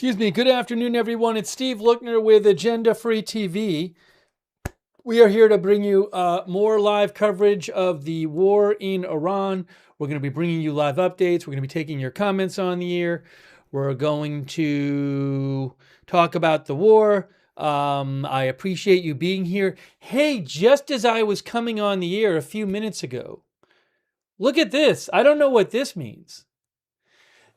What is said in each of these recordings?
Excuse me. Good afternoon, everyone. It's Steve Lookner with Agenda Free TV. We are here to bring you more live coverage of the war in Iran. We're going to be bringing you live updates. We're going to be taking your comments on the air. We're going to talk about the war. I appreciate you being here. Hey, just as I was coming on the air a few minutes ago, look at this. I don't know what this means.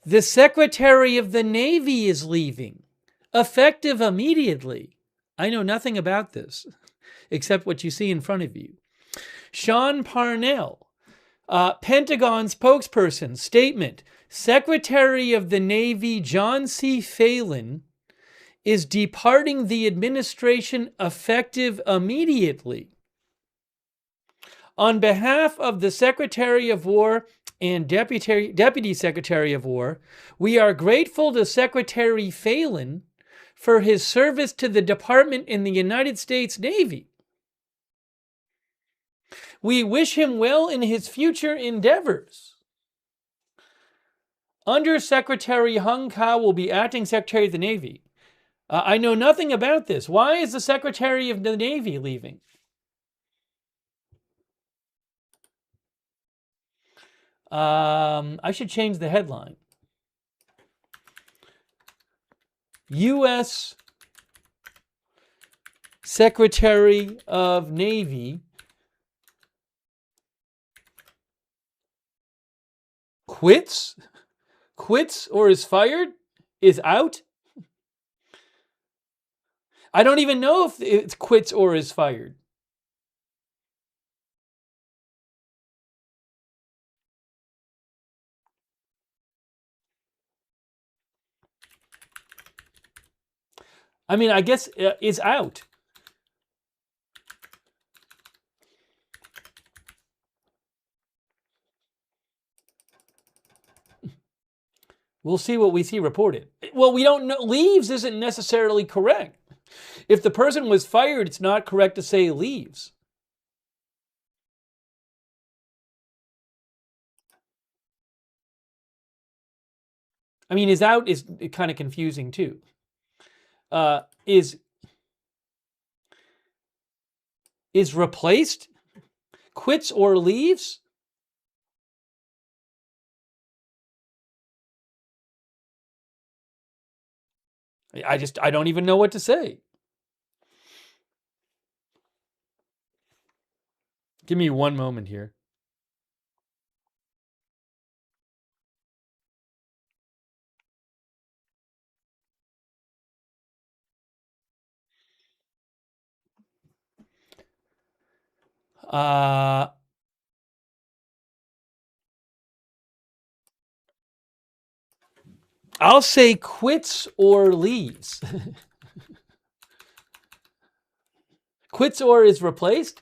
The Secretary of the Navy is leaving, effective immediately. I know nothing about this, except what you see in front of you. Sean Parnell, Pentagon spokesperson, statement, Secretary of the Navy John C. Phelan is departing the administration effective immediately. On behalf of the Secretary of War and Deputy Secretary of War, we are grateful to Secretary Phelan for his service to the department in the United States Navy. We wish him well in his future endeavors. Under Secretary Hung Ka will be acting Secretary of the Navy. I know nothing about this. Why is the Secretary of the Navy leaving? I should change the headline. U.S. Secretary of Navy quits or is fired, is out. I don't even know if it's quits or is fired. I mean, I guess is out. We'll see what we see reported. Well, we don't know. Leaves isn't necessarily correct. If the person was fired, it's not correct to say leaves. I mean, is out is kind of confusing too. Is replaced, quits or leaves? I don't even know what to say. Give me one moment here. I'll say quits or leaves. Quits or is replaced?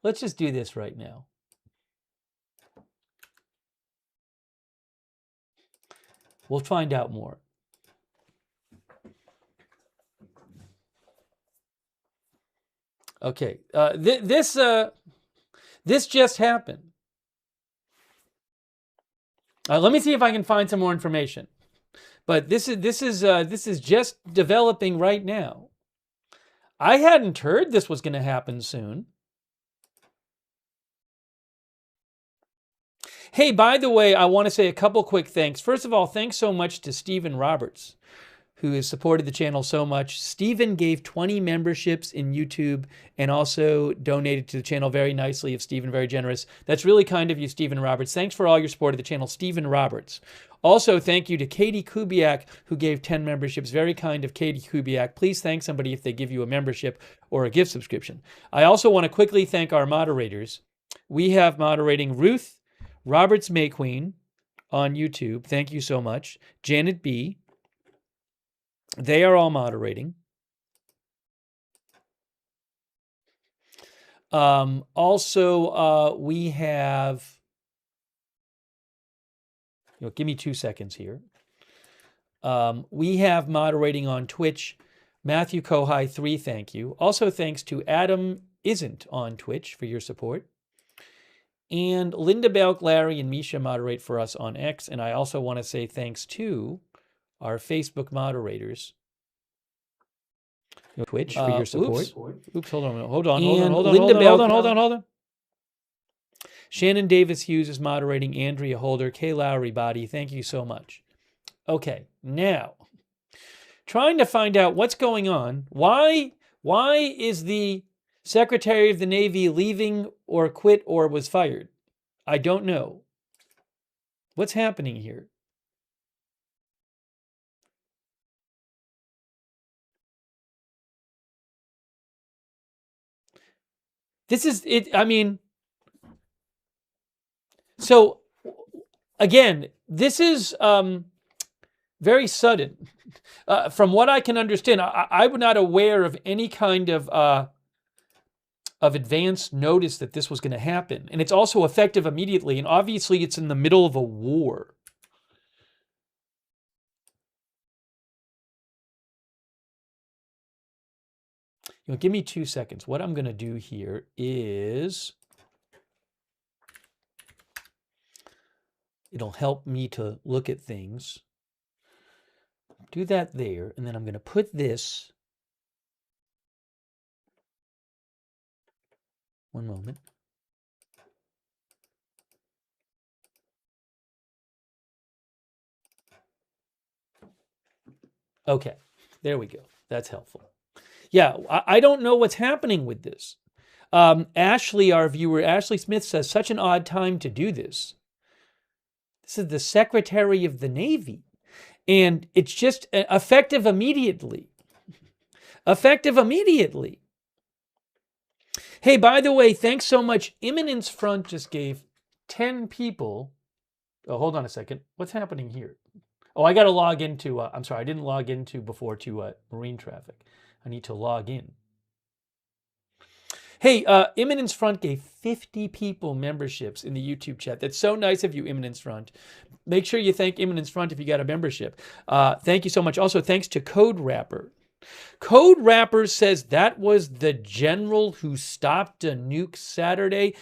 Let's just do this right now. We'll find out more. Okay, this just happened. Let me see if I can find some more information. But this is just developing right now. I hadn't heard this was going to happen soon. Hey, by the way, I want to say a couple quick thanks. First of all, thanks so much to Stephen Roberts, who has supported the channel so much. Stephen gave 20 memberships in YouTube and also donated to the channel very nicely. Of Stephen, very generous. That's really kind of you, Stephen Roberts. Thanks for all your support of the channel, Stephen Roberts. Also, thank you to Katie Kubiak, who gave 10 memberships. Very kind of Katie Kubiak. Please thank somebody if they give you a membership or a gift subscription. I also want to quickly thank our moderators. We have moderating Ruth Roberts Mayqueen on YouTube. Thank you so much. Janet B. They are all moderating. Also, we have, give me 2 seconds here. We have moderating on Twitch, Matthew Kohai 3, thank you. Also thanks to Adam Isn't on Twitch for your support. And Linda Belk, Larry, and Misha moderate for us on X. And I also want to say thanks to our Facebook moderators. Twitch for your support. Oops, hold on. Hold on. Shannon Davis Hughes is moderating. Andrea Holder, Kay Lowry Body. Thank you so much. Okay, now trying to find out what's going on. Why is the Secretary of the Navy leaving or quit or was fired? I don't know. What's happening here? This is it. I mean, so again, this is very sudden. From what I can understand, I was not aware of any kind of advance notice that this was going to happen. And it's also effective immediately. And obviously, it's in the middle of a war. Give me 2 seconds. What I'm going to do here is it'll help me to look at things. Do that there, and then I'm going to put this. One moment. Okay, there we go. That's helpful. Yeah, I don't know what's happening with this. Ashley, our viewer, Ashley Smith says, such an odd time to do this. This is the Secretary of the Navy. And it's just effective immediately. Effective immediately. Hey, by the way, thanks so much. Imminence Front just gave 10 people. Oh, hold on a second. What's happening here? Oh, I got to log into, I'm sorry, I didn't log into before to marine traffic. I need to log in. Hey, Imminence Front gave 50 people memberships in the YouTube chat. That's so nice of you, Imminence Front. Make sure you thank Imminence Front if you got a membership. Thank you so much. Also, thanks to Code Rapper. Code Rapper says that was the general who stopped a nuke Saturday.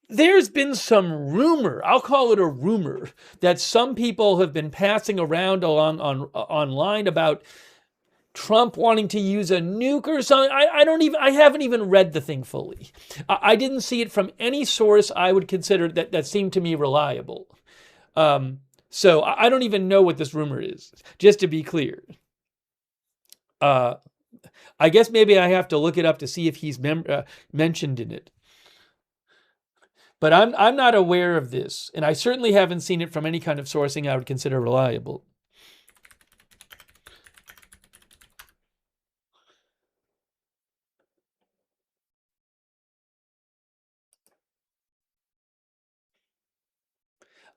There's been some rumor, I'll call it a rumor, that some people have been passing around online about Trump wanting to use a nuke or something. I haven't even read the thing fully. I didn't see it from any source I would consider that seemed to me reliable. So I don't even know what this rumor is, just to be clear. I guess maybe I have to look it up to see if he's mentioned in it. But I'm not aware of this, and I certainly haven't seen it from any kind of sourcing I would consider reliable.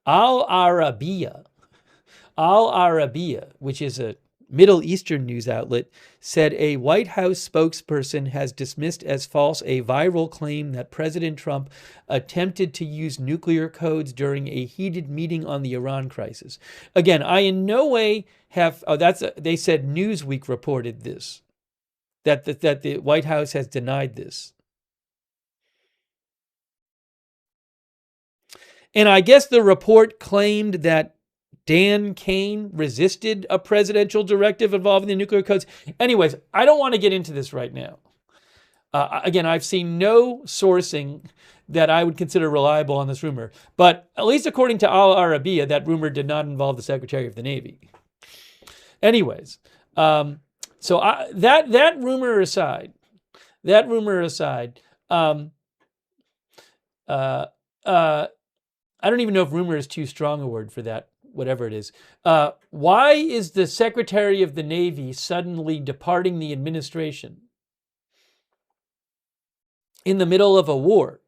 Al Arabiya, which is a Middle Eastern news outlet, said a White House spokesperson has dismissed as false a viral claim that President Trump attempted to use nuclear codes during a heated meeting on the Iran crisis. Again, I in no way have, they said Newsweek reported this, that the White House has denied this. And I guess the report claimed that Dan Kane resisted a presidential directive involving the nuclear codes. Anyways, I don't want to get into this right now. Again, I've seen no sourcing that I would consider reliable on this rumor. But at least according to Al Arabiya, that rumor did not involve the Secretary of the Navy. Anyways, so that rumor aside, I don't even know if rumor is too strong a word for that, whatever it is. Why is the Secretary of the Navy suddenly departing the administration in the middle of a war?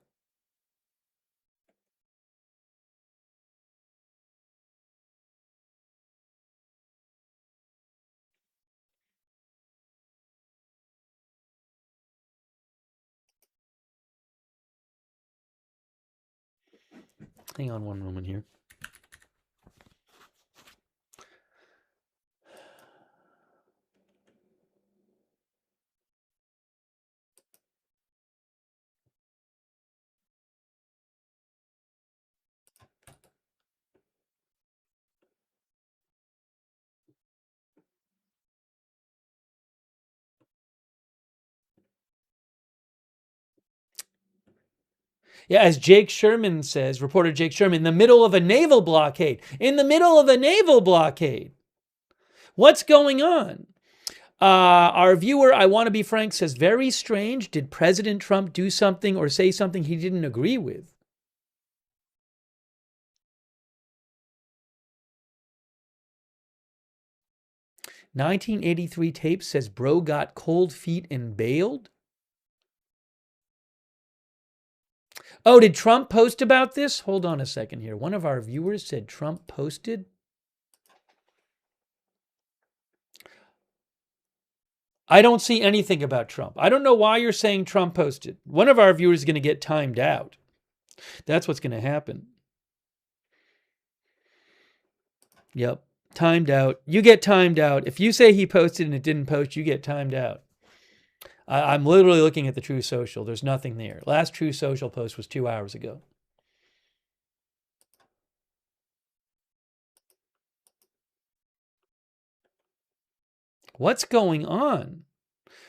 Hang on one moment here. Yeah, as Jake Sherman says, reporter Jake Sherman, in the middle of a naval blockade. In the middle of a naval blockade. What's going on? Our viewer, I Want to Be Frank, says, very strange. Did President Trump do something or say something he didn't agree with? "1983 tape says bro got cold feet and bailed." Oh, did Trump post about this? Hold on a second here. One of our viewers said Trump posted. I don't see anything about Trump. I don't know why you're saying Trump posted. One of our viewers is going to get timed out. That's what's going to happen. Yep. Timed out. You get timed out. If you say he posted and it didn't post, you get timed out. I'm literally looking at the True Social. There's nothing there. Last True Social post was 2 hours ago. What's going on?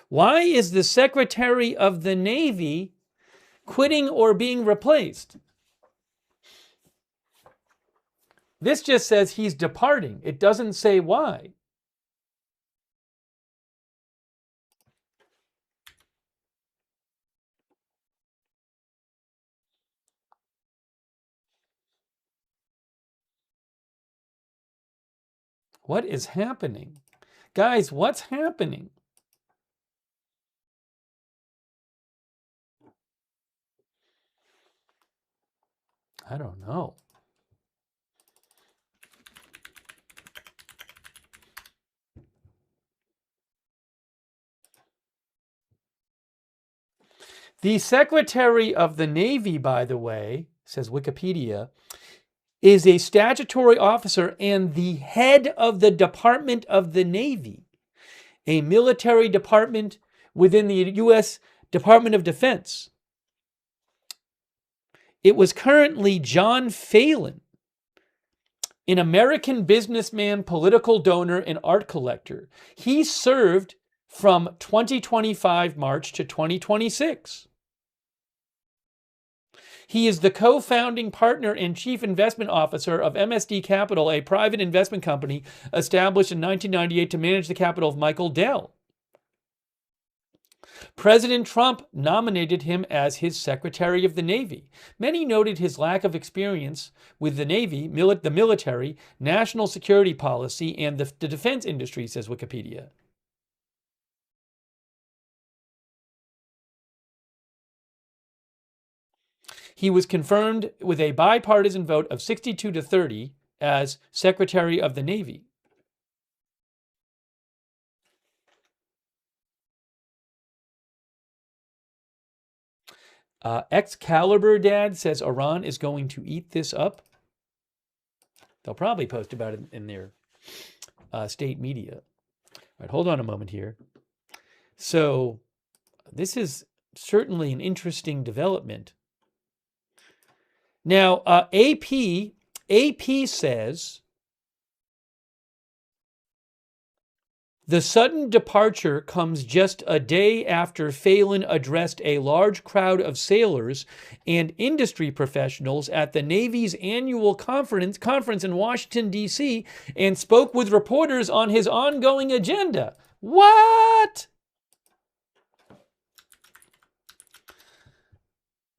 Why is the Secretary of the Navy quitting or being replaced? This just says he's departing. It doesn't say why. What is happening? Guys, what's happening? I don't know. The Secretary of the Navy, by the way, says Wikipedia, is a statutory officer and the head of the Department of the Navy, a military department within the U.S. Department of Defense. It was currently John Phelan, an American businessman, political donor, and art collector. He served from 2025 March to 2026. He is the co-founding partner and chief investment officer of MSD Capital, a private investment company established in 1998 to manage the capital of Michael Dell. President Trump nominated him as his Secretary of the Navy. Many noted his lack of experience with the Navy, the military, national security policy, and the defense industry, says Wikipedia. He was confirmed with a bipartisan vote of 62 to 30 as Secretary of the Navy. Excalibur Dad says Iran is going to eat this up. They'll probably post about it in their state media. All right, hold on a moment here. So this is certainly an interesting development. Now, AP says the sudden departure comes just a day after Phelan addressed a large crowd of sailors and industry professionals at the Navy's annual conference in Washington, D.C., and spoke with reporters on his ongoing agenda. What?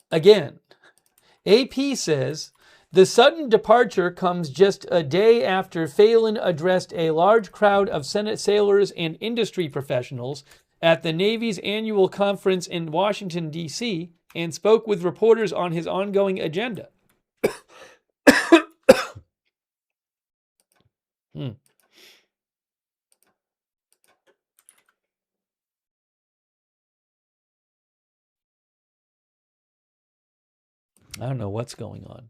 Again, AP says the sudden departure comes just a day after Phelan addressed a large crowd of Senate sailors and industry professionals at the Navy's annual conference in Washington, D.C., and spoke with reporters on his ongoing agenda. I don't know what's going on.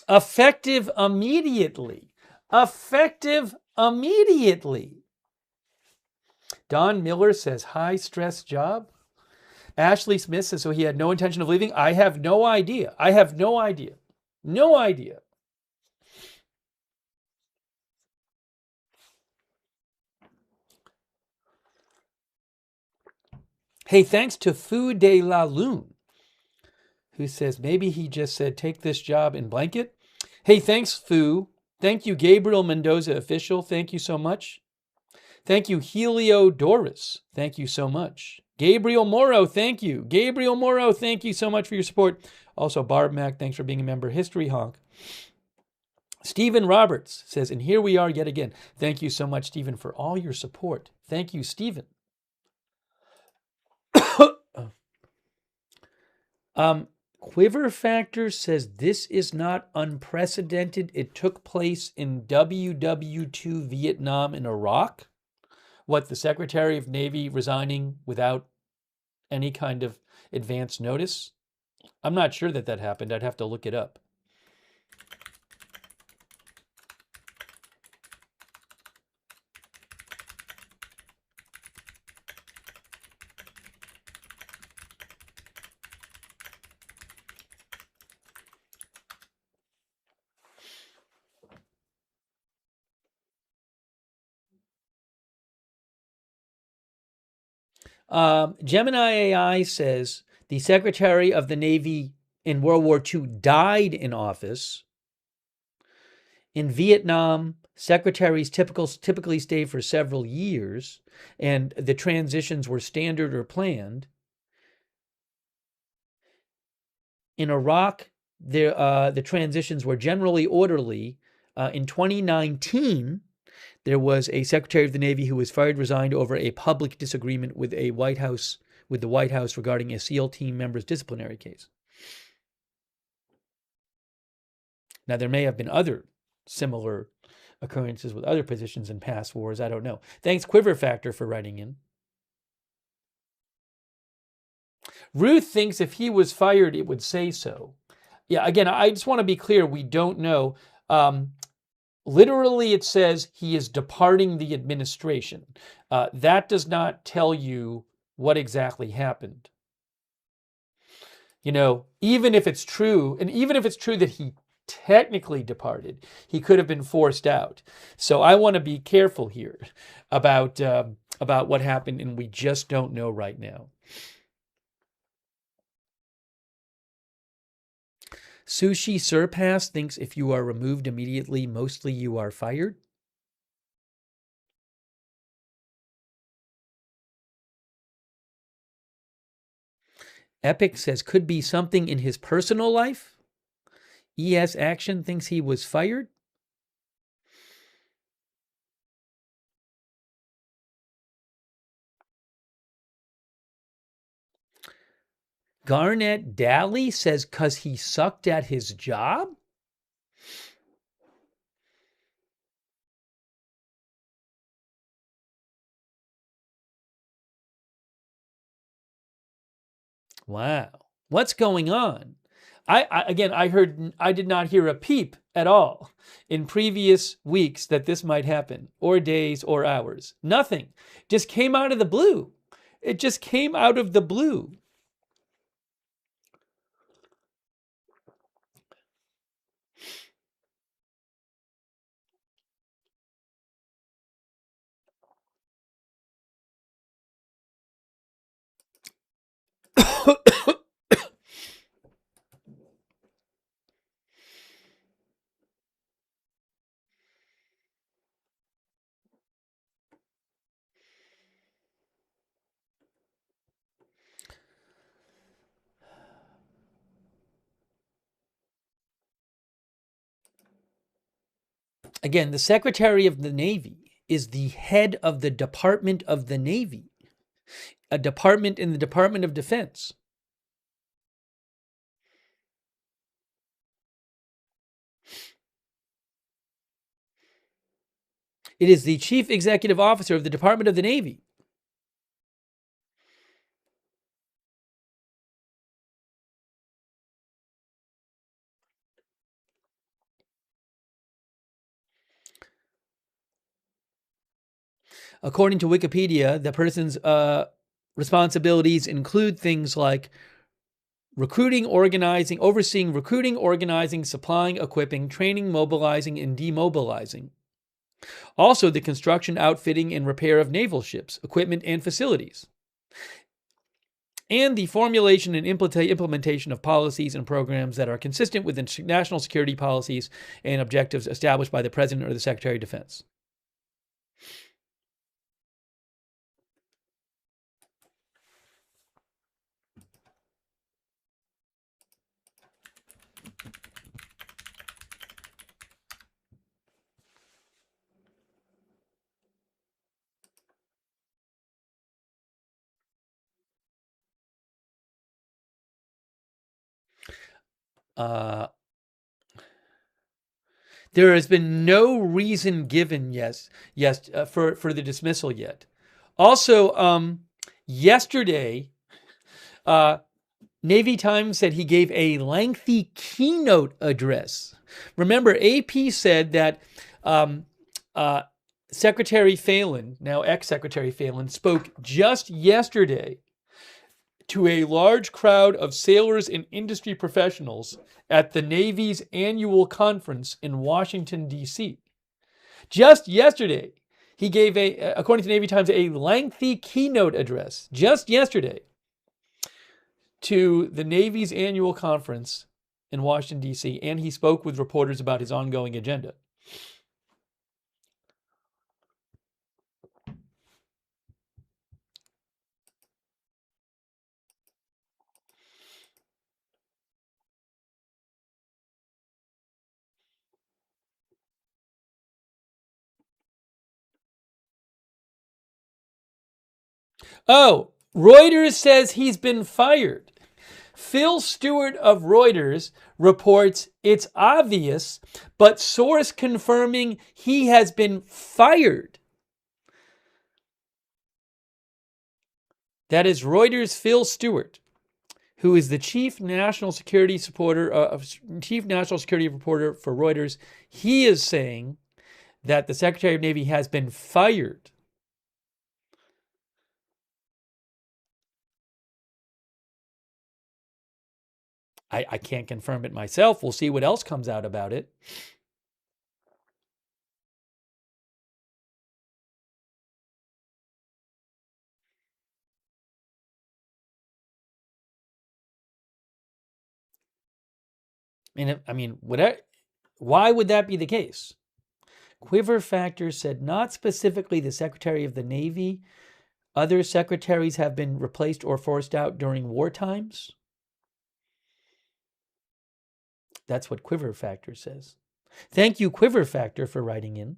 Effective immediately. Effective immediately. Don Miller says high stress job. Ashley Smith says, so he had no intention of leaving. I have no idea. I have no idea. No idea. Hey, thanks to Fou de la Lune, who says maybe he just said, take this job in blanket. Hey, thanks, Fou. Thank you, Gabriel Mendoza official. Thank you so much. Thank you, Helio Doris. Thank you so much. Gabriel Morrow, thank you. Gabriel Morrow, thank you so much for your support. Also, Barb Mack, thanks for being a member. History Honk. Stephen Roberts says, and here we are yet again. Thank you so much, Stephen, for all your support. Thank you, Stephen. Quiver Factor says this is not unprecedented. It took place in WW2 Vietnam and Iraq. What, the Secretary of Navy resigning without any kind of advance notice? I'm not sure that that happened. I'd have to look it up. Gemini AI says the Secretary of the Navy in World War II died in office. In Vietnam, secretaries typically stay for several years, and the transitions were standard or planned. In Iraq, the transitions were generally orderly. In 2019, there was a Secretary of the Navy who was fired, resigned over a public disagreement with the White House regarding a SEAL team member's disciplinary case. Now, there may have been other similar occurrences with other positions in past wars. I don't know. Thanks, Quiver Factor, for writing in. Ruth thinks if he was fired, it would say so. Yeah, again, I just want to be clear. We don't know. Literally, it says he is departing the administration. That does not tell you what exactly happened. You know, even if it's true, and even if it's true that he technically departed, he could have been forced out. So I want to be careful here about what happened, and we just don't know right now. Sushi Surpass thinks if you are removed immediately, mostly you are fired. Epic says could be something in his personal life. ES Action thinks he was fired. Garnett Daly says because he sucked at his job. Wow. What's going on? I did not hear a peep at all in previous weeks that this might happen, or days or hours. Nothing. Just came out of the blue. It just came out of the blue. Again, the Secretary of the Navy is the head of the Department of the Navy, a department in the Department of Defense. It is the Chief Executive Officer of the Department of the Navy. According to Wikipedia, the person's responsibilities include things like recruiting, organizing, overseeing recruiting, organizing, supplying, equipping, training, mobilizing, and demobilizing. Also, the construction, outfitting, and repair of naval ships, equipment, and facilities. And the formulation and implementation of policies and programs that are consistent with national security policies and objectives established by the President or the Secretary of Defense. There has been no reason given, for the dismissal yet. Also, yesterday, Navy Times said he gave a lengthy keynote address. Remember, AP said that Secretary Phelan, now ex-Secretary Phelan, spoke just yesterday to a large crowd of sailors and industry professionals at the Navy's annual conference in Washington, D.C. Just yesterday, he gave, according to Navy Times, a lengthy keynote address, just yesterday, to the Navy's annual conference in Washington, D.C., and he spoke with reporters about his ongoing agenda. Oh, Reuters says he's been fired. Phil Stewart of Reuters reports it's obvious, but source confirming he has been fired. That is Reuters' Phil Stewart, who is the chief national security reporter for Reuters. He is saying that the Secretary of Navy has been fired. I can't confirm it myself. We'll see what else comes out about it. And why would that be the case? Quiver Factor said not specifically the Secretary of the Navy. Other secretaries have been replaced or forced out during war times. That's what Quiver Factor says. Thank you, Quiver Factor, for writing in.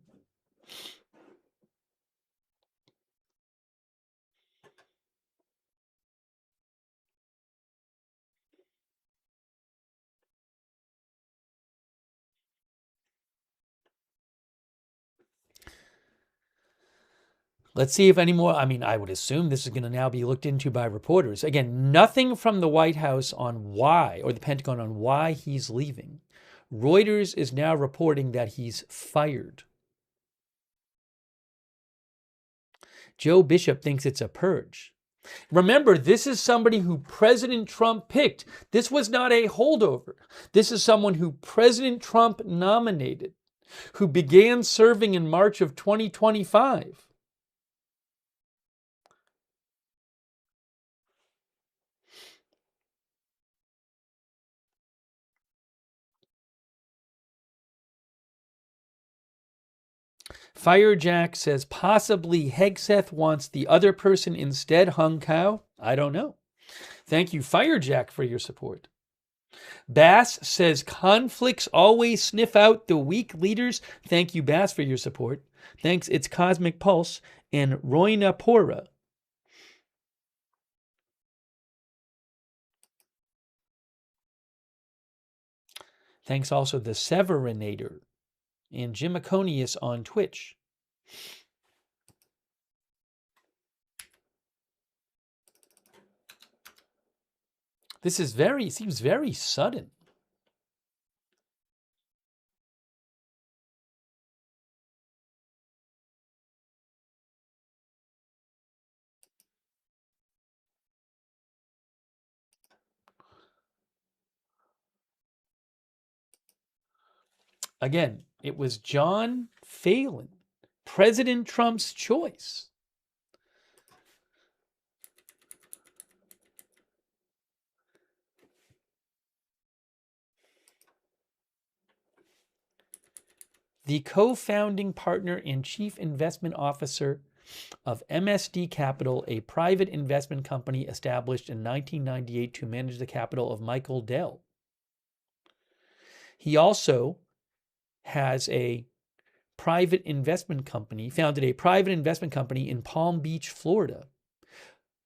Let's see if any more. I would assume this is going to now be looked into by reporters. Again, nothing from the White House on why, or the Pentagon on why he's leaving. Reuters is now reporting that he's fired. Joe Bishop thinks it's a purge. Remember, this is somebody who President Trump picked. This was not a holdover. This is someone who President Trump nominated, who began serving in March of 2025. Firejack says possibly Hegseth wants the other person instead hung cow. I don't know. Thank you, Firejack, for your support. Bass says conflicts always sniff out the weak leaders. Thank you, Bass, for your support. Thanks, it's Cosmic Pulse and Roina Pora. Thanks also the Severinator and Jimiconius on Twitch. This is seems very sudden. Again, it was John Phelan, President Trump's choice. The co-founding partner and chief investment officer of MSD Capital, a private investment company established in 1998 to manage the capital of Michael Dell. He also has a private investment company, founded a private investment company in Palm Beach, Florida,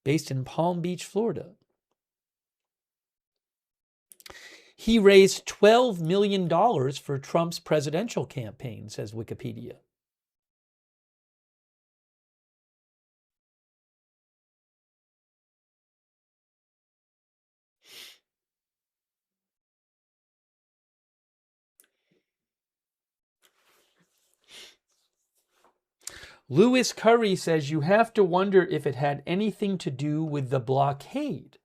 based in Palm Beach, Florida. He raised $12 million for Trump's presidential campaign, says Wikipedia. Lewis Curry says you have to wonder if it had anything to do with the blockade.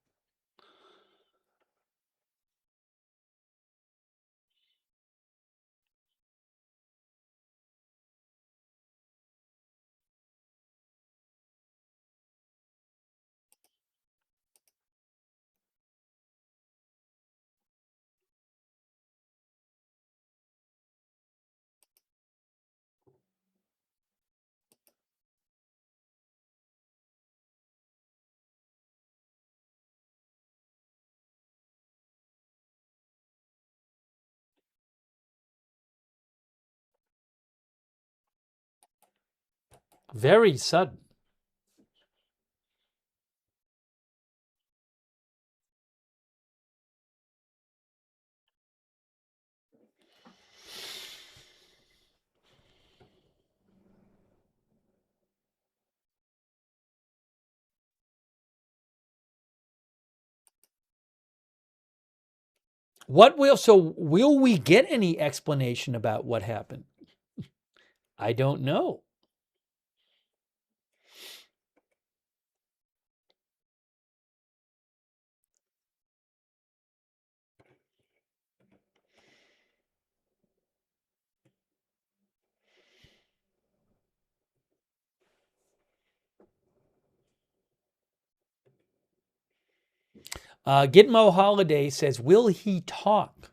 Very sudden. Will we get any explanation about what happened? I don't know. Gitmo Holiday says, will he talk?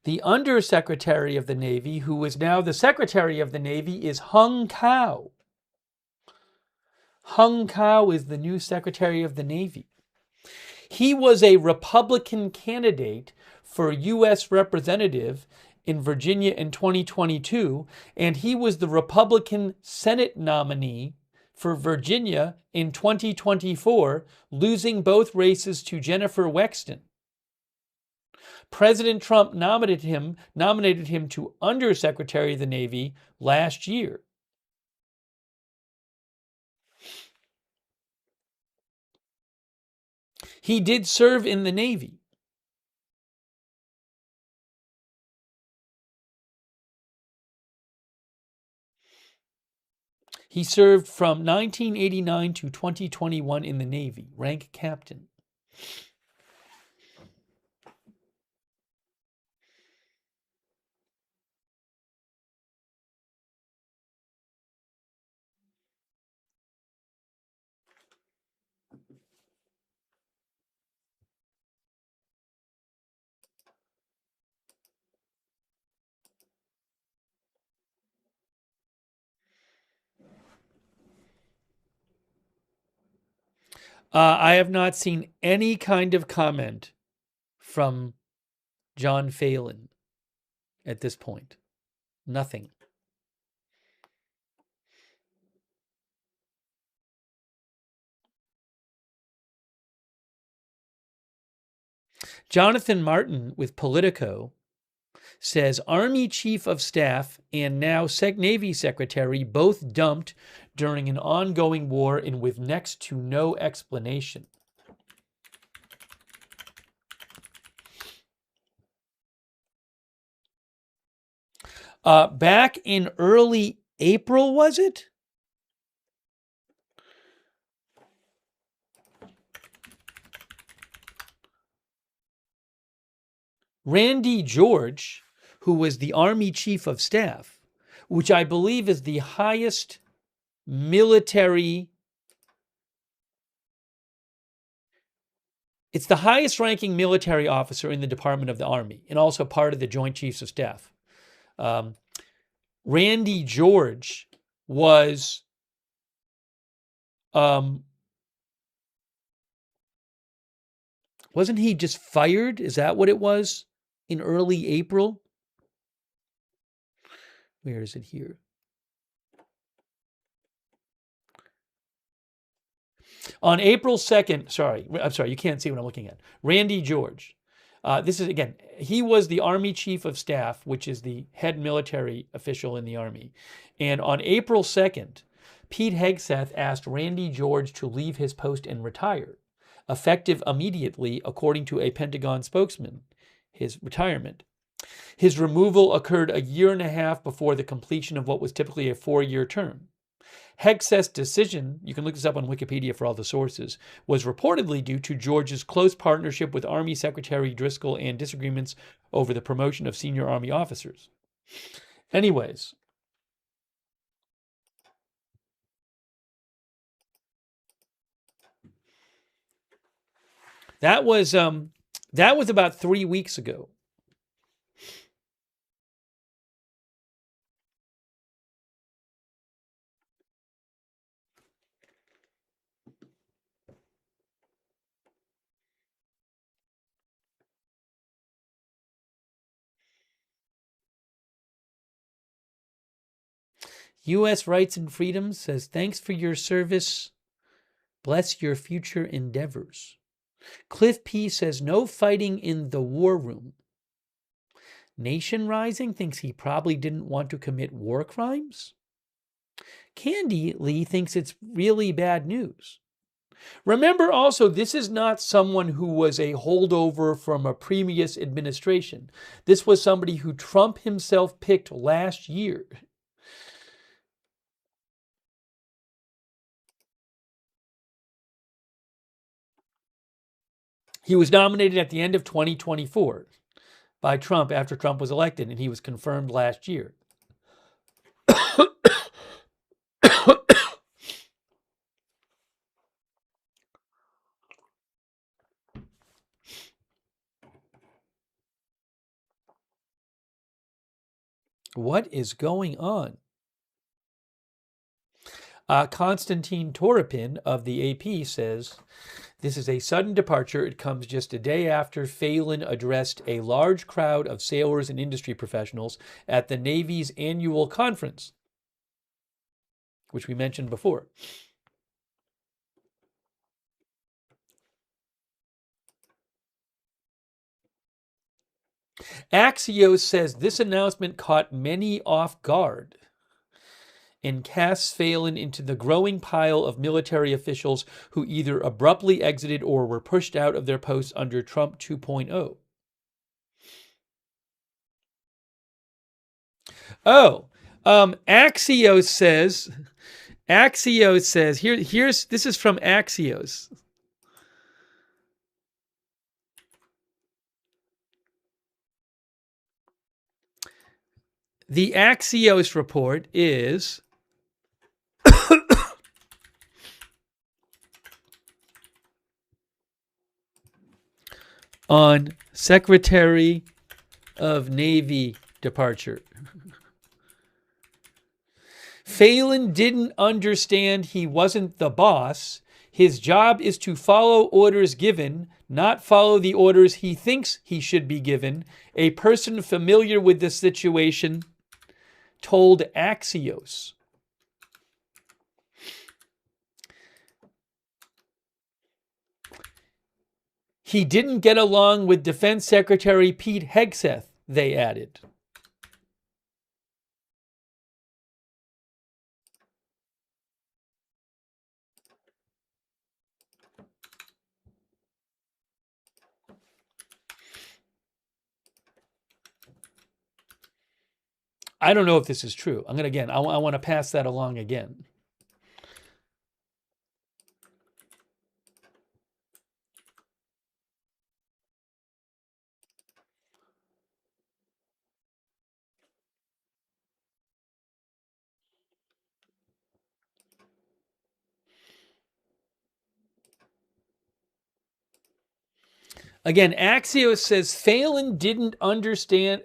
The Undersecretary of the Navy, who is now the Secretary of the Navy, is Hung Kao. Hung Kao is the new Secretary of the Navy. He was a Republican candidate for U.S. Representative in Virginia in 2022, and he was the Republican Senate nominee for Virginia in 2024, losing both races to Jennifer Wexton. President Trump nominated him to Undersecretary of the Navy last year. He did serve in the Navy. He served from 1989 to 2021 in the Navy, rank captain. I have not seen any kind of comment from John Phelan at this point. Nothing. Jonathan Martin with Politico says Army Chief of Staff and now Navy Secretary both dumped during an ongoing war and with next to no explanation. Back in early April, was it? Randy George, who was the Army Chief of Staff, which I believe is the highest military, it's the highest ranking military officer in the Department of the Army and also part of the Joint Chiefs of Staff. Randy George was wasn't he just fired? Is that what it was in early April? Where is it here? On April 2nd, I'm sorry, you can't see what I'm looking at. Randy George. This is, again, he was the Army Chief of Staff, which is the head military official in the Army. And on April 2nd, Pete Hegseth asked Randy George to leave his post and retire, effective immediately, according to a Pentagon spokesman, his retirement. His removal occurred a year and a half before the completion of what was typically a 4-year term. Hegseth's decision, you can look this up on Wikipedia for all the sources, was reportedly due to George's close partnership with Army Secretary Driscoll and disagreements over the promotion of senior Army officers. Anyways, that was about 3 weeks ago. U.S. Rights and Freedoms says, thanks for your service. Bless your future endeavors. Cliff P says, no fighting in the war room. Nation Rising thinks he probably didn't want to commit war crimes. Candy Lee thinks it's really bad news. Remember also, this is not someone who was a holdover from a previous administration. This was somebody who Trump himself picked last year. He was nominated at the end of 2024 by Trump after Trump was elected, and he was confirmed last year. What is going on? Konstantin Toropin of the AP says, this is a sudden departure. It comes just a day after Phelan addressed a large crowd of sailors and industry professionals at the Navy's annual conference, which we mentioned before. Axios says this announcement caught many off guard and casts Phelan into the growing pile of military officials who either abruptly exited or were pushed out of their posts under Trump 2.0. Axios says, this is from Axios. The Axios report is on Secretary of Navy departure. Phelan didn't understand he wasn't the boss. His job is to follow orders given, not follow the orders he thinks he should be given. A person familiar with the situation told Axios. He didn't get along with Defense Secretary Pete Hegseth, they added. I don't know if this is true. I want to pass that along again. Again, Axios says Phelan didn't understand,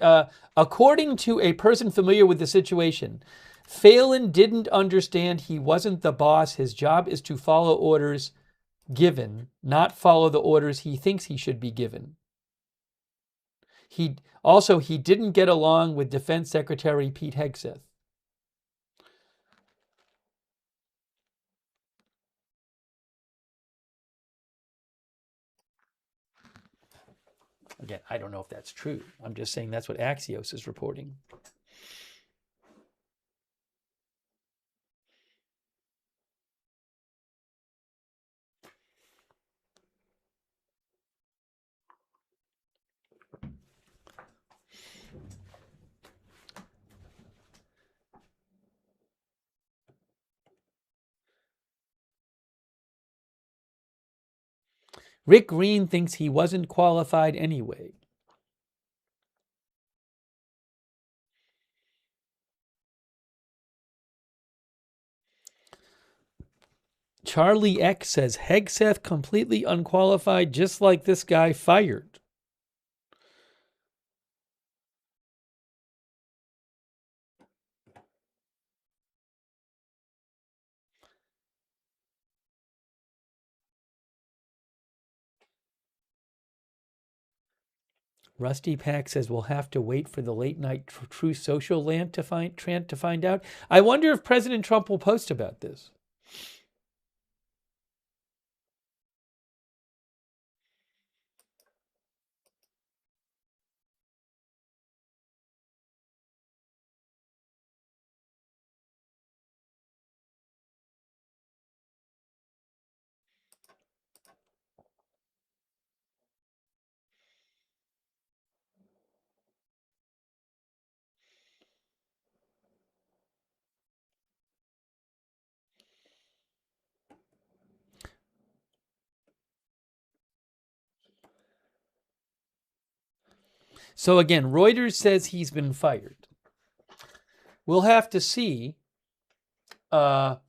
according to a person familiar with the situation, Phelan didn't understand he wasn't the boss. His job is to follow orders given, not follow the orders he thinks he should be given. He didn't get along with Defense Secretary Pete Hegseth. Again, I don't know if that's true. I'm just saying that's what Axios is reporting. Rick Green thinks he wasn't qualified anyway. Charlie X says Hegseth completely unqualified, just like this guy fired. Rusty Pack says we'll have to wait for the late night Truth Social land to find out. I wonder if President Trump will post about this. So again, Reuters says he's been fired. We'll have to see. We'll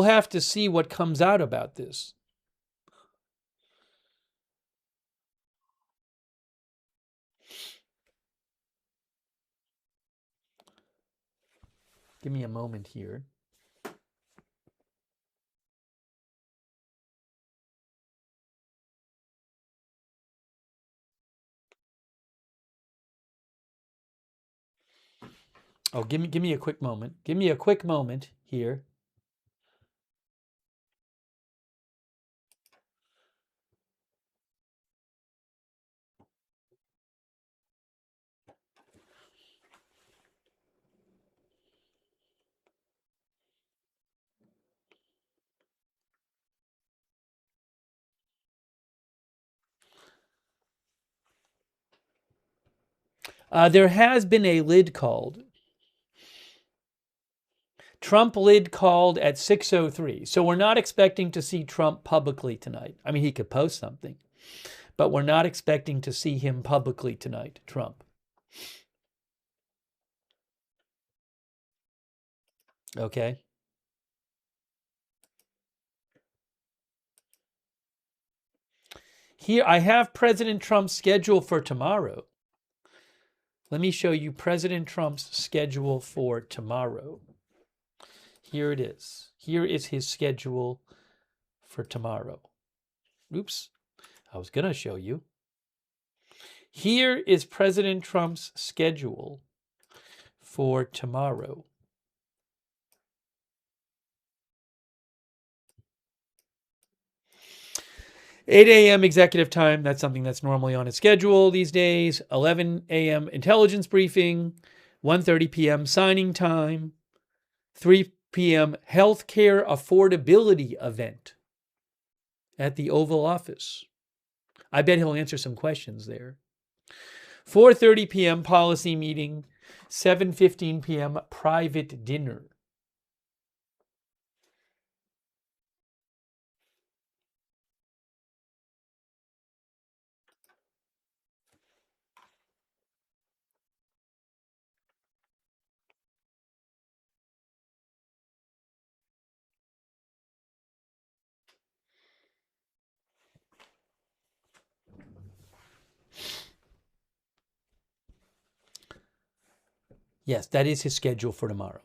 have to see what comes out about this. Give me a moment here. Oh, give me a quick moment. Give me a quick moment here. There has been a lid called. Trump lid called at 6:03. So we're not expecting to see Trump publicly tonight. I mean, he could post something, but we're not expecting to see him publicly tonight, Trump. Okay. Here, I have President Trump's schedule for tomorrow. Let me show you President Trump's schedule for tomorrow. Here it is. Here is his schedule for tomorrow. Oops, I was going to show you. Here is President Trump's schedule for tomorrow. 8 a.m. executive time. That's something that's normally on its schedule these days. 11 a.m. intelligence briefing. 1:30 p.m. signing time. 3 p.m. healthcare affordability event at the Oval Office. I bet he'll answer some questions there. 4:30 p.m. policy meeting. 7:15 p.m. private dinner. Yes, that is his schedule for tomorrow.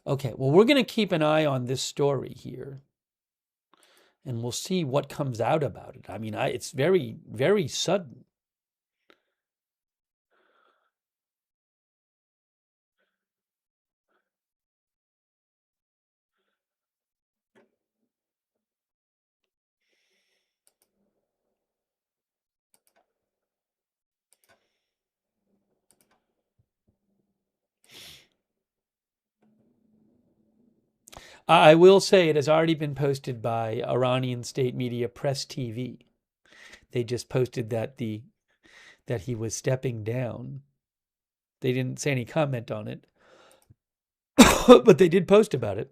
Okay, well, we're going to keep an eye on this story here, and we'll see what comes out about it. I mean, it's very, very sudden. I will say it has already been posted by Iranian state media Press TV. They just posted that he was stepping down. They didn't say any comment on it, but they did post about it.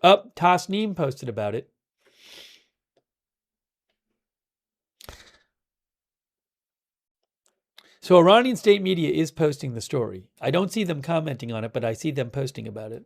Tasneem posted about it. So Iranian state media is posting the story. I don't see them commenting on it, but I see them posting about it.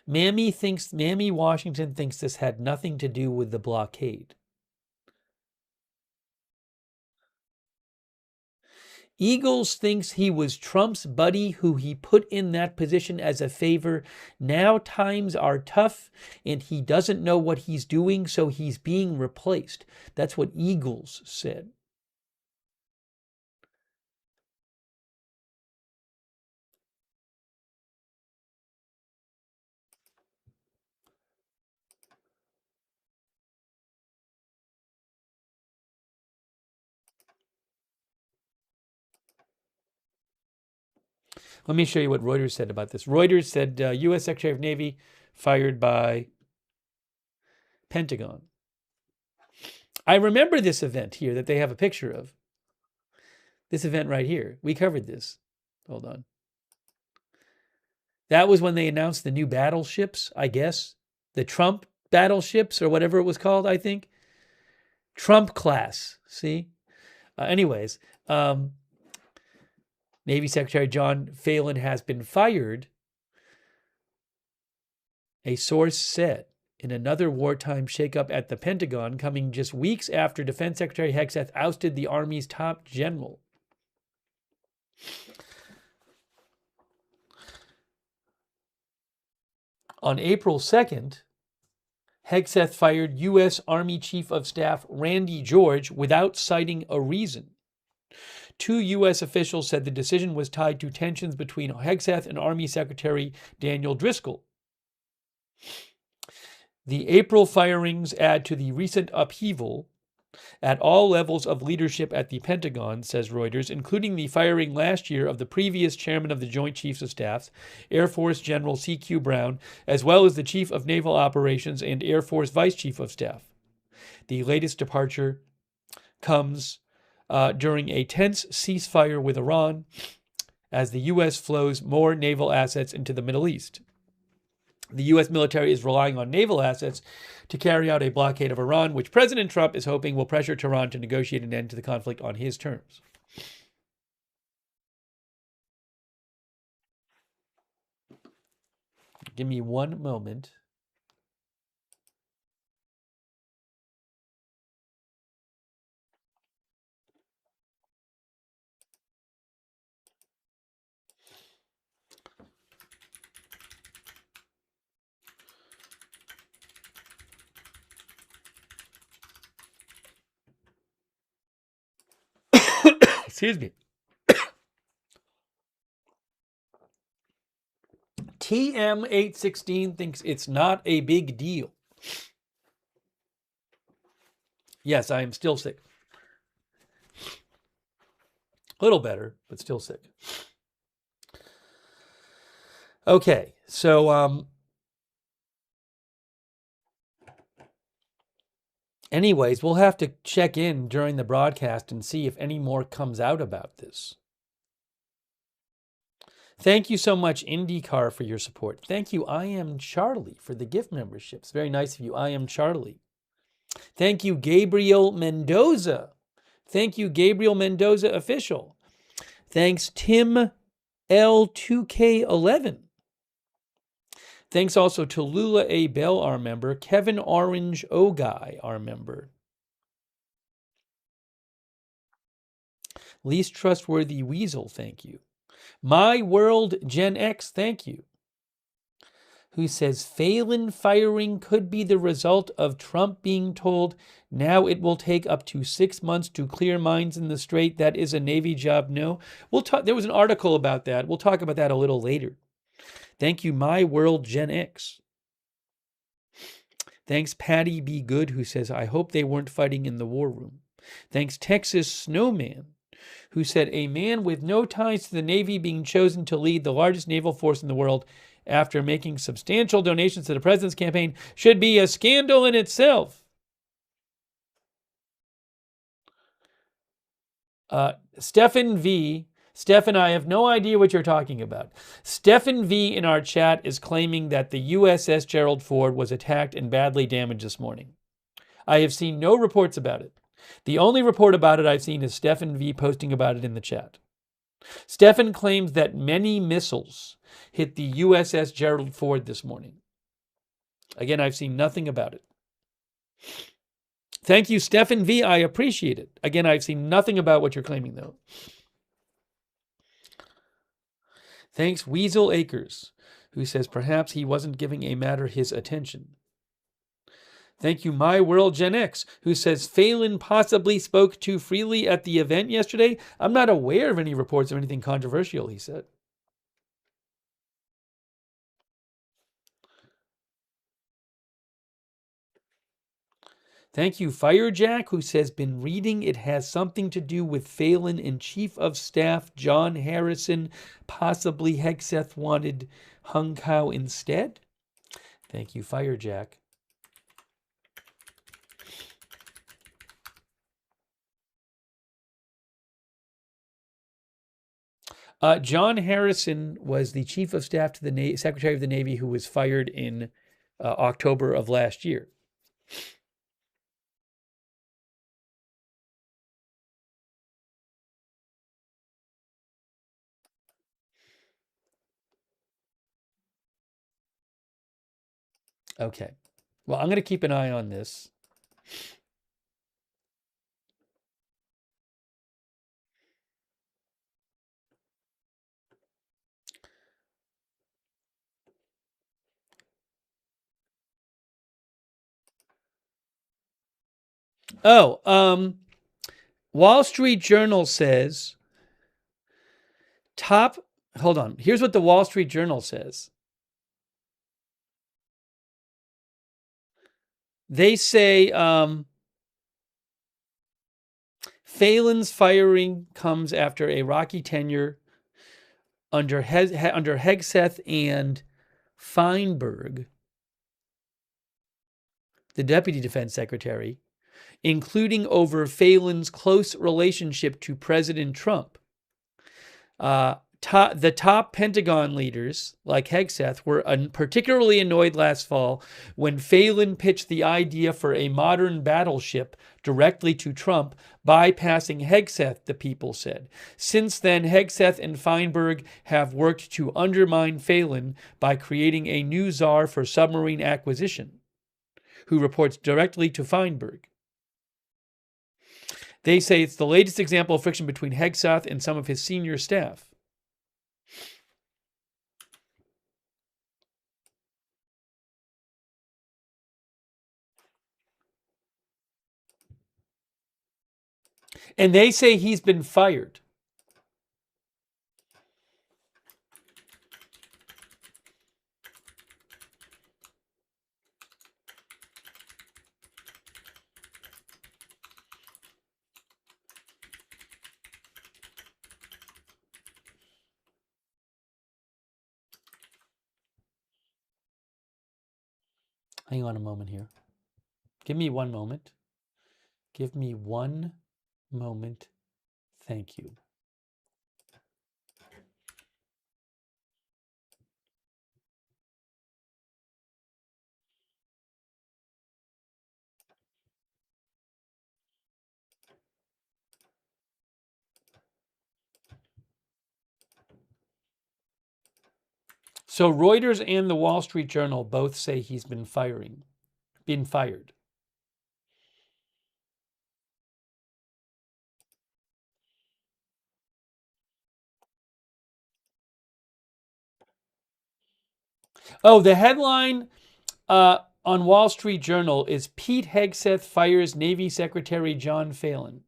Mammy Washington thinks this had nothing to do with the blockade. Eagles thinks he was Trump's buddy who he put in that position as a favor. Now times are tough and he doesn't know what he's doing, so he's being replaced. That's what Eagles said. Let me show you what Reuters said about this. Reuters said U.S. Secretary of Navy fired by Pentagon. I remember this event here that they have a picture of. This event right here. We covered this. Hold on. That was when they announced the new battleships, I guess. The Trump battleships or whatever it was called, I think. Trump class. See? Anyways, Navy Secretary John Phelan has been fired, a source said, in another wartime shakeup at the Pentagon, coming just weeks after Defense Secretary Hegseth ousted the Army's top general. On April 2nd, Hegseth fired U.S. Army Chief of Staff Randy George without citing a reason. Two U.S. officials said the decision was tied to tensions between Hegseth and Army Secretary Daniel Driscoll. The April firings add to the recent upheaval at all levels of leadership at the Pentagon, says Reuters, including the firing last year of the previous chairman of the Joint Chiefs of Staff, Air Force General C.Q. Brown, as well as the Chief of Naval Operations and Air Force Vice Chief of Staff. The latest departure comes during a tense ceasefire with Iran as the U.S. flows more naval assets into the Middle East. The U.S. military is relying on naval assets to carry out a blockade of Iran, which President Trump is hoping will pressure Tehran to negotiate an end to the conflict on his terms. Give me one moment. Excuse me. TM816 thinks it's not a big deal. Yes, I am still sick. A little better, but still sick. Okay, so anyways, we'll have to check in during the broadcast and see if any more comes out about this. Thank you so much, IndyCar, for your support. Thank you, I Am Charlie, for the gift memberships. Very nice of you, I Am Charlie. Thank you, Gabriel Mendoza. Thank you, Gabriel Mendoza Official. Thanks, Tim L2K11. Thanks also to Lula A. Bell, our member. Kevin Orange Oguy, our member. Least Trustworthy Weasel, thank you. My World Gen X, thank you. Who says Phelan firing could be the result of Trump being told now it will take up to 6 months to clear mines in the Strait. That is a Navy job. No, we'll talk. There was an article about that. We'll talk about that a little later. Thank you, My World Gen X. Thanks, Patty B. Good, who says, I hope they weren't fighting in the war room. Thanks, Texas Snowman, who said, a man with no ties to the Navy being chosen to lead the largest naval force in the world after making substantial donations to the president's campaign should be a scandal in itself. Stephen V. Stephen, I have no idea what you're talking about. Stephen V. in our chat is claiming that the USS Gerald Ford was attacked and badly damaged this morning. I have seen no reports about it. The only report about it I've seen is Stephen V. posting about it in the chat. Stephen claims that many missiles hit the USS Gerald Ford this morning. Again, I've seen nothing about it. Thank you, Stephen V. I appreciate it. Again, I've seen nothing about what you're claiming, though. Thanks, Weasel Acres, who says perhaps he wasn't giving a matter his attention. Thank you, My World Gen X, who says Phelan possibly spoke too freely at the event yesterday. I'm not aware of any reports of anything controversial, he said. Thank you, Firejack, who says, been reading it has something to do with Phelan and Chief of Staff John Harrison. Possibly Hegseth wanted Hung Kao instead. Thank you, Firejack. John Harrison was the Chief of Staff to the Secretary of the Navy who was fired in October of last year. Okay. Well, I'm going to keep an eye on this. Wall Street Journal says hold on. Here's what the Wall Street Journal says. They say Phelan's firing comes after a rocky tenure under Hegseth and Feinberg, the Deputy Defense Secretary, including over Phelan's close relationship to President Trump. The top Pentagon leaders, like Hegseth, were particularly annoyed last fall when Phelan pitched the idea for a modern battleship directly to Trump, bypassing Hegseth, the People said. Since then, Hegseth and Feinberg have worked to undermine Phelan by creating a new czar for submarine acquisition, who reports directly to Feinberg. They say it's the latest example of friction between Hegseth and some of his senior staff. And they say he's been fired. Hang on a moment here. Give me one moment. Give me one moment. Thank you. So Reuters and the Wall Street Journal both say he's been fired. Oh, the headline on Wall Street Journal is Pete Hegseth fires Navy Secretary John Phelan.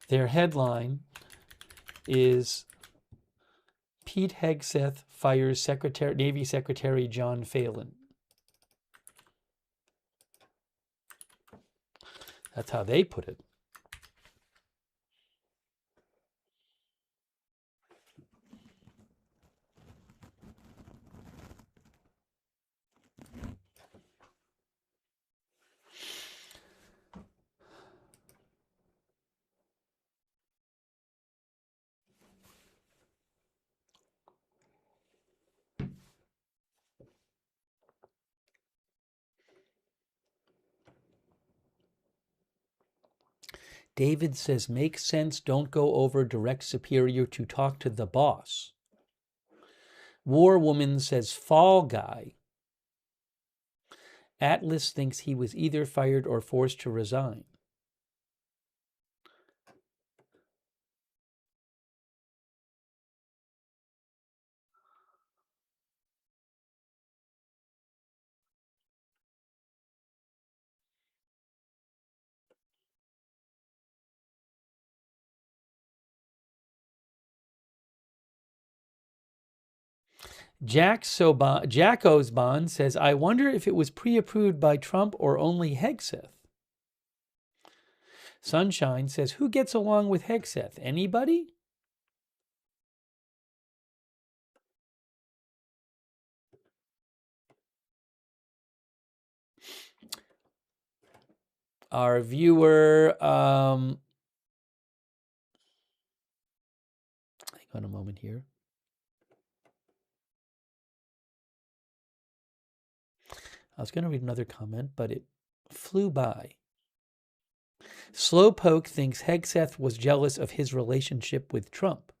Their headline is Pete Hegseth fires Navy Secretary John Phelan. That's how they put it. David says, make sense, don't go over direct superior to talk to the boss. War Woman says, fall guy. Atlas thinks he was either fired or forced to resign. Jack Osbon says, I wonder if it was pre-approved by Trump or only Hegseth. Sunshine says, who gets along with Hegseth? Anybody? Our viewer, hang on a moment here. I was going to read another comment, but it flew by. Slowpoke thinks Hegseth was jealous of his relationship with Trump.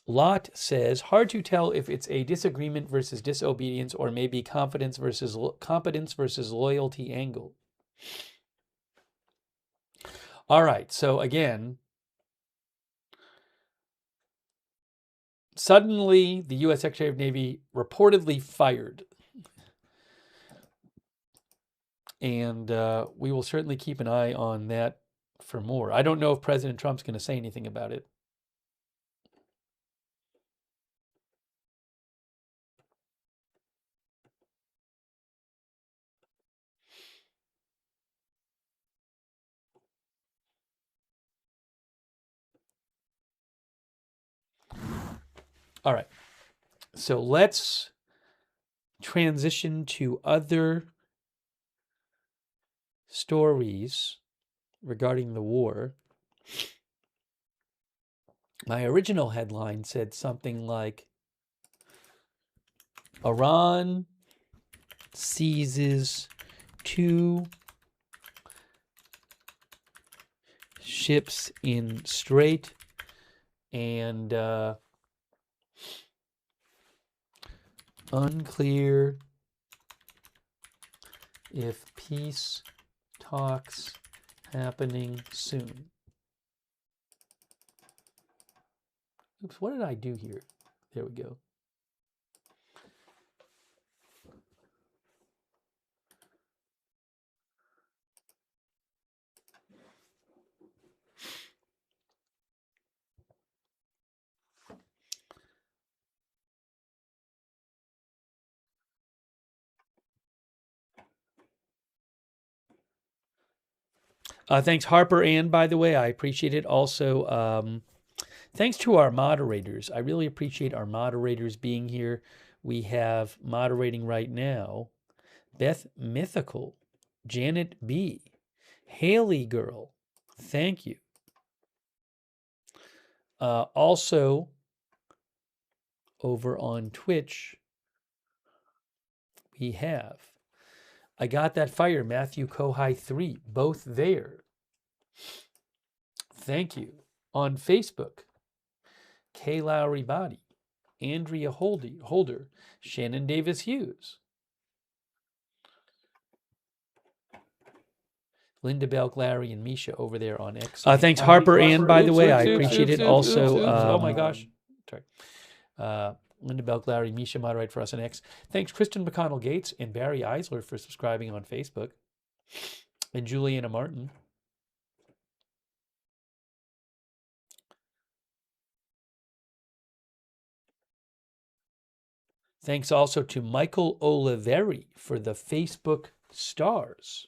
Lot says, hard to tell if it's a disagreement versus disobedience or maybe competence versus loyalty angle. All right, so again, suddenly the U.S. Secretary of Navy reportedly fired. And we will certainly keep an eye on that for more. I don't know if President Trump's going to say anything about it. All right. So let's transition to other stories regarding the war. My original headline said something like, Iran seizes 2 ships in Strait and unclear if peace talks happening soon. Oops, what did I do here? There we go. Thanks, Harper Ann, by the way. I appreciate it. Also, thanks to our moderators. I really appreciate our moderators being here. We have moderating right now Beth Mythical, Janet B., Haley Girl. Thank you. Also, over on Twitch, we have I Got That Fire, Matthew Kohai 3, both there. Thank you. On Facebook, Kay Lowry Body, Andrea Holder, Shannon Davis Hughes, Linda Belk, Larry, and Misha over there on X. Thanks, Harper Ann, by the way. I appreciate it. Also, oh my gosh. Sorry. Linda Belk, Larry, Misha moderate for us on X. Thanks, Kristen McConnell Gates and Barry Eisler for subscribing on Facebook. And Juliana Martin. Thanks also to Michael Oliveri for the Facebook stars.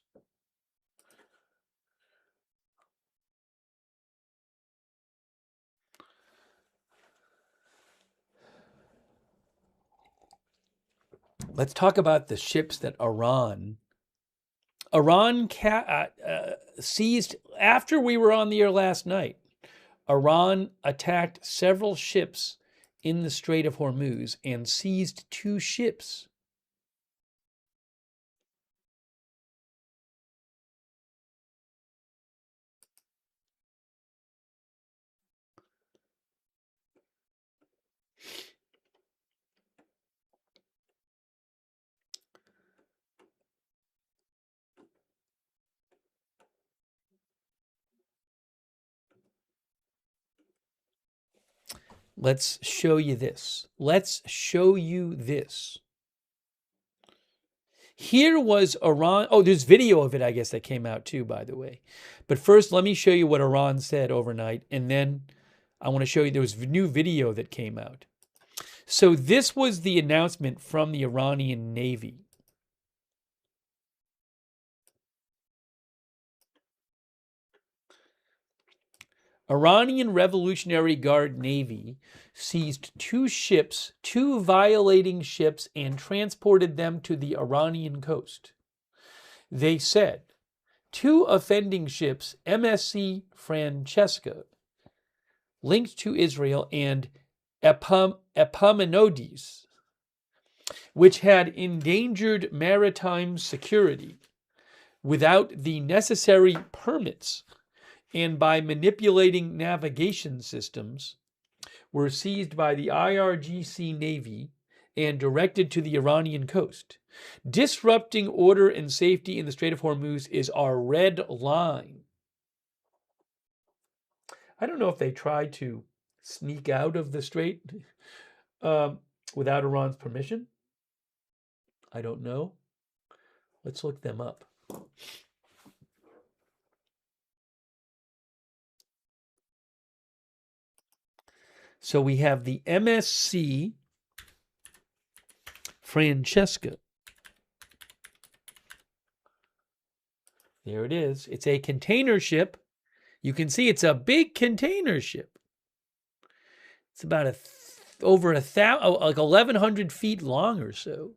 Let's talk about the ships that Iran seized after we were on the air last night. Iran attacked several ships in the Strait of Hormuz and seized 2 ships. Let's show you this. Here was Iran. Oh, there's video of it, I guess, that came out too, by the way. But first, let me show you what Iran said overnight. And then I want to show you there was new video that came out. So this was the announcement from the Iranian Navy. Iranian Revolutionary Guard Navy seized 2 ships, 2 violating ships, and transported them to the Iranian coast. They said 2 offending ships, MSC Francesca, linked to Israel, and Epaminondas, which had endangered maritime security without the necessary permits and by manipulating navigation systems, were seized by the IRGC Navy and directed to the Iranian coast. Disrupting order and safety in the Strait of Hormuz is our red line. I don't know if they tried to sneak out of the strait without Iran's permission. I don't know. Let's look them up. So we have the MSC Francesca. There it is. It's a container ship. You can see it's a big container ship. It's about over 1,100 feet long or so.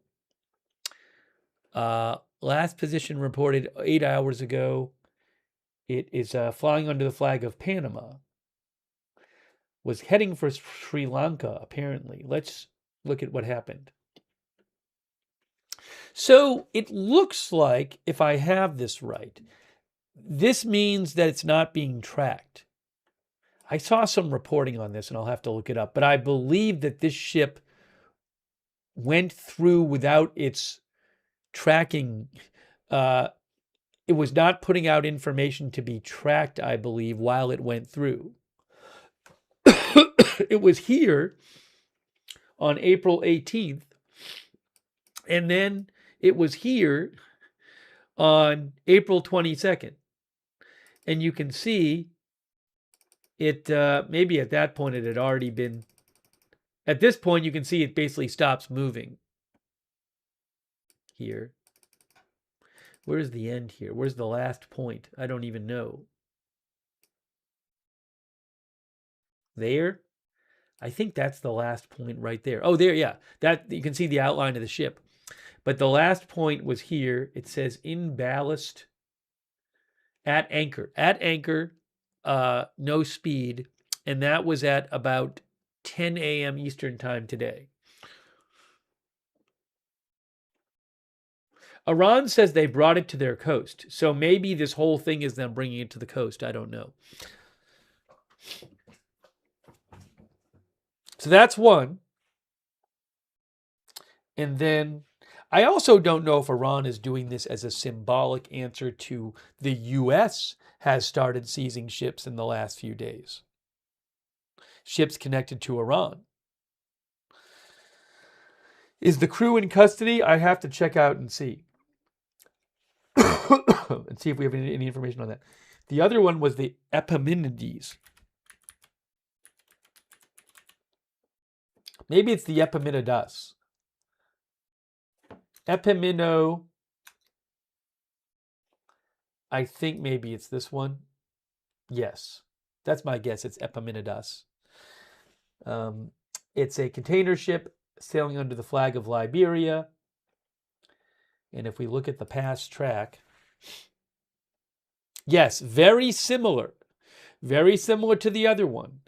Last position reported 8 hours ago. It is flying under the flag of Panama. Was heading for Sri Lanka, apparently. Let's look at what happened. So it looks like, if I have this right, this means that it's not being tracked. I saw some reporting on this, and I'll have to look it up. But I believe that this ship went through without its tracking. It was not putting out information to be tracked, I believe, while it went through. It was here on April 18th, and then it was here on April 22nd. And you can see it, maybe at that point it had already been, at this point you can see it basically stops moving here. Where's the end here? Where's the last point? I don't even know. There? I think that's the last point right there. Oh, there, yeah. That you can see the outline of the ship. But the last point was here. It says in ballast at anchor. At anchor, no speed. And that was at about 10 a.m. Eastern time today. Iran says they brought it to their coast. So maybe this whole thing is them bringing it to the coast. I don't know. So that's one. And then I also don't know if Iran is doing this as a symbolic answer to the U.S. has started seizing ships in the last few days. Ships connected to Iran. Is the crew in custody? I have to check out and see. And see if we have any information on that. The other one was the Epimenides. Maybe it's the Epimenidas. Epimeno. I think maybe it's this one. Yes, that's my guess. It's Epimenidas. It's a container ship sailing under the flag of Liberia. And if we look at the past track, yes, very similar to the other one.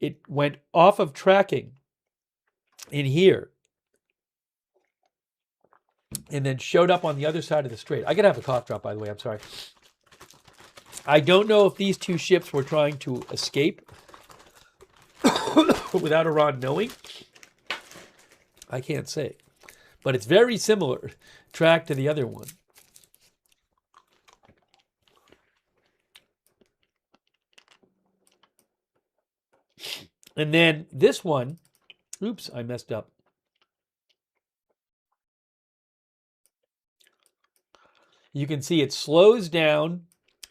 It went off of tracking in here and then showed up on the other side of the strait. I gotta have a cough drop, by the way. I'm sorry. I don't know if these two ships were trying to escape without Iran knowing. I can't say. But it's very similar track to the other one. And then this one, oops, I messed up. You can see it slows down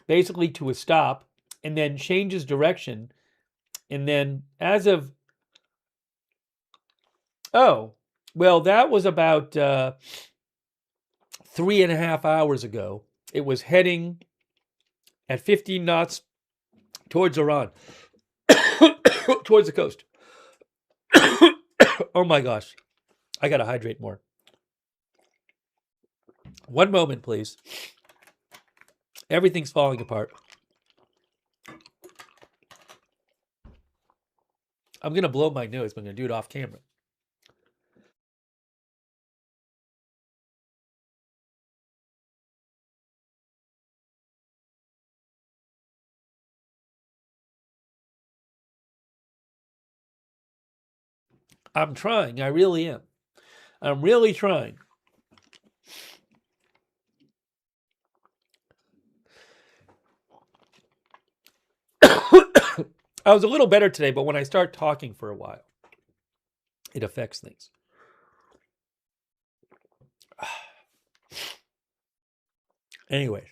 basically to a stop and then changes direction. And then as of, oh, well, that was about 3.5 hours ago. It was heading at 15 knots towards Iran, towards the coast. Oh my gosh. I got to hydrate more. One moment, please. Everything's falling apart. I'm going to blow my nose, but I'm going to do it off camera. I'm trying. I really am. I'm really trying. I was a little better today, but when I start talking for a while, it affects things. Anyway,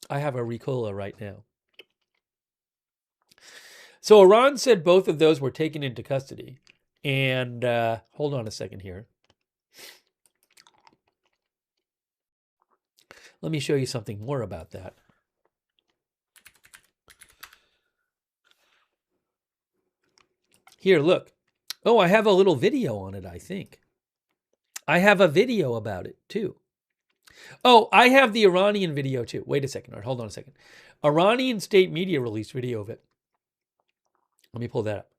I have a Ricola right now. So Iran said both of those were taken into custody. And hold on a second here. Let me show you something more about that. Here, look. Oh, I have a little video on it, I think. I have a video about it, too. Oh, I have the Iranian video, too. Wait a second. All right, hold on a second. Iranian state media released video of it. Let me pull that up.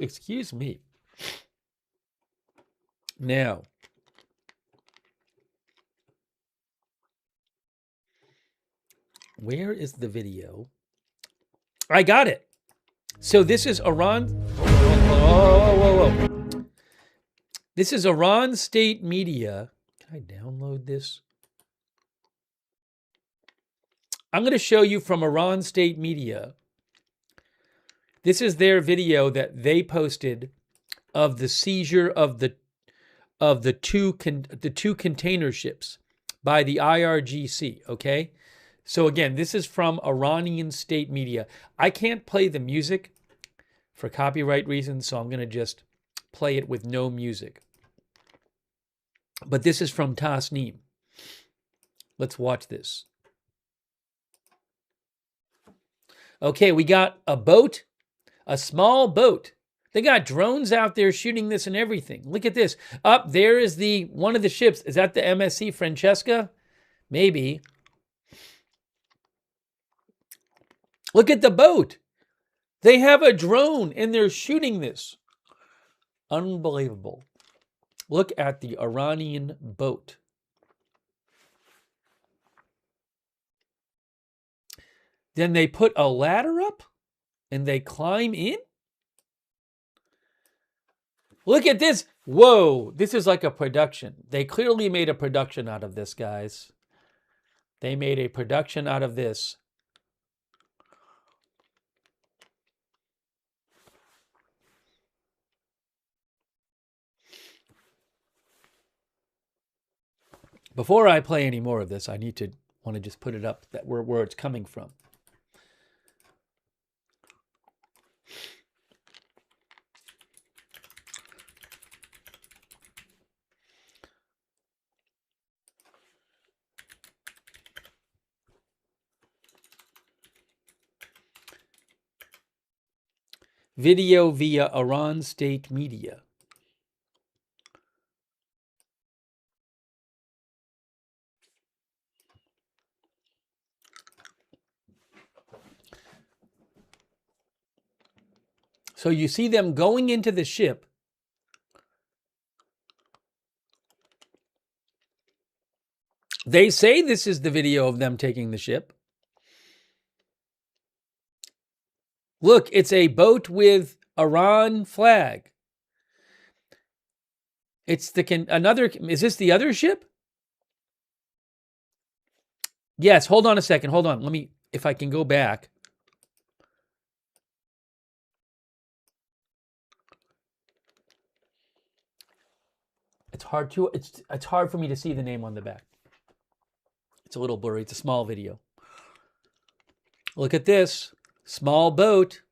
Excuse me. Now, where is the video? I got it. So this is Iran. Whoa. This is Iran state media. Can I download this? I'm going to show you from Iran state media. This is their video that they posted of the seizure of the two container ships by the IRGC, okay? So again, this is from Iranian state media. I can't play the music for copyright reasons, so I'm going to just play it with no music. But this is from Tasnim. Let's watch this. Okay, we got a boat, a small boat. They got drones out there shooting this and everything. Look at this. Up there is one of the ships. Is that the MSC Francesca? Maybe. Look at the boat. They have a drone and they're shooting this. Unbelievable. Look at the Iranian boat. Then they put a ladder up and they climb in. Look at this. Whoa, this is like a production. They clearly made a production out of this, guys. They made a production out of this. Before I play any more of this, I want to just put it up that where it's coming from. Video via Iran state media. So you see them going into the ship. They say this is the video of them taking the ship. Look, it's a boat with Iran flag. It's is this the other ship? Yes, hold on a second. Hold on. If I can go back. It's hard for me to see the name on the back. It's a little blurry. It's a small video. Look at this. Small boat.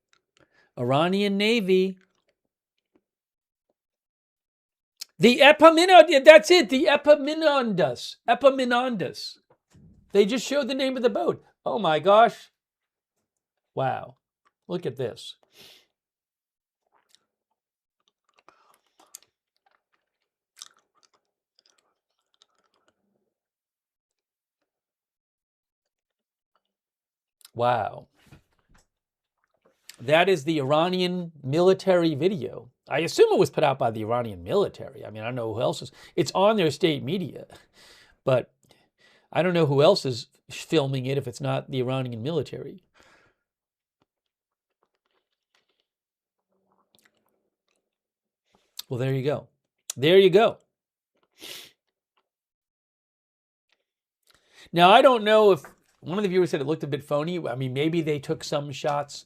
Iranian Navy. The Epaminondas. That's it. The Epaminondas. Epaminondas. They just showed the name of the boat. Oh my gosh. Wow. Look at this. Wow. That is the Iranian military video. I assume it was put out by the Iranian military. I mean, I don't know who else is. It's on their state media, but I don't know who else is filming it if it's not the Iranian military. Well, there you go. There you go. Now, I don't know if one of the viewers said it looked a bit phony. I mean, maybe they took some shots.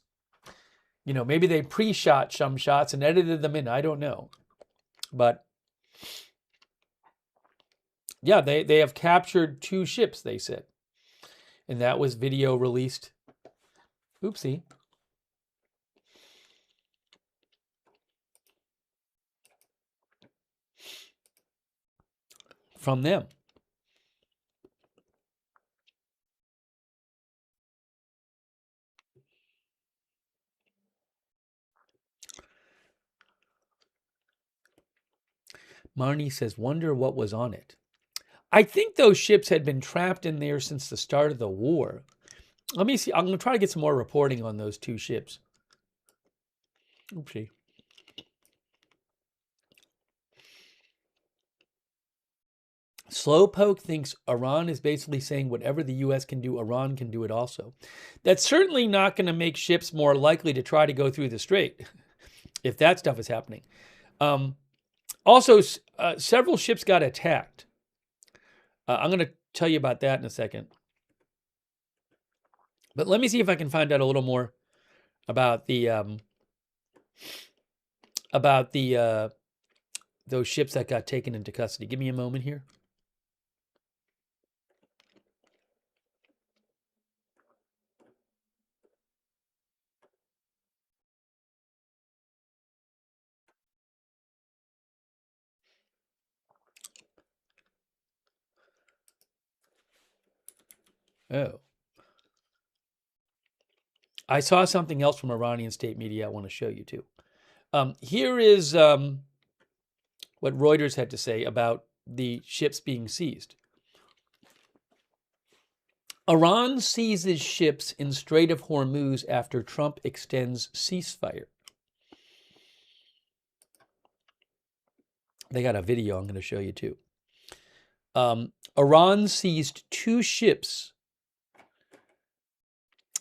You know, maybe they pre-shot some shots and edited them in. I don't know. But yeah, they have captured 2 ships, they said. And that was video released. Oopsie. From them. Marnie says, wonder what was on it. I think those ships had been trapped in there since the start of the war. Let me see. I'm going to try to get some more reporting on those 2 ships. Oopsie. Slowpoke thinks Iran is basically saying whatever the U.S. can do, Iran can do it also. That's certainly not going to make ships more likely to try to go through the strait, if that stuff is happening. Also, several ships got attacked. I'm going to tell you about that in a second. But let me see if I can find out a little more about those ships that got taken into custody. Give me a moment here. Oh. I saw something else from Iranian state media I want to show you too. Here is what Reuters had to say about the ships being seized. Iran seizes ships in Strait of Hormuz after Trump extends ceasefire. They got a video I'm going to show you too. Iran seized 2 ships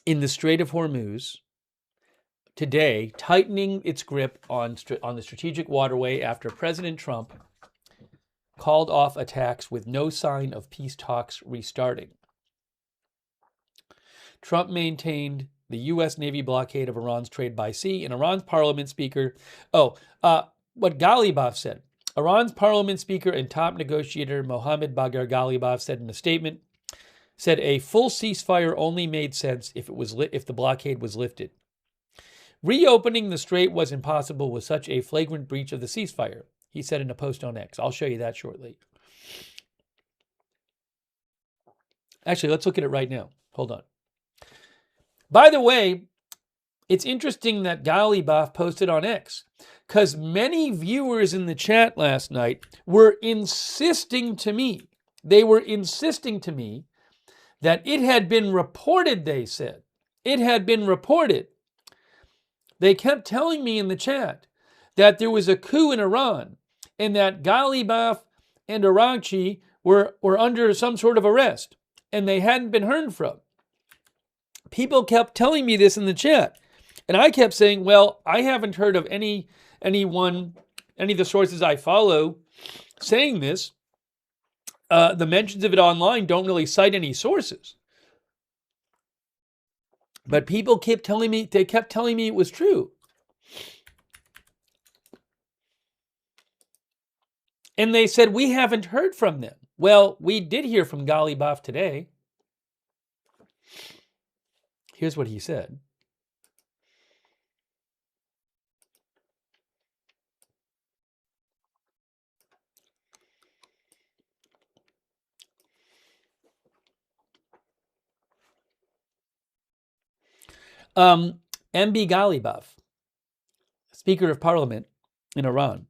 in the Strait of Hormuz today, tightening its grip on the strategic waterway after President Trump called off attacks with no sign of peace talks restarting. Trump maintained the U.S. Navy blockade of Iran's trade by sea, and Iran's parliament speaker, what Ghalibaf said. Iran's parliament speaker and top negotiator Mohammad Bagher Ghalibaf said in a statement, said a full ceasefire only made sense if the blockade was lifted. Reopening the strait was impossible with such a flagrant breach of the ceasefire, he said in a post on X. I'll show you that shortly. Actually, let's look at it right now. Hold on. By the way, it's interesting that Ghalibaf posted on X, because many viewers in the chat last night were insisting to me, that it had been reported, they said. It had been reported. They kept telling me in the chat that there was a coup in Iran and that Ghalibaf and Araghchi were under some sort of arrest and they hadn't been heard from. People kept telling me this in the chat. And I kept saying, well, I haven't heard of any of the sources I follow saying this. The mentions of it online don't really cite any sources. But people kept telling me it was true. And they said, we haven't heard from them. Well, we did hear from Ghalibaf today. Here's what he said. MB Ghalibaf, Speaker of Parliament in Iran.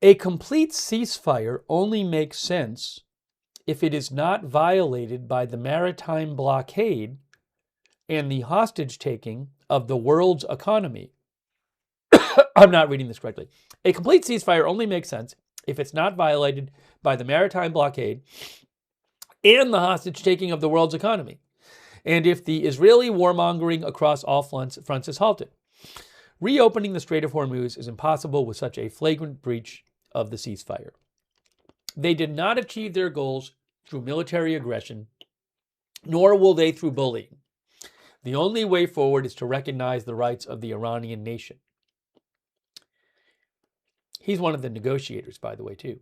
A complete ceasefire only makes sense if it is not violated by the maritime blockade and the hostage-taking of the world's economy. I'm not reading this correctly. A complete ceasefire only makes sense if it's not violated by the maritime blockade and the hostage-taking of the world's economy, and if the Israeli warmongering across all fronts is halted. Reopening the Strait of Hormuz is impossible with such a flagrant breach of the ceasefire. They did not achieve their goals through military aggression, nor will they through bullying. The only way forward is to recognize the rights of the Iranian nation. He's one of the negotiators, by the way, too.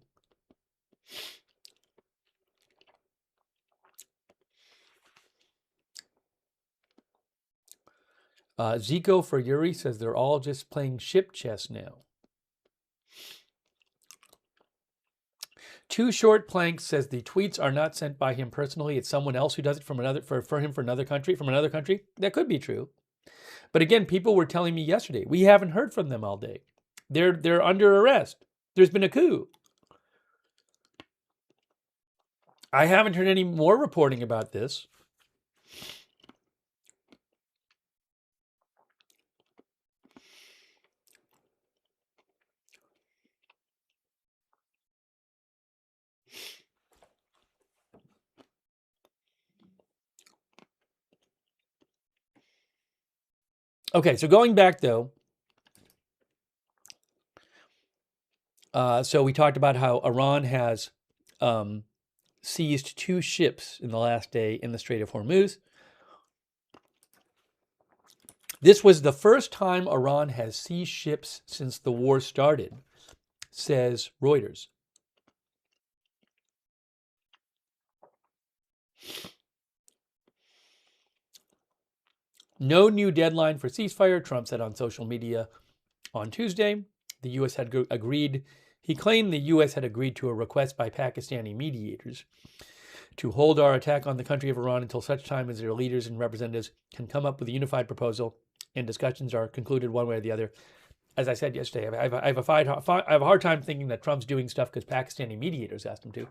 Zico for Yuri says they're all just playing ship chess now. Too Short Plank says the tweets are not sent by him personally. It's someone else who does it from another for another country. That could be true. But again, people were telling me yesterday, we haven't heard from them all day. They're under arrest. There's been a coup. I haven't heard any more reporting about this. Okay, so going back though, so we talked about how Iran has seized 2 ships in the last day in the Strait of Hormuz. This was the first time Iran has seized ships since the war started, says Reuters. No new deadline for ceasefire, Trump said on social media on Tuesday. The U.S. had agreed. He claimed the U.S. had agreed to a request by Pakistani mediators to hold our attack on the country of Iran until such time as their leaders and representatives can come up with a unified proposal and discussions are concluded one way or the other. As I said yesterday, I have a hard time thinking that Trump's doing stuff because Pakistani mediators asked him to.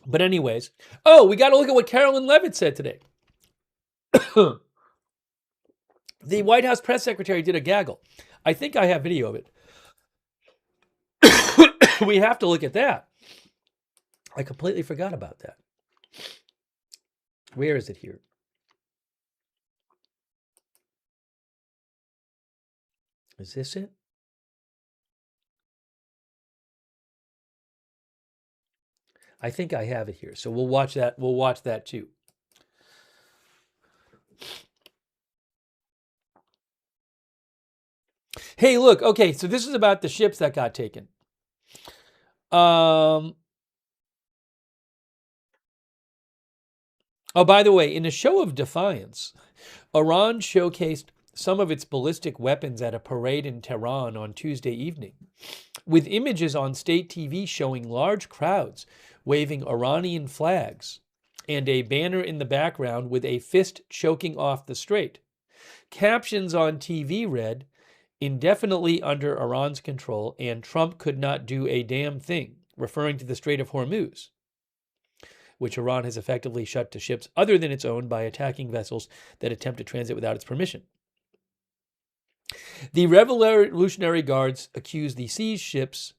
But anyways, we got to look at what Carolyn Levitt said today. The White House press secretary did a gaggle. I think I have video of it. We have to look at that. I completely forgot about that. Where is it here? Is this it? I think I have it here. So we'll watch that. We'll watch that too. Hey, look. Okay, so this is about the ships that got taken. Oh, by the way, in a show of defiance, Iran showcased some of its ballistic weapons at a parade in Tehran on Tuesday evening, with images on state TV showing large crowds waving Iranian flags and a banner in the background with a fist choking off the strait. Captions on TV read, "Indefinitely under Iran's control, and Trump could not do a damn thing," referring to the Strait of Hormuz, which Iran has effectively shut to ships other than its own by attacking vessels that attempt to transit without its permission. The Revolutionary Guards accused the seized ships,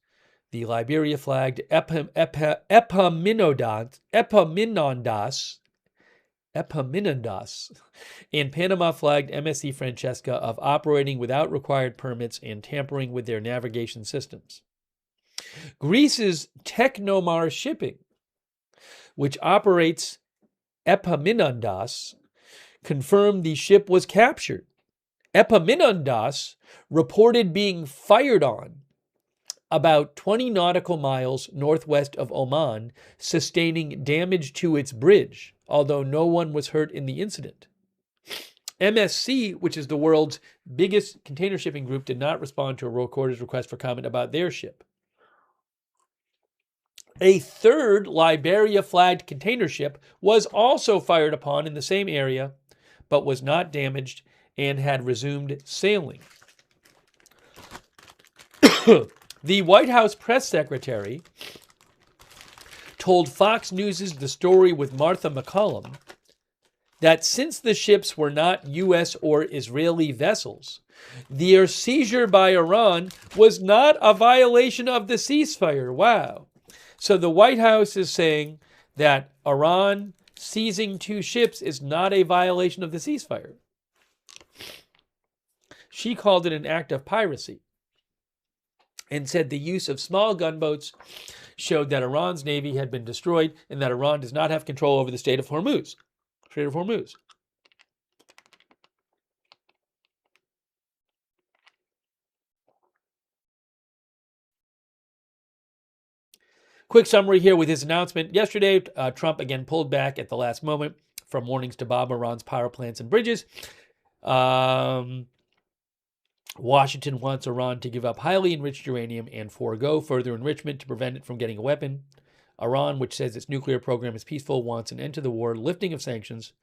the Liberia-flagged Epaminondas and Panama-flagged MSC Francesca, of operating without required permits and tampering with their navigation systems. Greece's Technomar Shipping, which operates Epaminondas, confirmed the ship was captured. Epaminondas reported being fired on about 20 nautical miles northwest of Oman, sustaining damage to its bridge, although no one was hurt in the incident. MSC, which is the world's biggest container shipping group, did not respond to a reporter's request for comment about their ship. A third Liberia-flagged container ship was also fired upon in the same area, but was not damaged and had resumed sailing. The White House press secretary told Fox News' The Story with Martha McCallum that since the ships were not U.S. or Israeli vessels, their seizure by Iran was not a violation of the ceasefire. Wow. So the White House is saying that Iran seizing two ships is not a violation of the ceasefire. She called it an act of piracy and said the use of small gunboats showed that Iran's navy had been destroyed and that Iran does not have control over the Strait of Hormuz. Quick summary here with his announcement. Yesterday, Trump again pulled back at the last moment from warnings to bomb Iran's power plants and bridges. Washington wants Iran to give up highly enriched uranium and forego further enrichment to prevent it from getting a weapon. Iran, which says its nuclear program is peaceful, wants an end to the war, lifting of sanctions,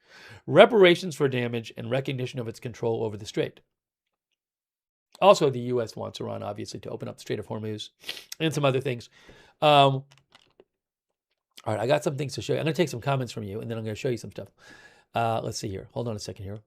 reparations for damage, and recognition of its control over the strait. Also, the U.S. wants Iran, obviously, to open up the Strait of Hormuz and some other things. All right, I got some things to show you. I'm going to take some comments from you, and then I'm going to show you some stuff. Let's see here. Hold on a second here.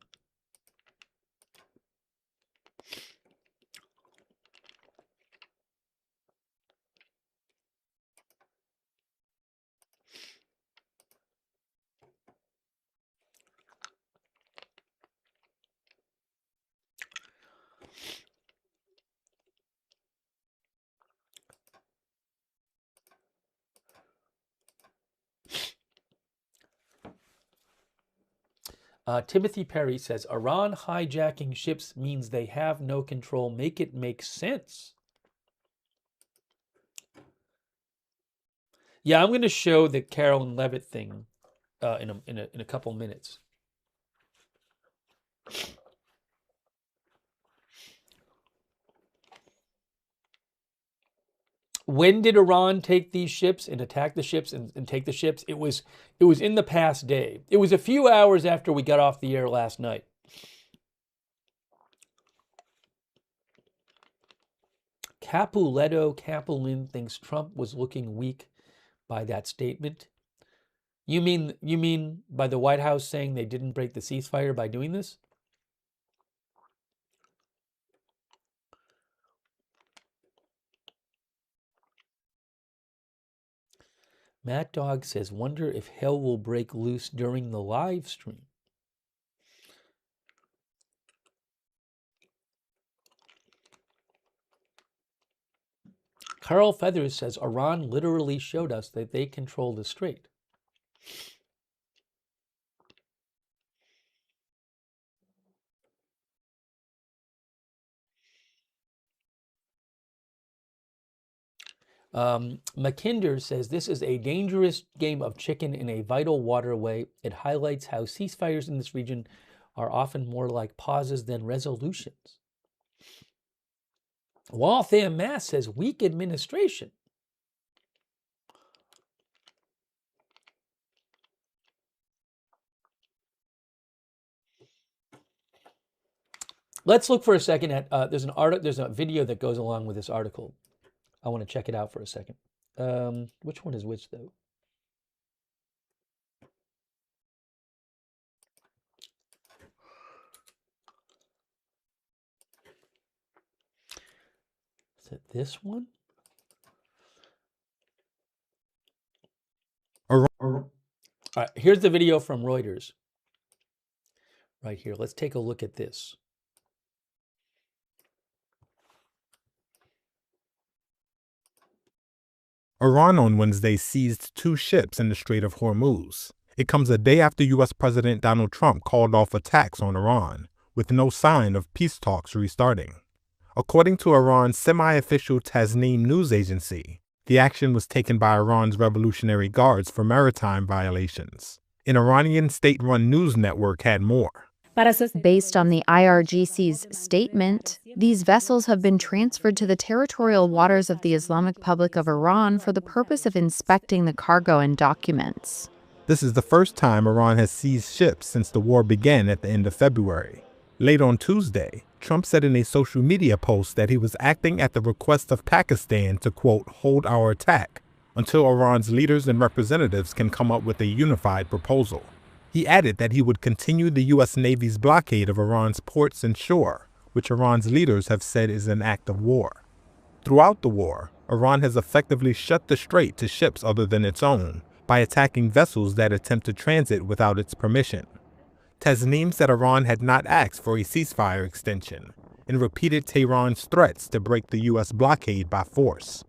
Timothy Perry says, Iran hijacking ships means they have no control. Make it make sense. Yeah, I'm going to show the Carolyn Levitt thing in a couple minutes. When did Iran take these ships and attack the ships and take the ships? It was in the past day. It was a few hours after we got off the air last night. Capulin thinks Trump was looking weak by that statement. You mean by the White House saying they didn't break the ceasefire by doing this? Matt Dog says, wonder if hell will break loose during the live stream. Carl Feathers says, Iran literally showed us that they control the strait. McKinder says, this is a dangerous game of chicken in a vital waterway. It highlights how ceasefires in this region are often more like pauses than resolutions. Waltham Mass says, weak administration. Let's look for a second at, there's a video that goes along with this article. I want to check it out for a second. Which one is which, though? Is it this one? All right, here's the video from Reuters. Right here. Let's take a look at this. Iran on Wednesday seized 2 ships in the Strait of Hormuz. It comes a day after U.S. President Donald Trump called off attacks on Iran, with no sign of peace talks restarting. According to Iran's semi-official Tasnim news agency, the action was taken by Iran's Revolutionary Guards for maritime violations. An Iranian state-run news network had more. Based on the IRGC's statement, these vessels have been transferred to the territorial waters of the Islamic Republic of Iran for the purpose of inspecting the cargo and documents. This is the first time Iran has seized ships since the war began at the end of February. Late on Tuesday, Trump said in a social media post that he was acting at the request of Pakistan to, quote, hold our attack until Iran's leaders and representatives can come up with a unified proposal. He added that he would continue the U.S. Navy's blockade of Iran's ports and shore, which Iran's leaders have said is an act of war. Throughout the war, Iran has effectively shut the strait to ships other than its own by attacking vessels that attempt to transit without its permission. Tasnim said Iran had not asked for a ceasefire extension and repeated Tehran's threats to break the U.S. blockade by force.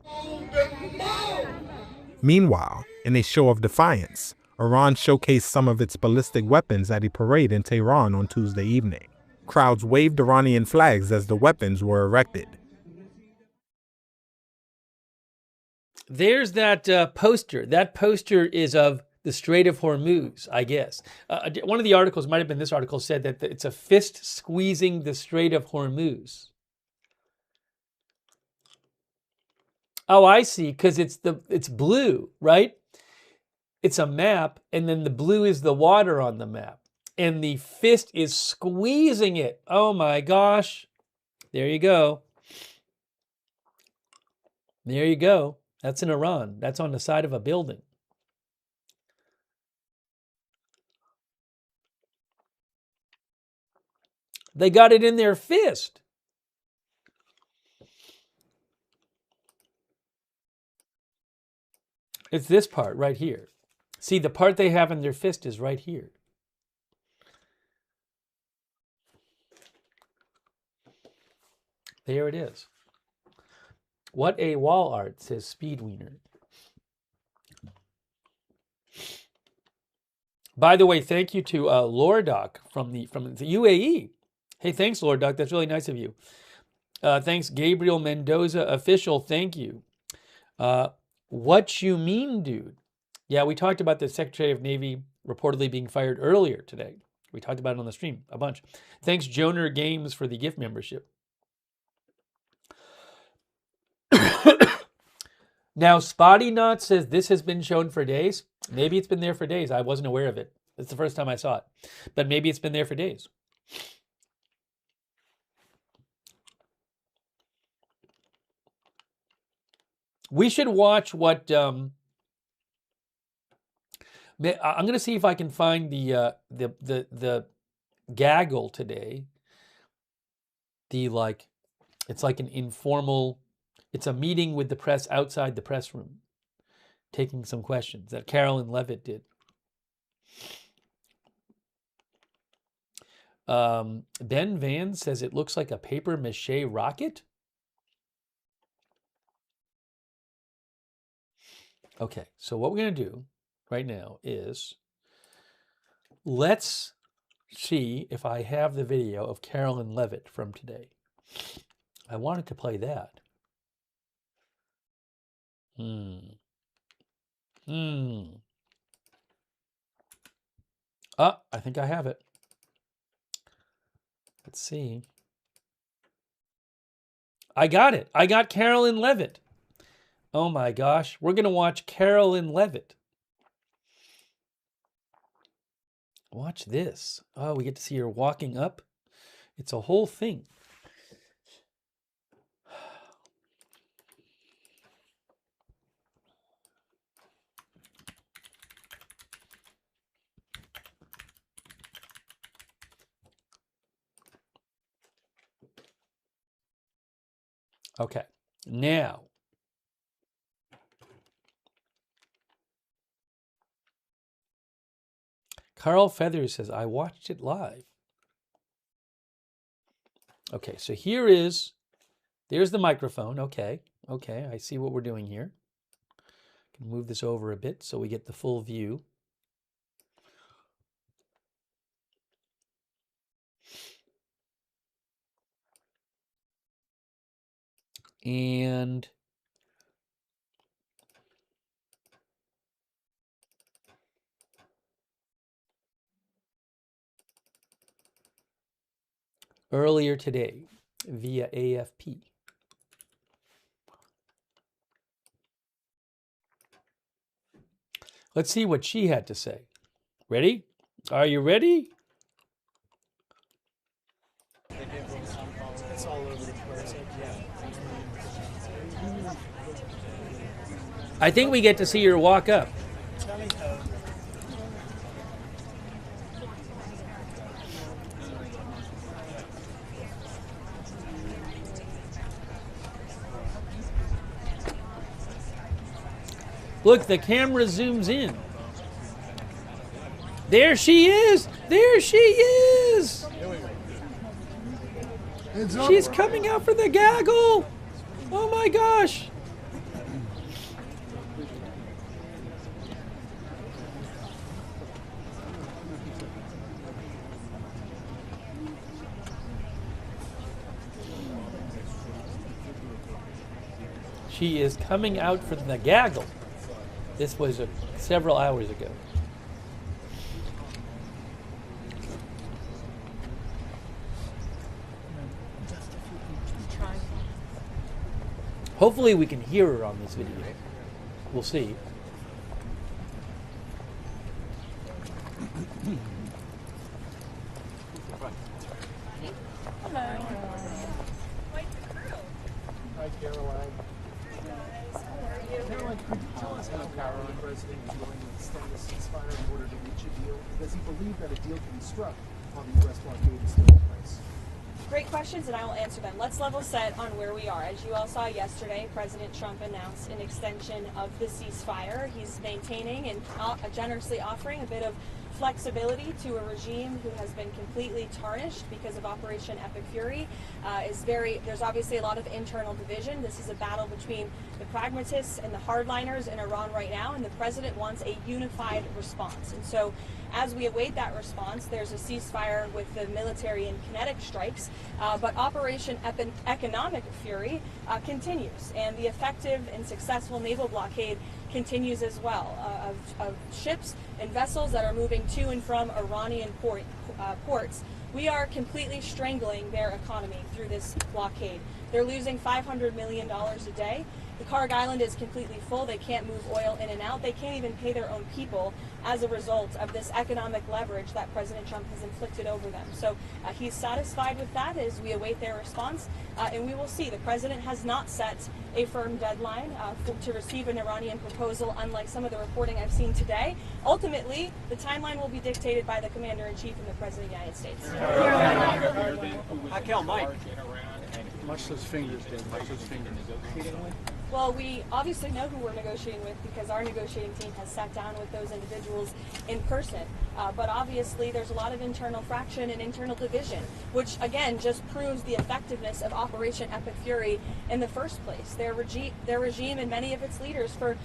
Meanwhile, in a show of defiance, Iran showcased some of its ballistic weapons at a parade in Tehran on Tuesday evening. Crowds waved Iranian flags as the weapons were erected. There's that poster. That poster is of the Strait of Hormuz, I guess. One of the articles, might have been this article, said that it's a fist squeezing the Strait of Hormuz. Oh, I see, because it's blue, right? It's a map, and then the blue is the water on the map. And the fist is squeezing it. Oh my gosh. There you go. There you go. That's in Iran. That's on the side of a building. They got it in their fist. It's this part right here. See, the part they have in their fist is right here. There it is. What a wall art, says Speedwiener. By the way, thank you to Lordoc from the UAE. Hey, thanks, Lordoc. That's really nice of you. Thanks, Gabriel Mendoza official. Thank you. What you mean, dude? Yeah, we talked about the Secretary of Navy reportedly being fired earlier today. We talked about it on the stream a bunch. Thanks, Joner Games, for the gift membership. Now, Spotty Knot says this has been shown for days. Maybe it's been there for days. I wasn't aware of it. It's the first time I saw it. But maybe it's been there for days. We should watch what... I'm going to see if I can find the gaggle today. It's like an informal... It's a meeting with the press outside the press room, taking some questions that Carolyn Levitt did. Ben Van says it looks like a paper mache rocket. Okay, so what we're going to do right now is let's see if I have the video of Carolyn Levitt from today. I wanted to play that. I think I have it. Let's see. I got it. I got Carolyn Levitt. Oh my gosh. We're going to watch Carolyn Levitt. Watch this. Oh, we get to see her walking up. It's a whole thing. Okay, now, Carl Feathers says, I watched it live. Okay, so there's the microphone. Okay, I see what we're doing here. I can move this over a bit so we get the full view. And earlier today via AFP. Let's see what she had to say. Ready? Are you ready? It's all over the place. I think we get to see her walk up. Look, the camera zooms in. There she is! There she is! She's coming out for the gaggle! Oh my gosh! She is coming out for the gaggle. This was several hours ago. Hopefully we can hear her on this video. We'll see. Hello. Hi, Caroline. Caroline, could you tell us how the president is going to extend the ceasefire in order to reach a deal? Does he believe that a deal can be struck while the U.S. blockade is still in place? Great questions, and I will answer them. Let's level set on where we are. As you all saw yesterday, President Trump announced an extension of the ceasefire. He's maintaining and generously offering a bit of flexibility to a regime who has been completely tarnished because of Operation Epic Fury. There's obviously a lot of internal division. This is a battle between the pragmatists and the hardliners in Iran right now, and the president wants a unified response. And so as we await that response, there's a ceasefire with the military and kinetic strikes, but Operation Economic Fury continues, and the effective and successful naval blockade continues as well, of ships and vessels that are moving to and from Iranian ports. We are completely strangling their economy through this blockade. They're losing $500 million a day. The Karg Island is completely full. They can't move oil in and out. They can't even pay their own people as a result of this economic leverage that President Trump has inflicted over them. So he's satisfied with that as we await their response, and we will see. The president has not set a firm deadline to receive an Iranian proposal, unlike some of the reporting I've seen today. Ultimately, the timeline will be dictated by the Commander-in-Chief and the President of the United States. Mike. Much those fingers did. Much those fingers. Well, we obviously know who we're negotiating with because our negotiating team has sat down with those individuals in person. But obviously there's a lot of internal fraction and internal division, which again just proves the effectiveness of Operation Epic Fury in the first place. Their regime and many of its leaders for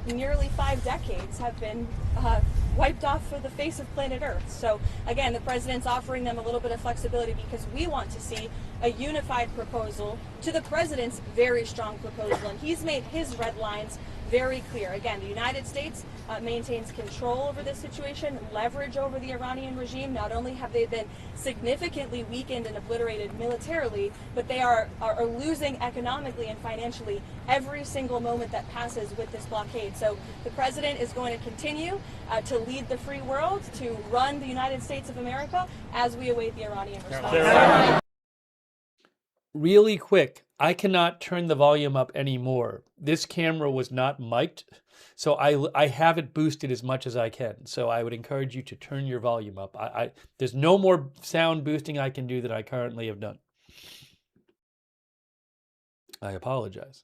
nearly 5 decades have been wiped off of the face of planet Earth. So again, the president's offering them a little bit of flexibility because we want to see a unified proposal to the president's very strong proposal, and he's made his red lines very clear. Again, the United States maintains control over this situation, leverage over the Iranian regime. Not only have they been significantly weakened and obliterated militarily, but they are losing economically and financially every single moment that passes with this blockade. So the president is going to continue to lead the free world, to run the United States of America as we await the Iranian response. Really quick, I cannot turn the volume up anymore. This camera was not mic'd, so I have it boosted as much as I can. So I would encourage you to turn your volume up. There's no more sound boosting I can do than I currently have done. I apologize.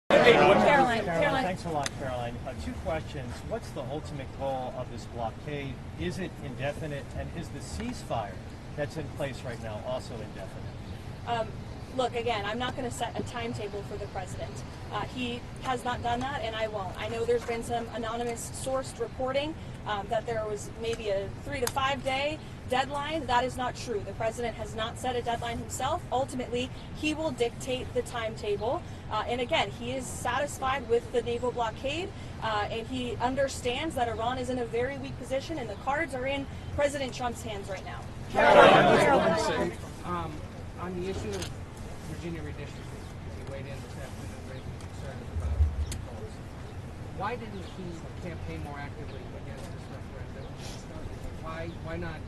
Caroline. Thanks a lot, Caroline. 2 questions. What's the ultimate goal of this blockade? Is it indefinite? And is the ceasefire that's in place right now also indefinite? Look, again, I'm not going to set a timetable for the president. He has not done that, and I won't. I know there's been some anonymous sourced reporting that there was maybe a 3 to 5 day deadline. That is not true. The president has not set a deadline himself. Ultimately, he will dictate the timetable. And again, he is satisfied with the naval blockade, and he understands that Iran is in a very weak position, and the cards are in President Trump's hands right now. Caroline. On the issue of Virginia redistricting, he weighed in this afternoon raising concerns about polls. Why didn't he campaign more actively against this referendum? Why not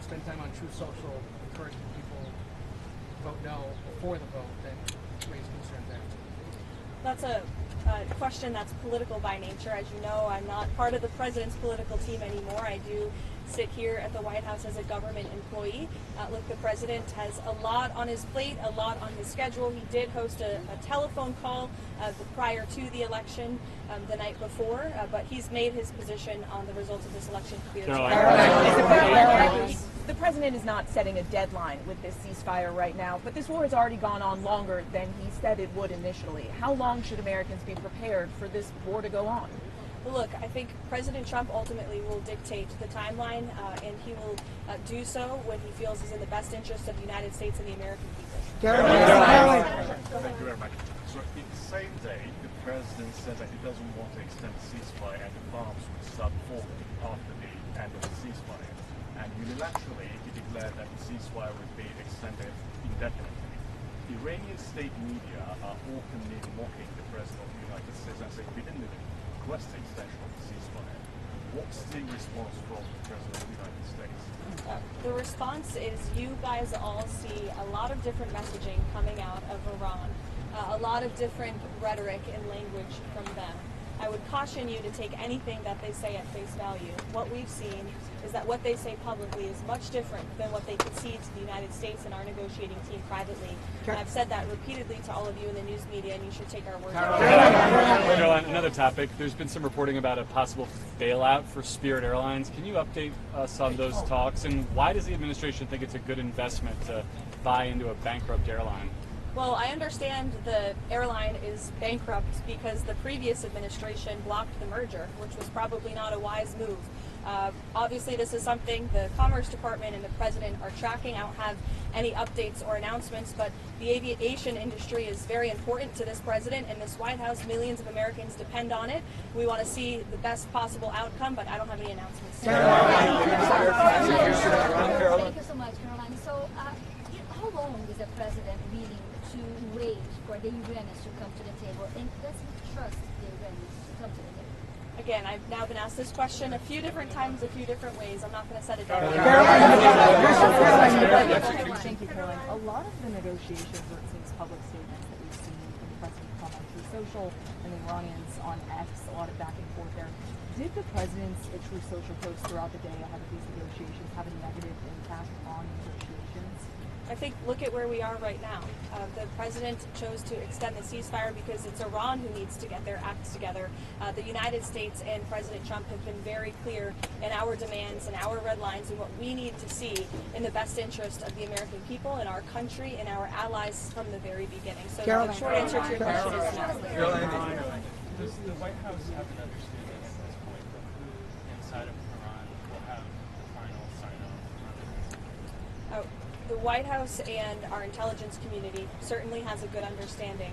spend time on True Social encouraging people to vote no before the vote, then raise concerns after? That's a question that's political by nature. As you know, I'm not part of the president's political team anymore. I do sit here at the White House as a government employee. Look, the president has a lot on his plate, a lot on his schedule. He did host a telephone call prior to the election the night before, but he's made his position on the results of this election clear. The president is not setting a deadline with this ceasefire right now, but this war has already gone on longer than he said it would initially. How long should Americans be prepared for this war to go on? Look, I think President Trump ultimately will dictate the timeline, and he will do so when he feels is in the best interest of the United States and the American people. Thank you very much. So in the same day, the president said that he doesn't want to extend the ceasefire and the bombs would start falling after the end of the ceasefire. And unilaterally, he declared that the ceasefire would be extended indefinitely. Iranian state media are openly mocking the president of the United States and saying we didn't even request the extension of the ceasefire. What's the response from the president of the United States? The response is you guys all see a lot of different messaging coming out of Iran, a lot of different rhetoric and language from them. I would caution you to take anything that they say at face value. What we've seen is that what they say publicly is much different than what they concede to the United States and our negotiating team privately. And I've said that repeatedly to all of you in the news media, and you should take our word for it. Caroline, another topic. There's been some reporting about a possible bailout for Spirit Airlines. Can you update us on those talks? And why does the administration think it's a good investment to buy into a bankrupt airline? Well, I understand the airline is bankrupt because the previous administration blocked the merger, which was probably not a wise move. Obviously, this is something the Commerce Department and the President are tracking. I don't have any updates or announcements, but the aviation industry is very important to this President and this White House. Millions of Americans depend on it. We want to see the best possible outcome, but I don't have any announcements. Thank you so much, Caroline. So, how long long is the president willing to wait for the Iranians to come to the table, and does he trust the Iranians to come to the table? Again, I've now been asked this question a few different times, a few different ways. I'm not going to set it down. Thank you, Phelan. A lot of the negotiations, or it seems public statements that we've seen from the president come on True Social and the Iranians on X, a lot of back and forth there. Did the president's True Social post throughout the day ahead of these negotiations have a negative impact on negotiations? I think look at where we are right now. The president chose to extend the ceasefire because it's Iran who needs to get their acts together. The United States and President Trump have been very clear in our demands and our red lines and what we need to see in the best interest of the American people and our country and our allies from the very beginning. So the short answer to your question is no. Does the White House have an understanding at this point of who inside of Iran will have the final sign-off on it? The White House and our intelligence community certainly has a good understanding.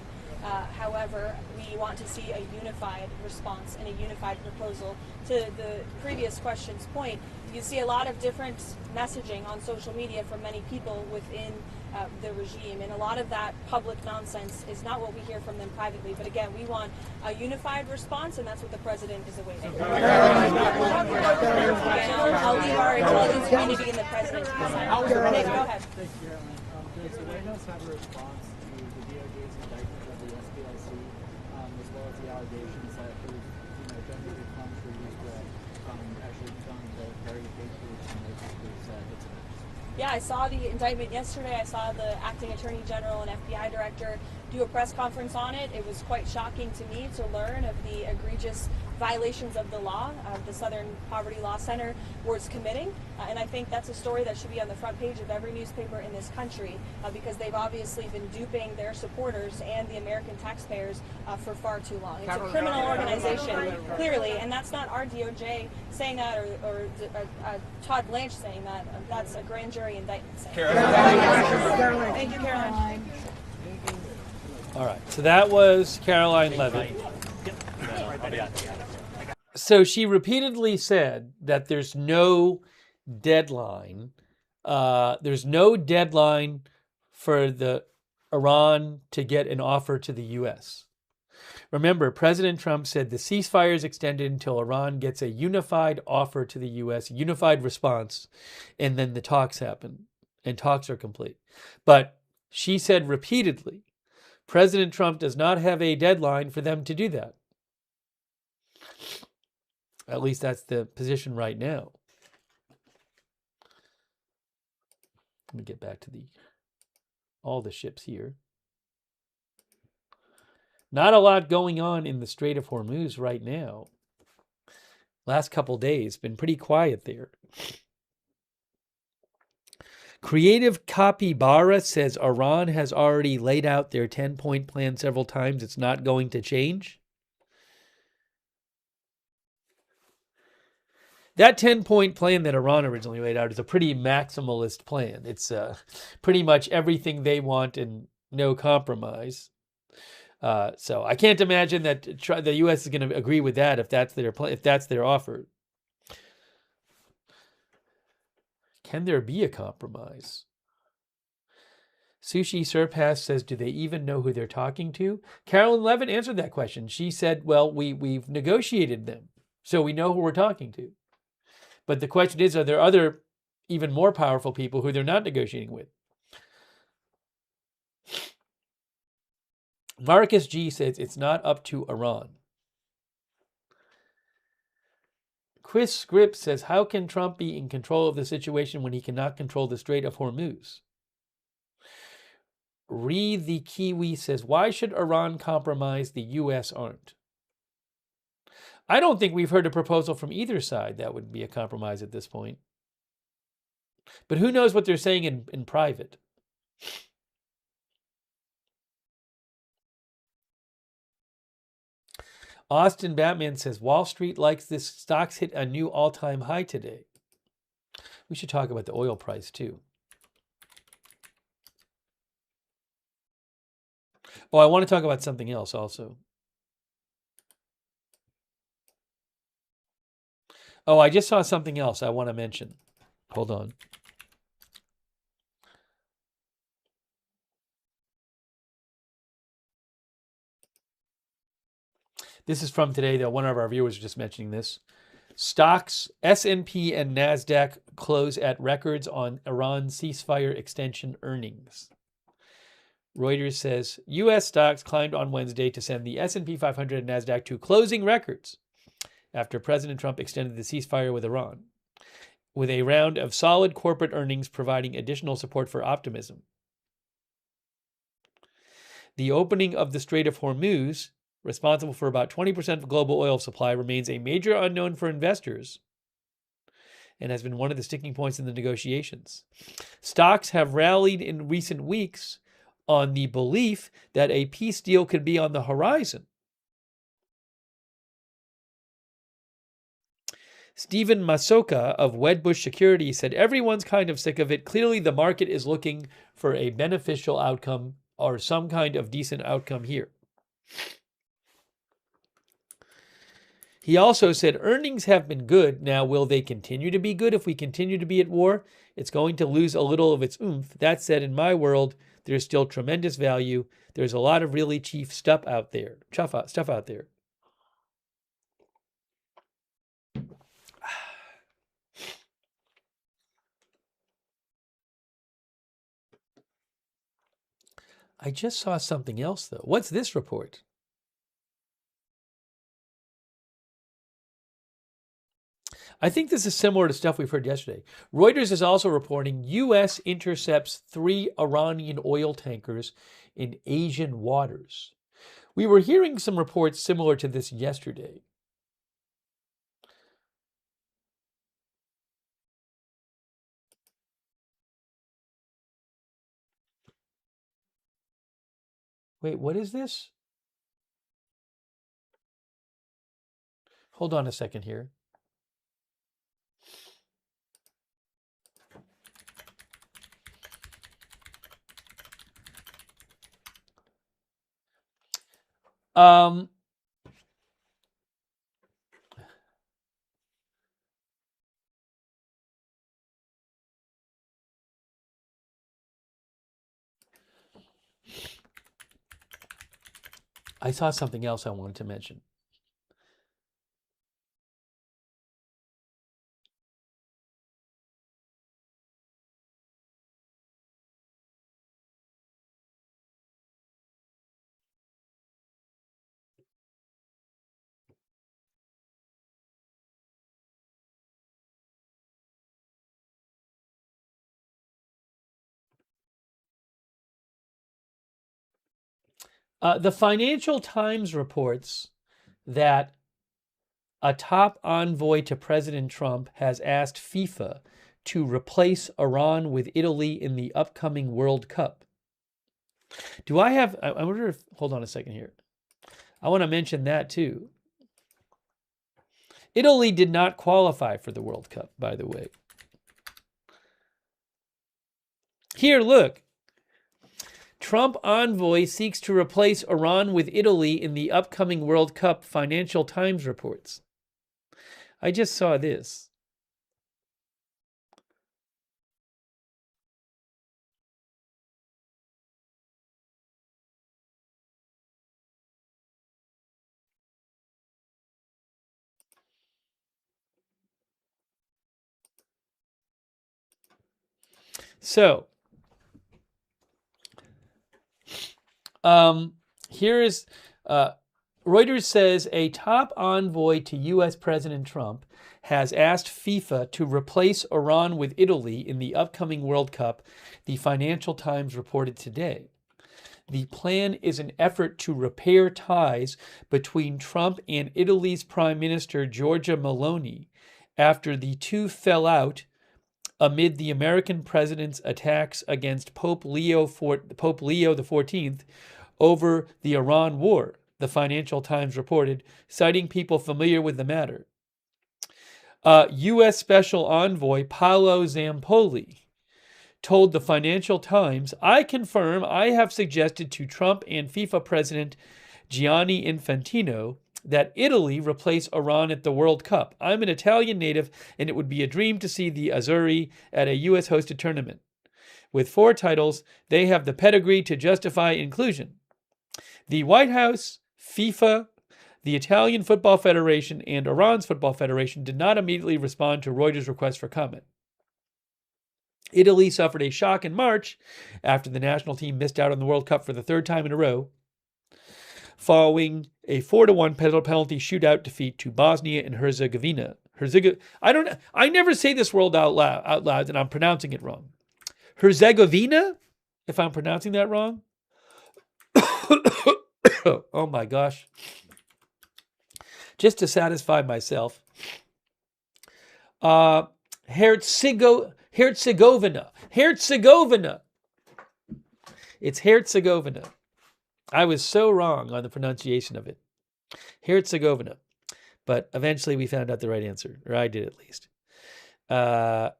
However, we want to see a unified response and a unified proposal. To the previous question's point, you see a lot of different messaging on social media from many people within the regime, and a lot of that public nonsense is not what we hear from them privately. But again, we want a unified response, and that's what the president is awaiting. I'll leave our intelligence community and the president to decide. Nick, go ahead. Thank you, Caroline. Does the White House have a response to the DOJ's indictment of the SPLC, as well as the allegations that there's donated funds were used to actually fund the very big groups and those hits? Yeah, I saw the indictment yesterday. I saw the acting attorney general and FBI director do a press conference on it. It was quite shocking to me to learn of the egregious violations of the law the Southern Poverty Law Center was committing. And I think that's a story that should be on the front page of every newspaper in this country because they've obviously been duping their supporters and the American taxpayers for far too long. It's a criminal organization, clearly, and that's not our DOJ saying that or Todd Blanche saying that. That's a grand jury indictment saying that. Thank you, Caroline. All right, so that was Caroline Levitt. So she repeatedly said that there's no deadline. There's no deadline for the Iran to get an offer to the U.S. Remember, President Trump said the ceasefire is extended until Iran gets a unified offer to the U.S., unified response, and then the talks happen, and talks are complete. But she said repeatedly, President Trump does not have a deadline for them to do that. At least that's the position right now. Let me get back to all the ships here. Not a lot going on in the Strait of Hormuz right now. Last couple days, been pretty quiet there. Creative Capybara says Iran has already laid out their 10-point plan several times. It's not going to change. That 10-point plan that Iran originally laid out is a pretty maximalist plan. It's pretty much everything they want and no compromise. So I can't imagine that the U.S. is going to agree with that if that's their offer. Can there be a compromise? Sushi Surpass says, do they even know who they're talking to? Carolyn Levitt answered that question. She said, well, we've negotiated them, so we know who we're talking to. But the question is, are there other, even more powerful people who they're not negotiating with? Marcus G says it's not up to Iran. Chris Scripps says, how can Trump be in control of the situation when he cannot control the Strait of Hormuz? Reed the Kiwi says, why should Iran compromise? The U.S. aren't. I don't think we've heard a proposal from either side that would be a compromise at this point. But who knows what they're saying in private. Austin Batman says, Wall Street likes this. Stocks hit a new all-time high today. We should talk about the oil price too. Oh, I want to talk about something else also. Oh, I just saw something else I want to mention. Hold on. This is from today, though. One of our viewers was just mentioning this. Stocks, S&P and NASDAQ close at records on Iran ceasefire extension earnings. Reuters says U.S. stocks climbed on Wednesday to send the S&P 500 and NASDAQ to closing records after President Trump extended the ceasefire with Iran, with a round of solid corporate earnings providing additional support for optimism. The opening of the Strait of Hormuz, responsible for about 20% of global oil supply, remains a major unknown for investors and has been one of the sticking points in the negotiations. Stocks have rallied in recent weeks on the belief that a peace deal could be on the horizon. Stephen Masoka of Wedbush Securities said, everyone's kind of sick of it. Clearly, the market is looking for a beneficial outcome or some kind of decent outcome here. He also said, earnings have been good. Now, will they continue to be good if we continue to be at war? It's going to lose a little of its oomph. That said, in my world, there's still tremendous value. There's a lot of really cheap stuff out there. I just saw something else, though. What's this report? I think this is similar to stuff we've heard yesterday. Reuters is also reporting U.S. intercepts 3 Iranian oil tankers in Asian waters. We were hearing some reports similar to this yesterday. Wait, what is this? Hold on a second here. I saw something else I wanted to mention. The Financial Times reports that a top envoy to President Trump has asked FIFA to replace Iran with Italy in the upcoming World Cup. I wonder if, hold on a second here. I want to mention that too. Italy did not qualify for the World Cup, by the way. Here, look. Trump envoy seeks to replace Iran with Italy in the upcoming World Cup, Financial Times reports. I just saw this. So, here is Reuters says a top envoy to U.S. President Trump has asked FIFA to replace Iran with Italy in the upcoming World Cup, the Financial Times reported today. The plan is an effort to repair ties between Trump and Italy's Prime Minister Giorgia Meloni after the two fell out amid the American president's attacks against Pope Leo XIV over the Iran war, the Financial Times reported, citing people familiar with the matter. U.S. Special Envoy Paolo Zampoli told the Financial Times, I confirm I have suggested to Trump and FIFA President Gianni Infantino that Italy replace Iran at the World Cup. I'm an Italian native, and it would be a dream to see the Azzurri at a U.S.-hosted tournament. With 4 titles, they have the pedigree to justify inclusion. The White House, FIFA, The Italian Football Federation and Iran's Football Federation did not immediately respond to Reuters' request for comment. Italy suffered a shock in March after the national team missed out on the World Cup for the third time in a row, following a 4-1 penalty shootout defeat to Bosnia and Herzegovina. I never say this word out loud, and I'm pronouncing it wrong. Herzegovina, if I'm pronouncing that wrong. Oh my gosh. Just to satisfy myself. Herzegovina. It's Herzegovina. I was so wrong on the pronunciation of it. Herzegovina. But eventually we found out the right answer, or I did at least. The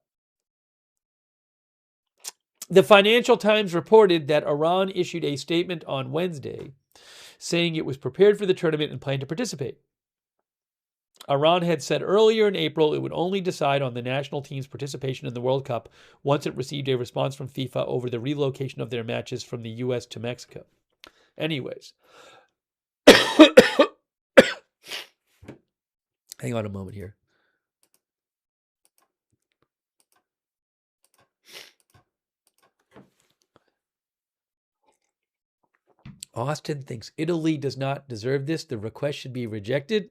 Financial Times reported that Iran issued a statement on Wednesday saying it was prepared for the tournament and planned to participate. Iran had said earlier in April it would only decide on the national team's participation in the World Cup once it received a response from FIFA over the relocation of their matches from the U.S. to Mexico. Anyways. Hang on a moment here. Austin thinks Italy does not deserve this. The request should be rejected.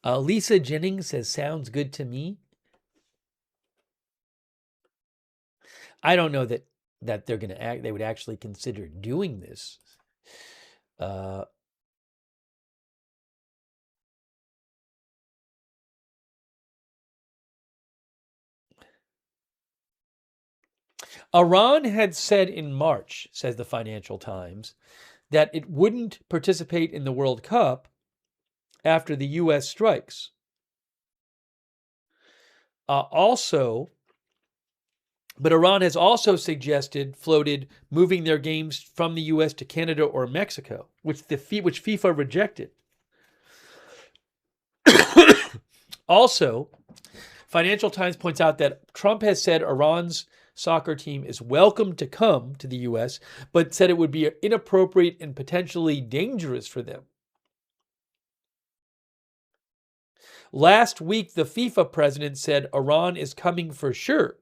Lisa Jennings says, sounds good to me. I don't know that they're going to they would actually consider doing this. Iran had said in March, says the Financial Times, that it wouldn't participate in the World Cup after the U.S. strikes. But Iran has also floated moving their games from the U.S. to Canada or Mexico, which FIFA rejected. Also, Financial Times points out that Trump has said Iran's soccer team is welcome to come to the U.S., but said it would be inappropriate and potentially dangerous for them. Last week, the FIFA president said Iran is coming for sure.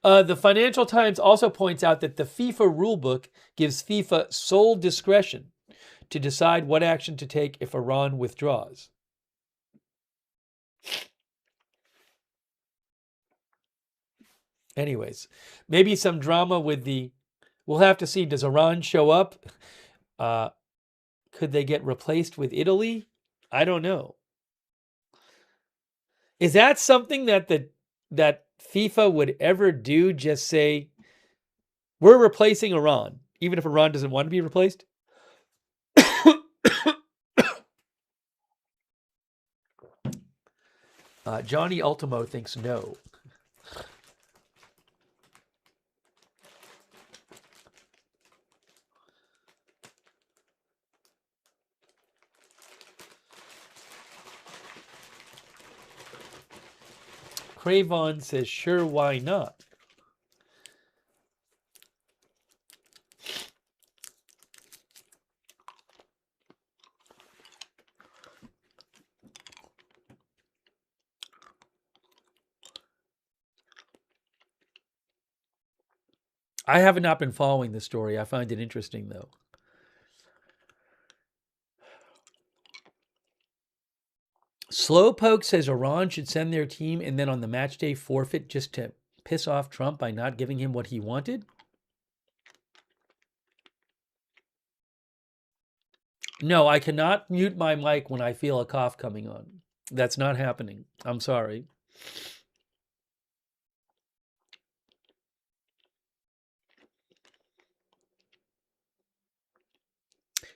The Financial Times also points out that the FIFA rulebook gives FIFA sole discretion to decide what action to take if Iran withdraws. Anyways, maybe some drama with we'll have to see. Does Iran show up? Could they get replaced with Italy? I don't know. Is that something that FIFA would ever do? Just say, we're replacing Iran, even if Iran doesn't want to be replaced? Johnny Ultimo thinks no. Cravon says, sure, why not? I have not been following the story. I find it interesting, though. Slowpoke says Iran should send their team and then on the match day forfeit just to piss off Trump by not giving him what he wanted. No, I cannot mute my mic when I feel a cough coming on. That's not happening. I'm sorry.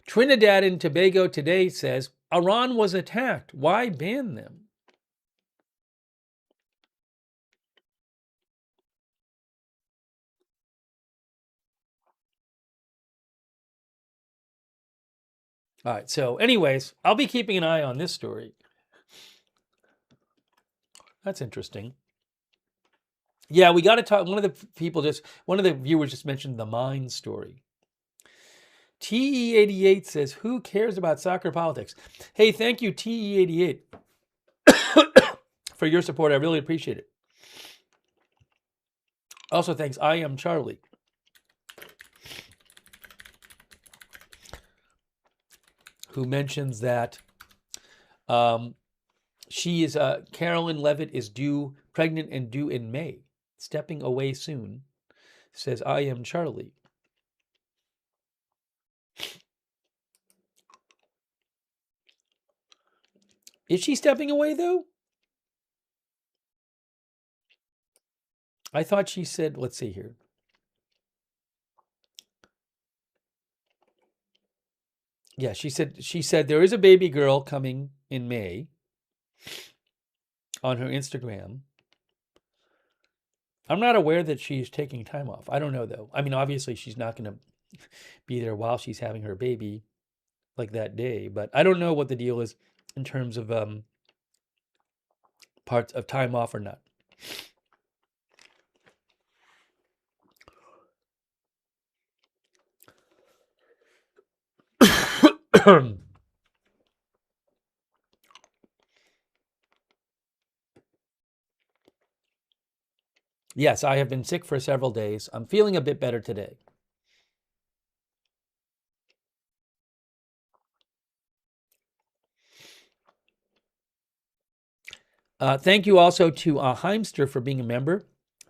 Trinidad and Tobago today says Iran was attacked. Why ban them? All right. So, anyways, I'll be keeping an eye on this story. That's interesting. Yeah, we got to talk. One of the viewers just mentioned the mine story. TE88 says, who cares about soccer politics? Hey, thank you, TE88, for your support. I really appreciate it. Also, thanks, I Am Charlie, who mentions that Carolyn Levitt is pregnant and due in May, stepping away soon. Says, I Am Charlie. Is she stepping away, though? I thought she said, let's see here. Yeah, she said there is a baby girl coming in May on her Instagram. I'm not aware that she's taking time off. I don't know, though. I mean, obviously, she's not going to be there while she's having her baby like that day, but I don't know what the deal is in terms of parts of time off or not. Yes, I have been sick for several days. I'm feeling a bit better today. Thank you also to Heimster for being a member.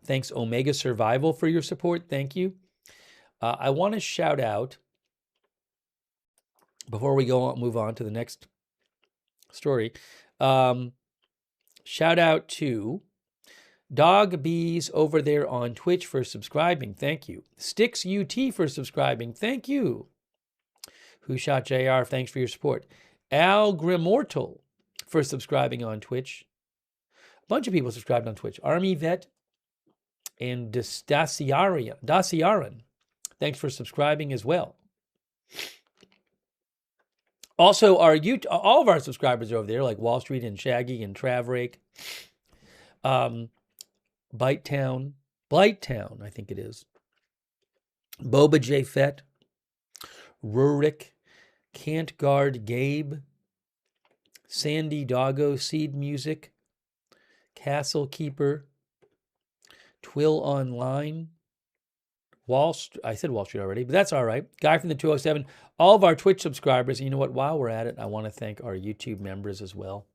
Thanks, Omega Survival, for your support. Thank you. I want to shout out, before we move on to the next story, shout out to Dog Bees over there on Twitch for subscribing. Thank you. Sticks UT for subscribing. Thank you. Who Shot JR, thanks for your support. Al Grimortal for subscribing on Twitch. A bunch of people subscribed on Twitch. Army Vet and Daciaran. Thanks for subscribing as well. Also, all of our subscribers are over there, like Wall Street and Shaggy and Travrake. Blighttown, I think it is. Boba J. Fett. Rurik. Can't Guard Gabe. Sandy Doggo, Seed Music. Castle Keeper. Twill Online. I said Wall Street already, but that's all right. Guy from the 207. All of our Twitch subscribers. And you know what? While we're at it, I want to thank our YouTube members as well.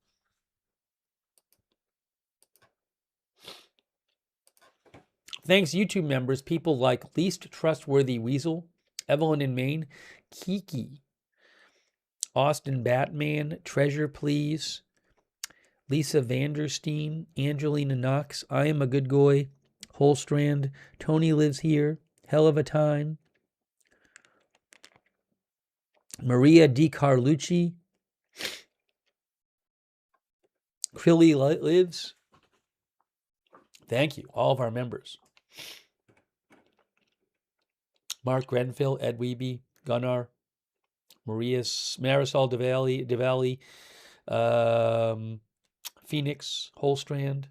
Thanks, YouTube members. People like Least Trustworthy Weasel, Evelyn in Maine, Kiki, Austin Batman, Treasure Please, Lisa Vanderstein, Angelina Knox, I Am a Good Goy, Holstrand, Tony Lives Here, Hell of a Time, Maria Di Carlucci, Krilly Lives. Thank you, all of our members. Mark Grenfell, Ed Weeby, Gunnar, Marisol DeValley, Phoenix, Holstrand.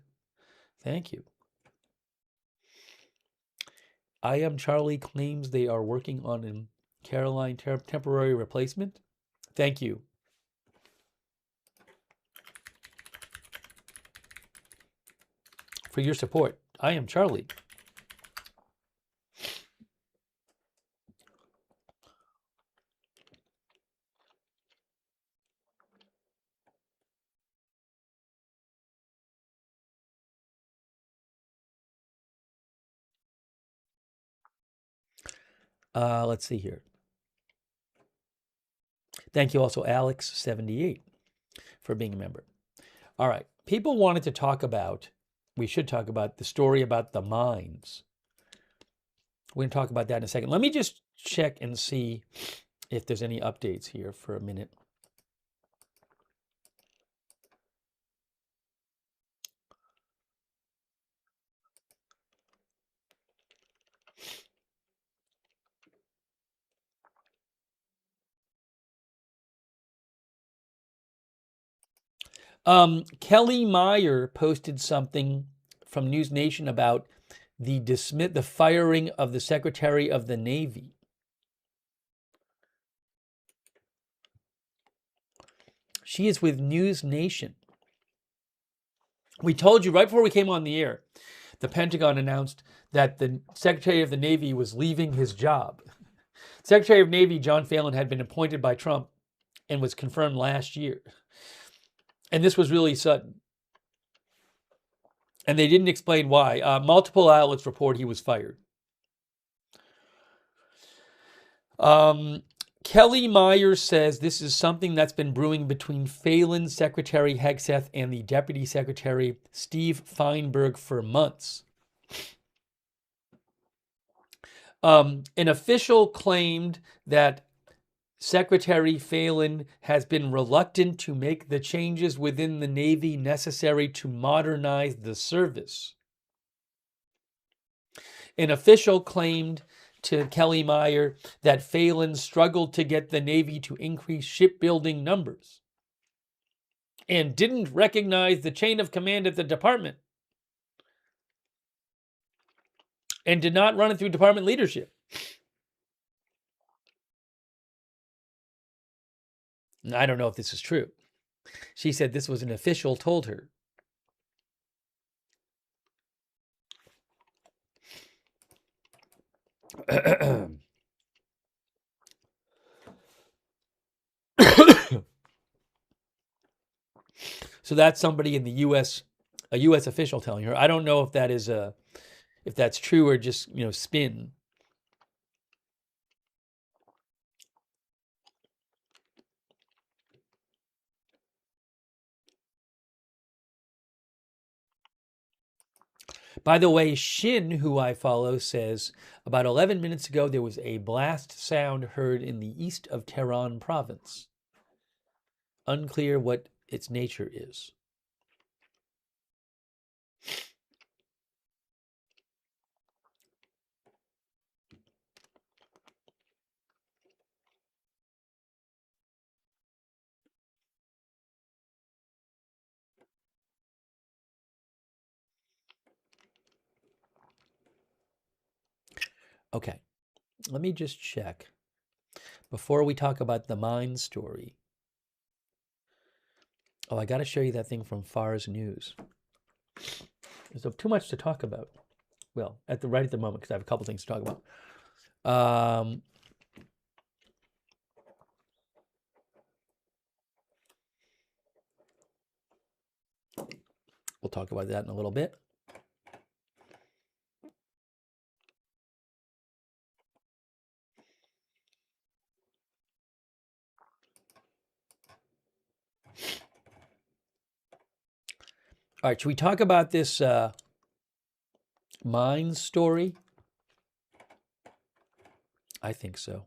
Thank you. I Am Charlie claims they are working on a Caroline temporary replacement. Thank you. For your support. I Am Charlie. Let's see here. Thank you also, Alex78, for being a member. All right. People wanted to we should talk about the story about the mines. We're going to talk about that in a second. Let me just check and see if there's any updates here for a minute. Kelly Meyer posted something from News Nation about the firing of the Secretary of the Navy. She is with News Nation. We told you right before we came on the air, the Pentagon announced that the Secretary of the Navy was leaving his job. Secretary of Navy John Phelan had been appointed by Trump and was confirmed last year. And this was really sudden. And they didn't explain why. Multiple outlets report he was fired. Kelly Meyer says this is something that's been brewing between Phelan's Secretary Hegseth and the Deputy Secretary Steve Feinberg for months. An official claimed that Secretary Phelan has been reluctant to make the changes within the Navy necessary to modernize the service. An official claimed to Kelly Meyer that Phelan struggled to get the Navy to increase shipbuilding numbers and didn't recognize the chain of command at the department and did not run it through department leadership. I don't know if this is true. She said this was an official told her. So that's somebody in the U.S., a U.S. official telling her. I don't know if that is if that's true or just spin. By the way, Shin, who I follow, says about 11 minutes ago there was a blast sound heard in the east of Tehran province. Unclear what its nature is. Okay, let me just check before we talk about the mine story. Oh, I got to show you that thing from Fars News. There's too much to talk about. Well, right at the moment, because I have a couple things to talk about. We'll talk about that in a little bit. All right, should we talk about this mine story? I think so.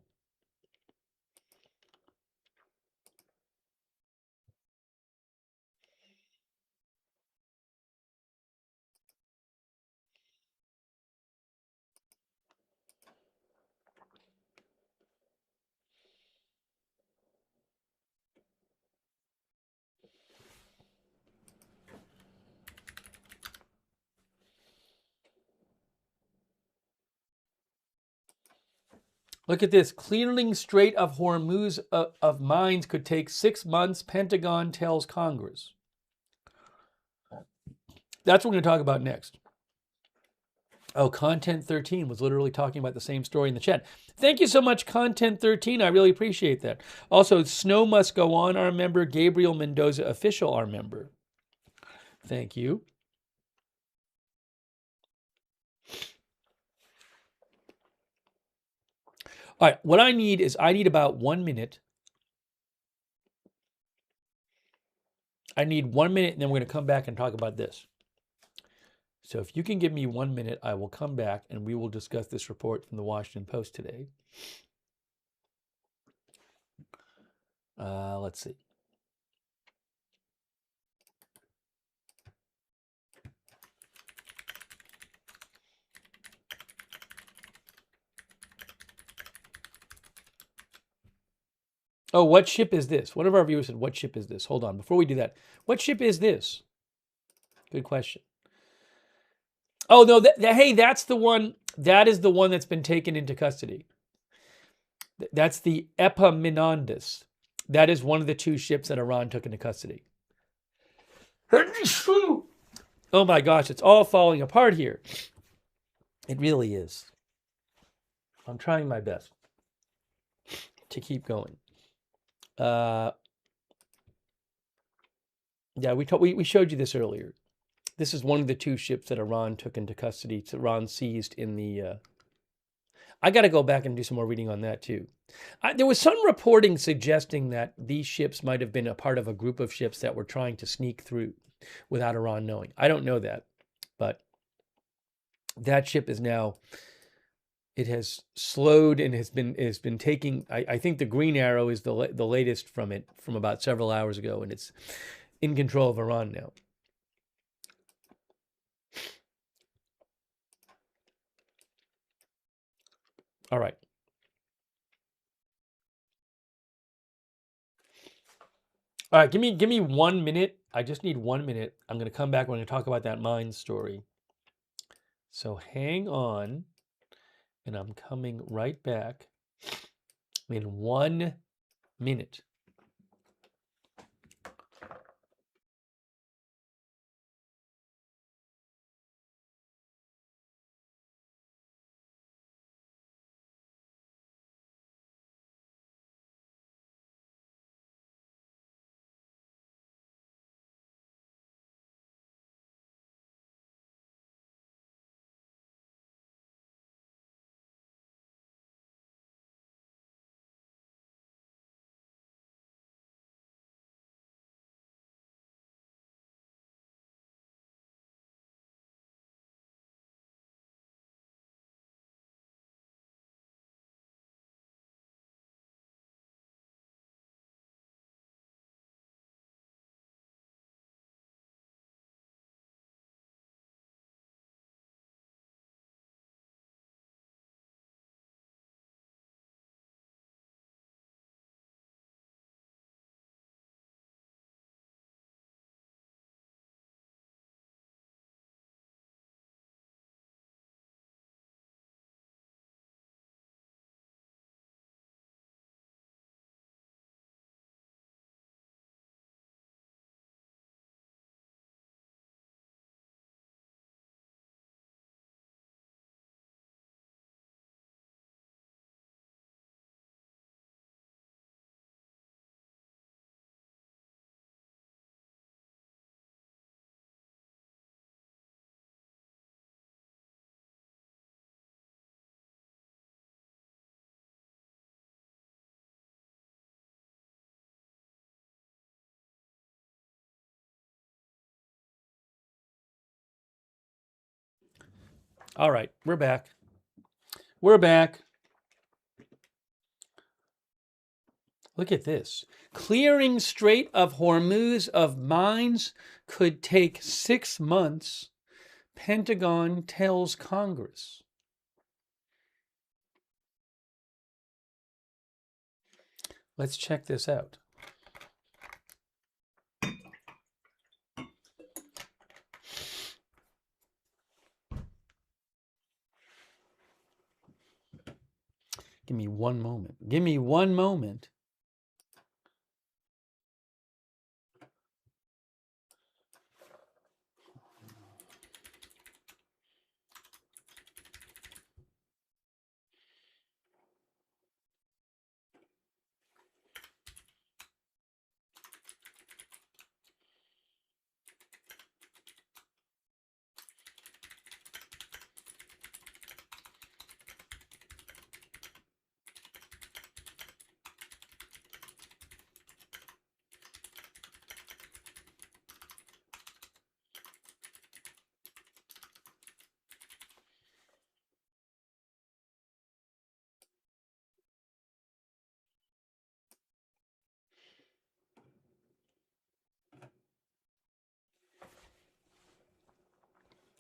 Look at this. Clearing Strait of Hormuz of mines could take 6 months, Pentagon tells Congress. That's what we're going to talk about next. Oh, Content 13 was literally talking about the same story in the chat. Thank you so much, Content 13. I really appreciate that. Also, Snow Must Go On, our member. Gabriel Mendoza, official, our member. Thank you. All right, what I need about 1 minute. I need 1 minute, and then we're going to come back and talk about this. So if you can give me 1 minute, I will come back, and we will discuss this report from the Washington Post today. Let's see. Oh, what ship is this? One of our viewers said, what ship is this? Hold on. Before we do that, what ship is this? Good question. Oh, no. Hey, that's the one. That is the one that's been taken into custody. That's the Epaminondas. That is one of the two ships that Iran took into custody. Oh my gosh, it's all falling apart here. It really is. I'm trying my best to keep going. Yeah, we showed you this earlier. This is one of the two ships that Iran took into custody. Iran seized in the. I got to go back and do some more reading on that too. There was some reporting suggesting that these ships might have been a part of a group of ships that were trying to sneak through without Iran knowing. I don't know that, but that ship is now. It has slowed and has been taking. I think the Green Arrow is the latest from it from about several hours ago, and it's in control of Iran now. All right. All right, give me 1 minute. I just need 1 minute. I'm going to come back. We're going to talk about that mine story. So hang on, and I'm coming right back in 1 minute. All right, we're back. We're back. Look at this. Clearing Strait of Hormuz of mines could take 6 months, Pentagon tells Congress. Let's check this out. Give me 1 moment. Give me 1 moment.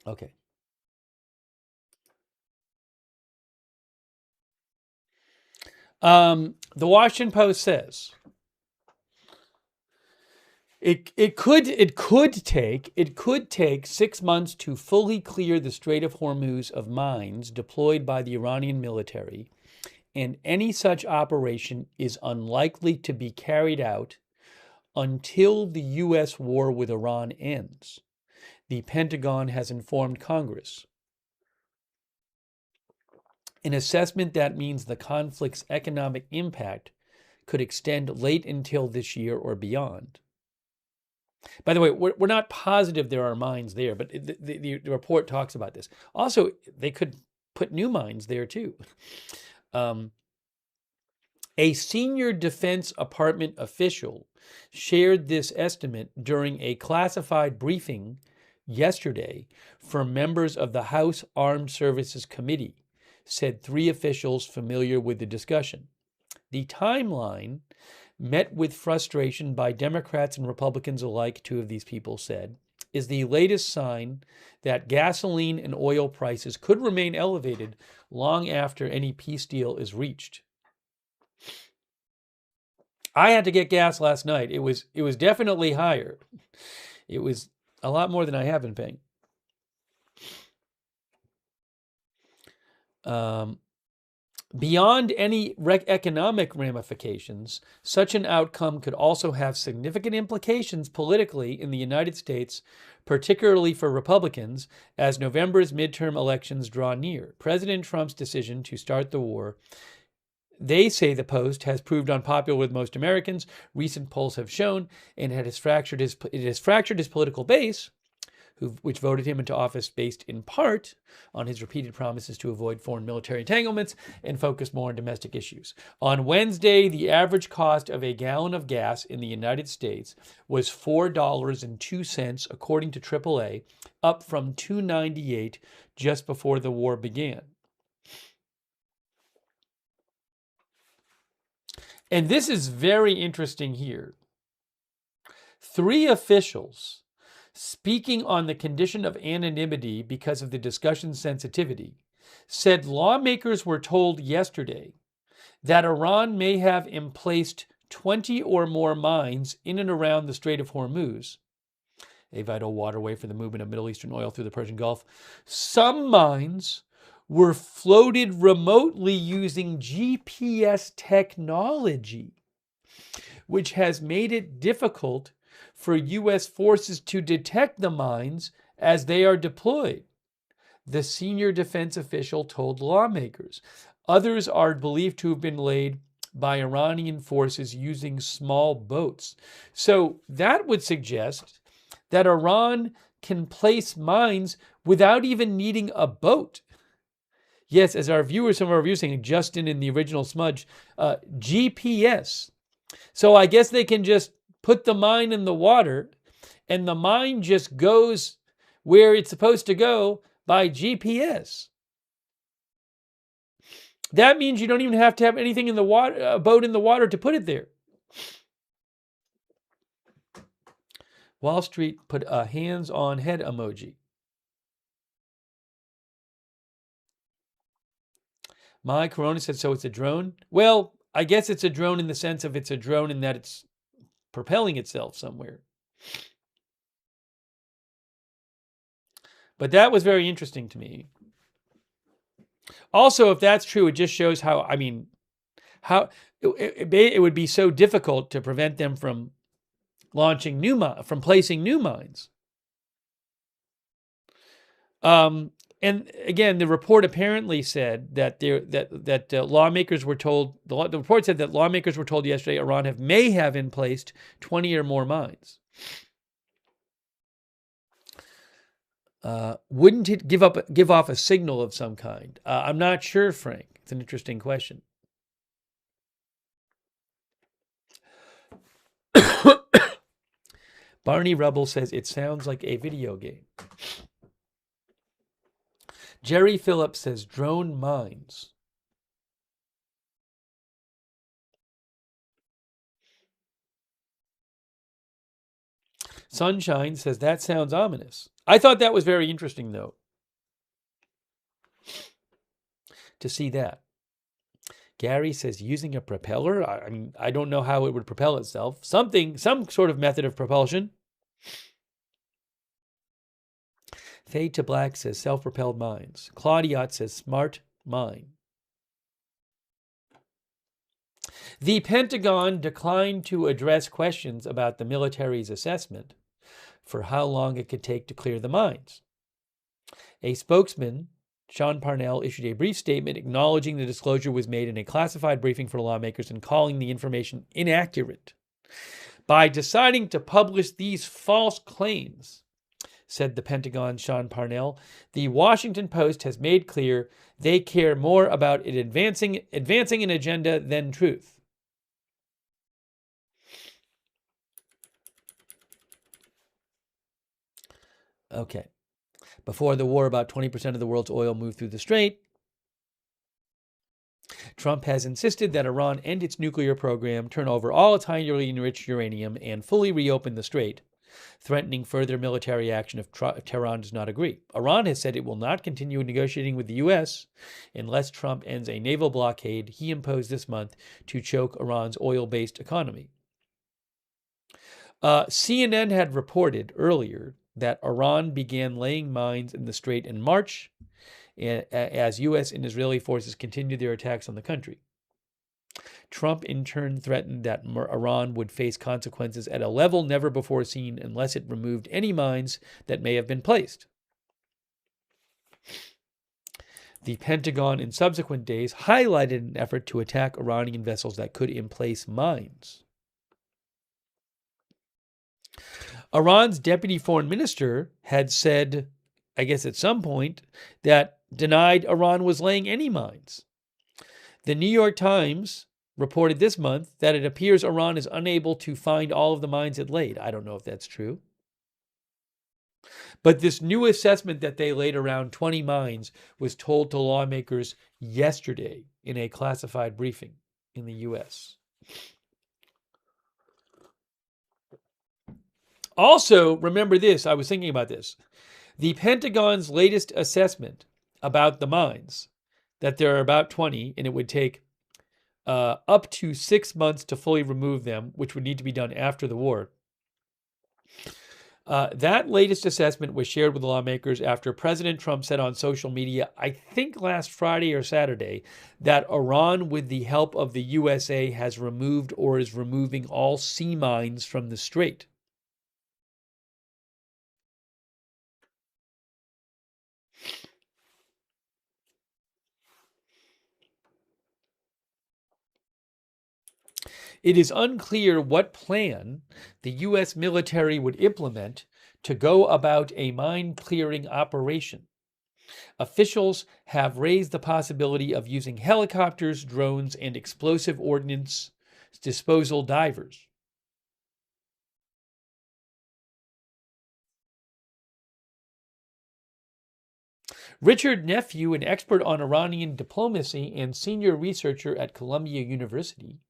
Okay. The Washington Post says It could take 6 months to fully clear the Strait of Hormuz of mines deployed by the Iranian military, and any such operation is unlikely to be carried out until the U.S. war with Iran ends, the Pentagon has informed Congress. An assessment that means the conflict's economic impact could extend late until this year or beyond. By the way, we're not positive there are mines there, but the report talks about this. Also, they could put new mines there too. A senior Defense Department official shared this estimate during a classified briefing yesterday for members of the House Armed Services Committee, said 3 officials familiar with the discussion. The timeline met with frustration by Democrats and Republicans alike, 2 of these people said, is the latest sign that gasoline and oil prices could remain elevated long after any peace deal is reached. I had to get gas last night. It was definitely higher. It was a lot more than I have been paying. Beyond any economic ramifications, such an outcome could also have significant implications politically in the United States, particularly for Republicans, as November's midterm elections draw near. President Trump's decision to start the war, they say, the Post, has proved unpopular with most Americans. Recent polls have shown, and it has fractured his political base, which voted him into office based in part on his repeated promises to avoid foreign military entanglements and focus more on domestic issues. On Wednesday, the average cost of a gallon of gas in the United States was $4.02, according to AAA, up from $2.98 just before the war began. And this is very interesting here. 3 officials speaking on the condition of anonymity because of the discussion's sensitivity, said lawmakers were told yesterday that Iran may have emplaced 20 or more mines in and around the Strait of Hormuz, a vital waterway for the movement of Middle Eastern oil through the Persian Gulf. Some mines were floated remotely using GPS technology, which has made it difficult for U.S. forces to detect the mines as they are deployed, the senior defense official told lawmakers. Others are believed to have been laid by Iranian forces using small boats. So that would suggest that Iran can place mines without even needing a boat. Yes, as some of our viewers saying, Justin in the original smudge, GPS. So I guess they can just put the mine in the water, and the mine just goes where it's supposed to go by GPS. That means you don't even have to have anything in the water, a boat in the water to put it there. Wall Street put a hands-on head emoji. My Corona said, so it's a drone? Well, I guess it's a drone in the sense of it's a drone in that it's propelling itself somewhere. But that was very interesting to me. Also, if that's true, it just shows how it would be so difficult to prevent them from placing new mines. And again, the report apparently said that lawmakers were told. The report said that lawmakers were told yesterday Iran may have emplaced 20 or more mines. Wouldn't it give off a signal of some kind? I'm not sure, Frank. It's an interesting question. Barney Rubble says it sounds like a video game. Jerry Phillips says drone mines. Sunshine says that sounds ominous. I thought that was very interesting, though, to see that. Gary says using a propeller. I mean, I don't know how it would propel itself. Some sort of method of propulsion. Fade to Black says self-propelled mines. Claudiot says smart mine. The Pentagon declined to address questions about the military's assessment for how long it could take to clear the mines. A spokesman, Sean Parnell, issued a brief statement acknowledging the disclosure was made in a classified briefing for lawmakers and calling the information inaccurate. By deciding to publish these false claims, said the Pentagon's Sean Parnell, the Washington Post has made clear they care more about it advancing an agenda than truth. Okay. Before the war, about 20% of the world's oil moved through the strait. Trump has insisted that Iran end its nuclear program, turn over all its highly enriched uranium, and fully reopen the strait, threatening further military action if Tehran does not agree. Iran has said it will not continue negotiating with the U.S. unless Trump ends a naval blockade he imposed this month to choke Iran's oil-based economy. CNN had reported earlier that Iran began laying mines in the strait in March as U.S. and Israeli forces continued their attacks on the country. Trump, in turn, threatened that Iran would face consequences at a level never before seen unless it removed any mines that may have been placed. The Pentagon, in subsequent days, highlighted an effort to attack Iranian vessels that could emplace mines. Iran's deputy foreign minister had said, I guess at some point, that denied Iran was laying any mines. The New York Times reported this month that it appears Iran is unable to find all of the mines it laid. I don't know if that's true. But this new assessment that they laid around 20 mines was told to lawmakers yesterday in a classified briefing in the U.S. Also, remember this, I was thinking about this. The Pentagon's latest assessment about the mines, that there are about 20, and it would take up to 6 months to fully remove them, which would need to be done after the war. That latest assessment was shared with lawmakers after President Trump said on social media, I think last Friday or Saturday, that Iran, with the help of the USA, has removed or is removing all sea mines from the strait. It is unclear what plan the U.S. military would implement to go about a mine-clearing operation. Officials have raised the possibility of using helicopters, drones, and explosive ordnance disposal divers. Richard Nephew, an expert on Iranian diplomacy and senior researcher at Columbia University,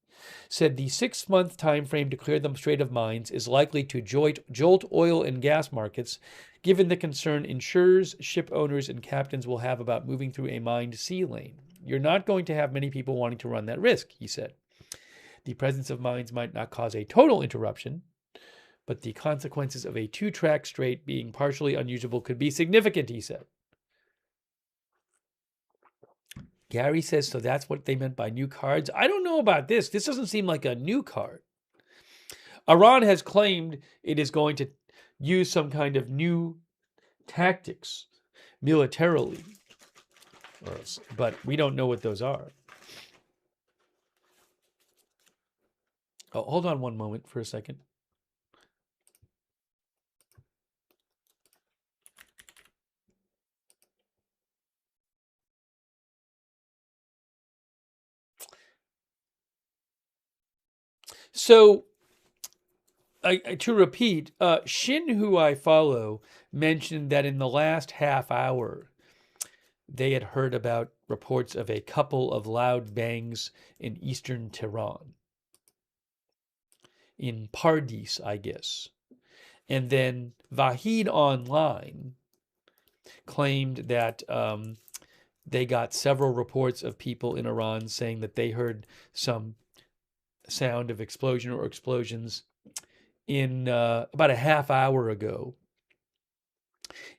said the 6-month time frame to clear the Strait of Mines is likely to jolt oil and gas markets, given the concern insurers, ship owners, and captains will have about moving through a mined sea lane. You're not going to have many people wanting to run that risk, he said. The presence of mines might not cause a total interruption, but the consequences of a 2-track strait being partially unusable could be significant, he said. Gary says, so that's what they meant by new cards. I don't know about this. This doesn't seem like a new card. Iran has claimed it is going to use some kind of new tactics militarily, but we don't know what those are. Oh, hold on one moment for a second. So, to repeat, Shin, who I follow, mentioned that in the last half hour, they had heard about reports of a couple of loud bangs in eastern Tehran, in Pardis, I guess. And then Vahid Online claimed that they got several reports of people in Iran saying that they heard some sound of explosion or explosions in about a half hour ago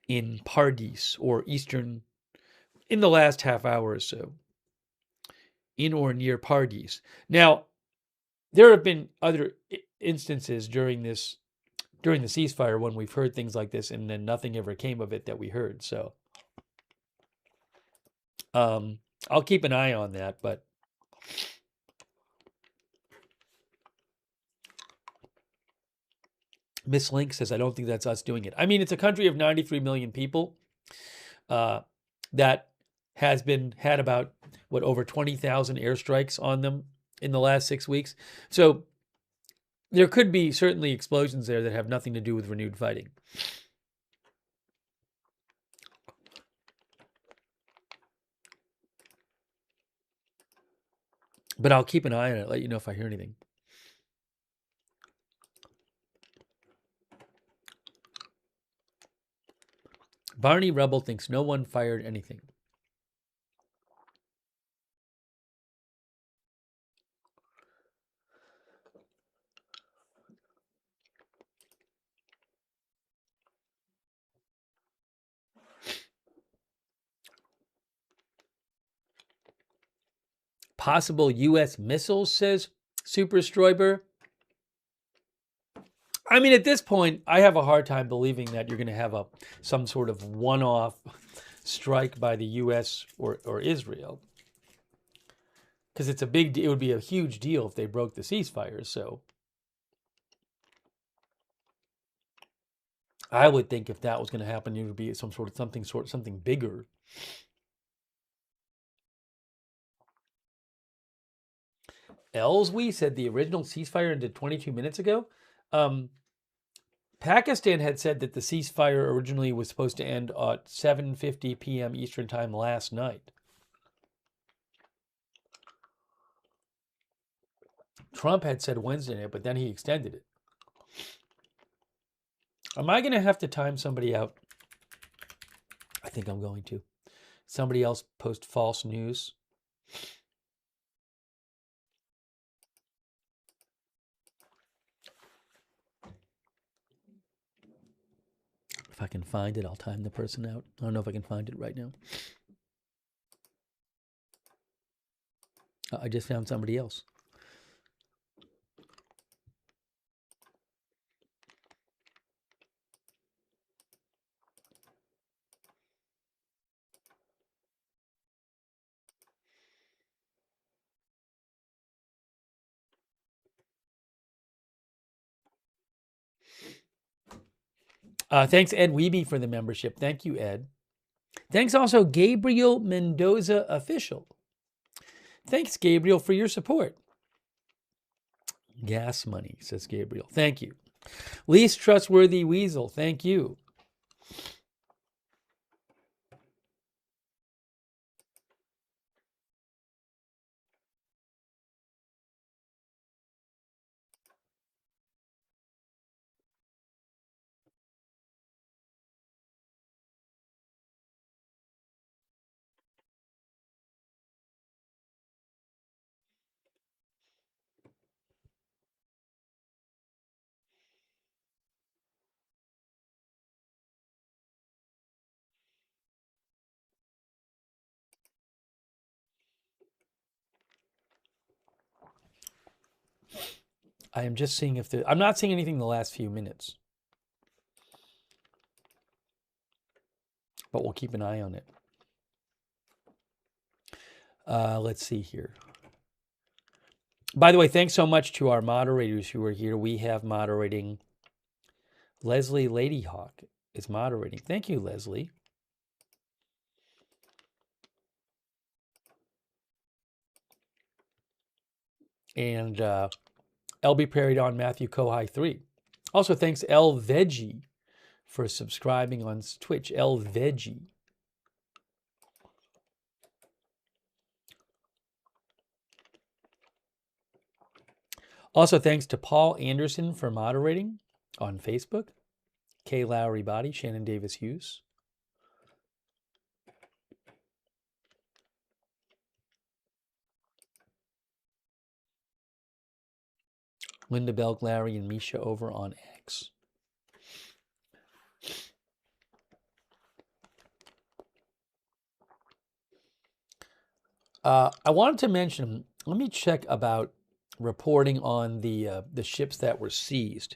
in Pardis or eastern, in the last half hour or so, in or near Pardis. Now, there have been other instances during the ceasefire when we've heard things like this and then nothing ever came of it that we heard. So I'll keep an eye on that, but Miss Link says, I don't think that's us doing it. I mean, it's a country of 93 million people that has had about, over 20,000 airstrikes on them in the last 6 weeks. So there could be certainly explosions there that have nothing to do with renewed fighting. But I'll keep an eye on it, let you know if I hear anything. Barney Rebel thinks no one fired anything. Possible U.S. missiles, says Super Stroiber. I mean, at this point, I have a hard time believing that you're going to have some sort of one-off strike by the U.S. or Israel, because it would be a huge deal if they broke the ceasefire. So I would think if that was going to happen, it would be something bigger. Elswe said the original ceasefire ended 22 minutes ago. Pakistan had said that the ceasefire originally was supposed to end at 7:50 p.m. Eastern Time last night. Trump had said Wednesday night, but then he extended it. Am I going to have to time somebody out? I think I'm going to. Somebody else post false news. If I can find it, I'll time the person out. I don't know if I can find it right now. I just found somebody else. Thanks, Ed Weeby, for the membership. Thank you, Ed. Thanks also, Gabriel Mendoza Official. Thanks, Gabriel, for your support. Gas money, says Gabriel. Thank you. Least trustworthy weasel. Thank you. I am just seeing if I'm not seeing anything in the last few minutes. But we'll keep an eye on it. Let's see here. By the way, thanks so much to our moderators who are here. We have moderating. Leslie Ladyhawk is moderating. Thank you, Leslie. And LB Prairie on Matthew Kohai 3. Also, thanks L Veggie for subscribing on Twitch. L Veggie. Also, thanks to Paul Anderson for moderating on Facebook. Kay Lowry Body, Shannon Davis Hughes. Linda Belk, Larry, and Misha over on X. I wanted to mention, let me check about reporting on the ships that were seized.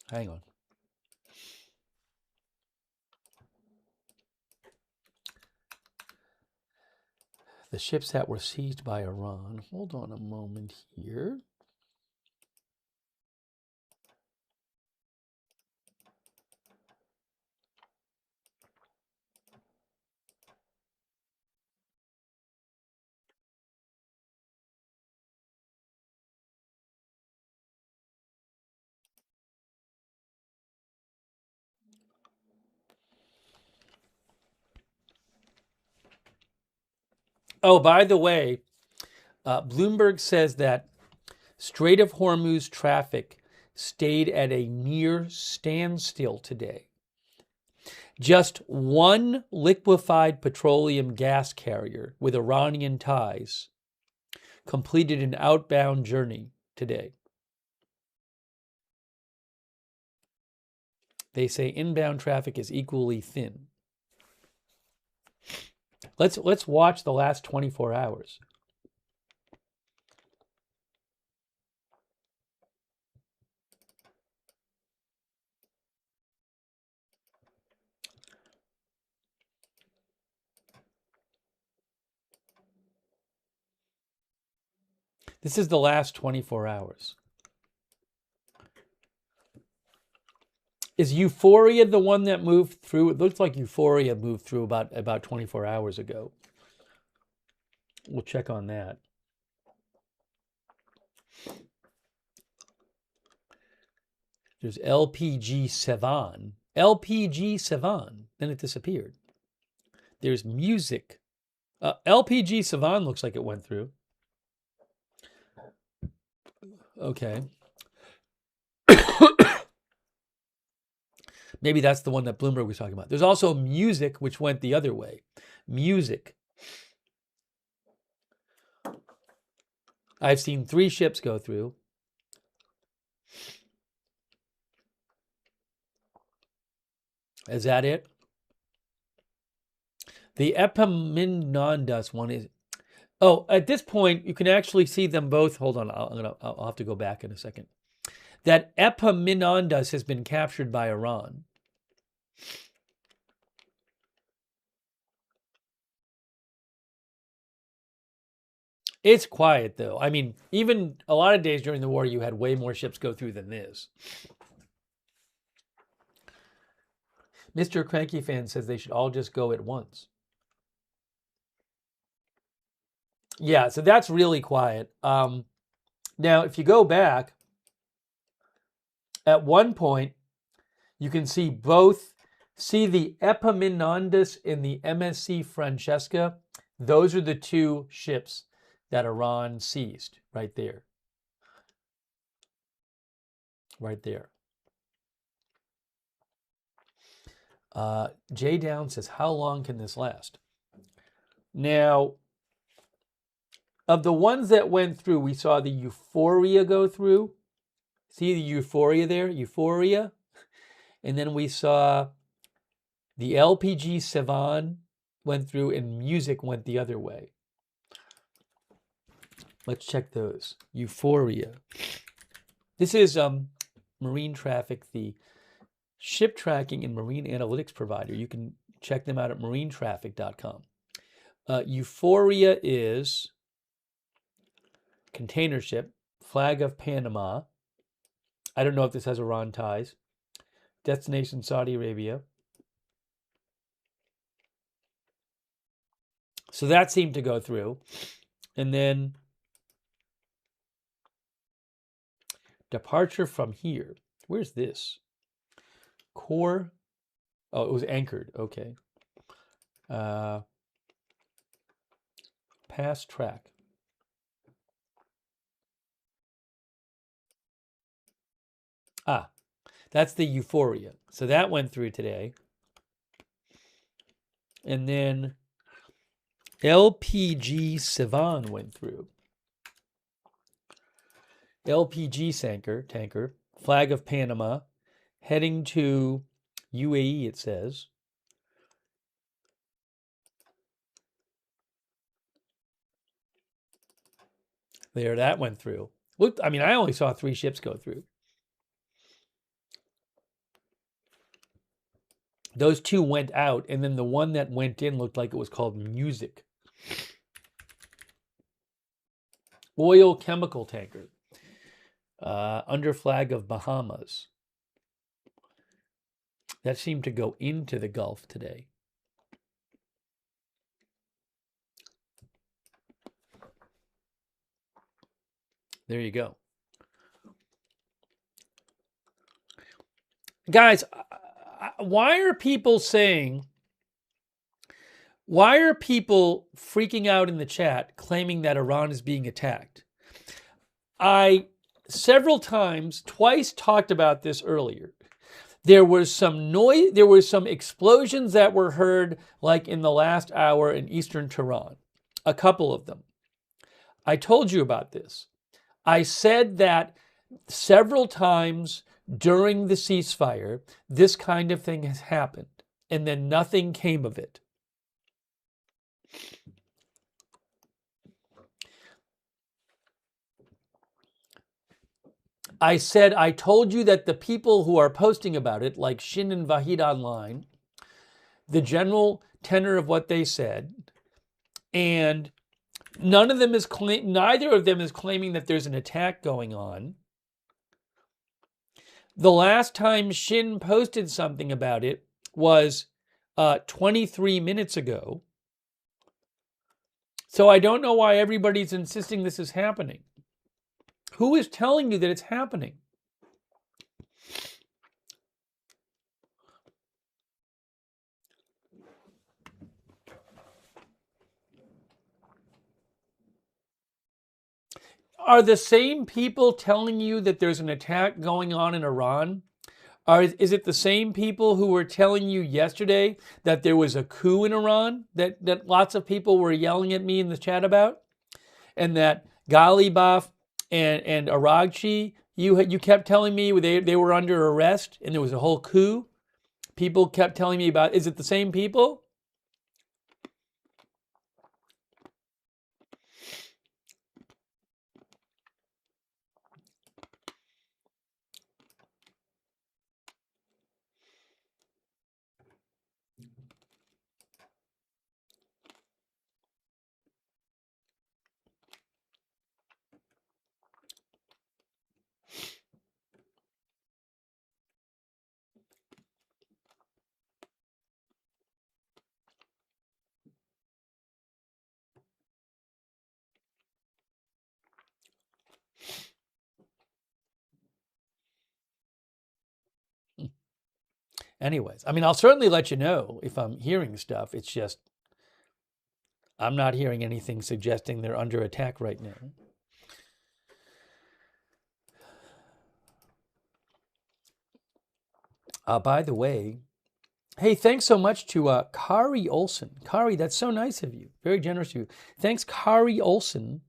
Hang on. The ships that were seized by Iran. Hold on a moment here. Oh, by the way, Bloomberg says that Strait of Hormuz traffic stayed at a near standstill today. Just one liquefied petroleum gas carrier with Iranian ties completed an outbound journey today. They say inbound traffic is equally thin. Let's watch the last 24 hours. This is the last 24 hours. Is Euphoria the one that moved through? It looks like Euphoria moved through about 24 hours ago. We'll check on that. There's LPG Sevan. LPG Sevan. Then it disappeared. There's music. LPG Sevan looks like it went through. Okay. Maybe that's the one that Bloomberg was talking about. There's also music, which went the other way. Music. I've seen 3 ships go through. Is that it? The Epaminondas one is... Oh, at this point, you can actually see them both. Hold on, I'll have to go back in a second. That Epaminondas has been captured by Iran. It's quiet, though. I mean, even a lot of days during the war, you had way more ships go through than this. Mr. Cranky Fan says they should all just go at once. Yeah, so that's really quiet. Now, if you go back, at one point, you can see both. See the Epaminondas and the MSC Francesca? Those are the 2 ships that Iran seized right there. Right there. Jay Down says, how long can this last? Now, of the ones that went through, we saw the Euphoria go through. See the Euphoria there? Euphoria. And then we saw the LPG Sevan went through and music went the other way. Let's check those. Euphoria. This is Marine Traffic, the ship tracking and marine analytics provider. You can check them out at marinetraffic.com. Euphoria is container ship, flag of Panama. I don't know if this has Iran ties. Destination Saudi Arabia. So that seemed to go through. And then departure from here. Where's this? Core. Oh, it was anchored. Okay. Past track. Ah, that's the Euphoria. So that went through today. And then LPG Sivan went through. LPG tanker, flag of Panama, heading to UAE, it says. There, that went through. Look, I mean, I only saw 3 ships go through. Those 2 went out, and then the one that went in looked like it was called Music. Oil chemical tanker, under flag of Bahamas. That seemed to go into the Gulf today. There you go. Guys, why are people freaking out in the chat claiming that Iran is being attacked? I several times, twice talked about this earlier. There was some noise, there were some explosions that were heard like in the last hour in eastern Tehran. A couple of them. I told you about this. I said that several times during the ceasefire, this kind of thing has happened, and then nothing came of it. I said, I told you that the people who are posting about it, like Shin and Vahid Online, the general tenor of what they said, and neither of them is claiming that there's an attack going on. The last time Shin posted something about it was 23 minutes ago. So I don't know why everybody's insisting this is happening. Who is telling you that it's happening? Are the same people telling you that there's an attack going on in Iran? Is it the same people who were telling you yesterday that there was a coup in Iran that lots of people were yelling at me in the chat about? And that Ghalibaf and Aragchi, you kept telling me they were under arrest and there was a whole coup? People kept telling me about, is it the same people? Anyways, I mean, I'll certainly let you know if I'm hearing stuff. It's just, I'm not hearing anything suggesting they're under attack right now. By the way, hey, thanks so much to Kari Olson. Kari, that's so nice of you. Very generous of you. Thanks, Kari Olson,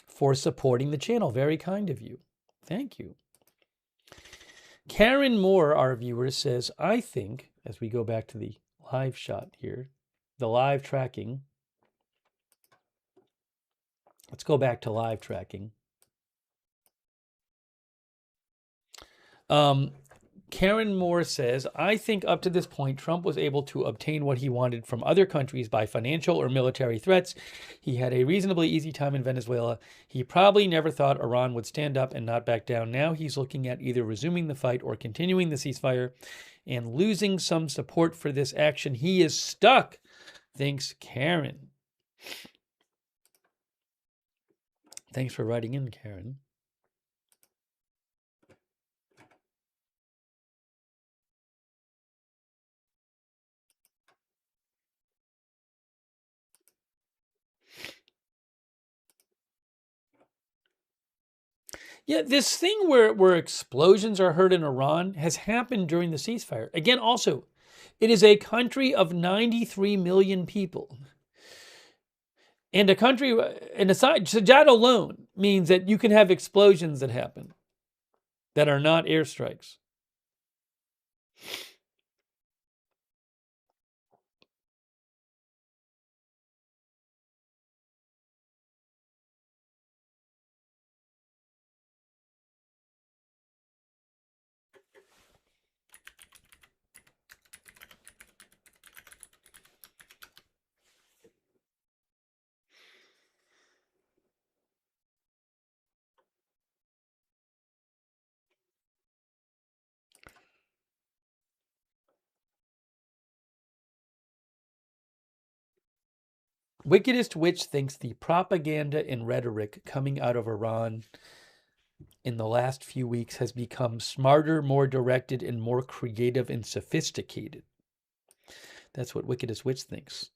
for supporting the channel. Very kind of you. Thank you. Karen Moore, our viewer, says, I think, as we go back to the live shot here, the live tracking. Let's go back to live tracking. Karen Moore says, I think up to this point, Trump was able to obtain what he wanted from other countries by financial or military threats. He had a reasonably easy time in Venezuela. He probably never thought Iran would stand up and not back down. Now he's looking at either resuming the fight or continuing the ceasefire and losing some support for this action. He is stuck. Thanks, Karen. Thanks for writing in, Karen. Yeah, this thing where explosions are heard in Iran has happened during the ceasefire. Again, also, it is a country of 93 million people. And a country, and aside, so that alone means that you can have explosions that happen that are not airstrikes. Wickedest Witch thinks the propaganda and rhetoric coming out of Iran in the last few weeks has become smarter, more directed, and more creative and sophisticated. That's what Wickedest Witch thinks.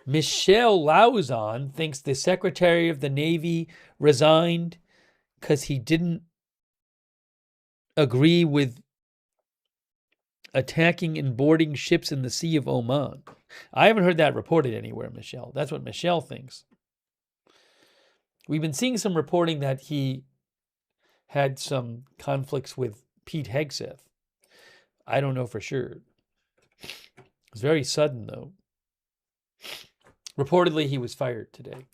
Michelle Lauzon thinks the Secretary of the Navy resigned because he didn't agree with attacking and boarding ships in the Sea of Oman. I haven't heard that reported anywhere, Michelle. That's what Michelle thinks. We've been seeing some reporting that he had some conflicts with Pete Hegseth. I don't know for sure. It's very sudden, though. Reportedly, he was fired today.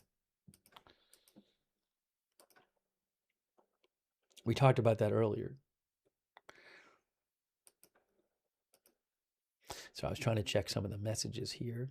We talked about that earlier. So I was trying to check some of the messages here.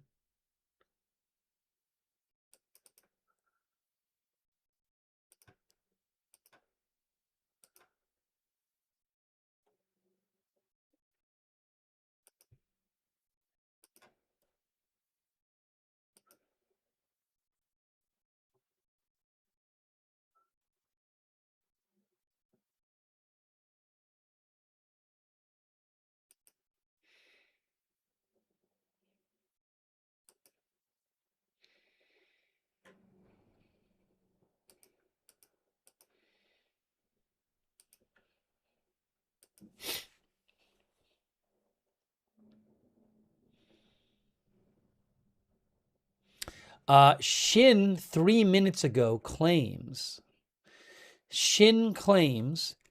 Shin 3 minutes ago claims, and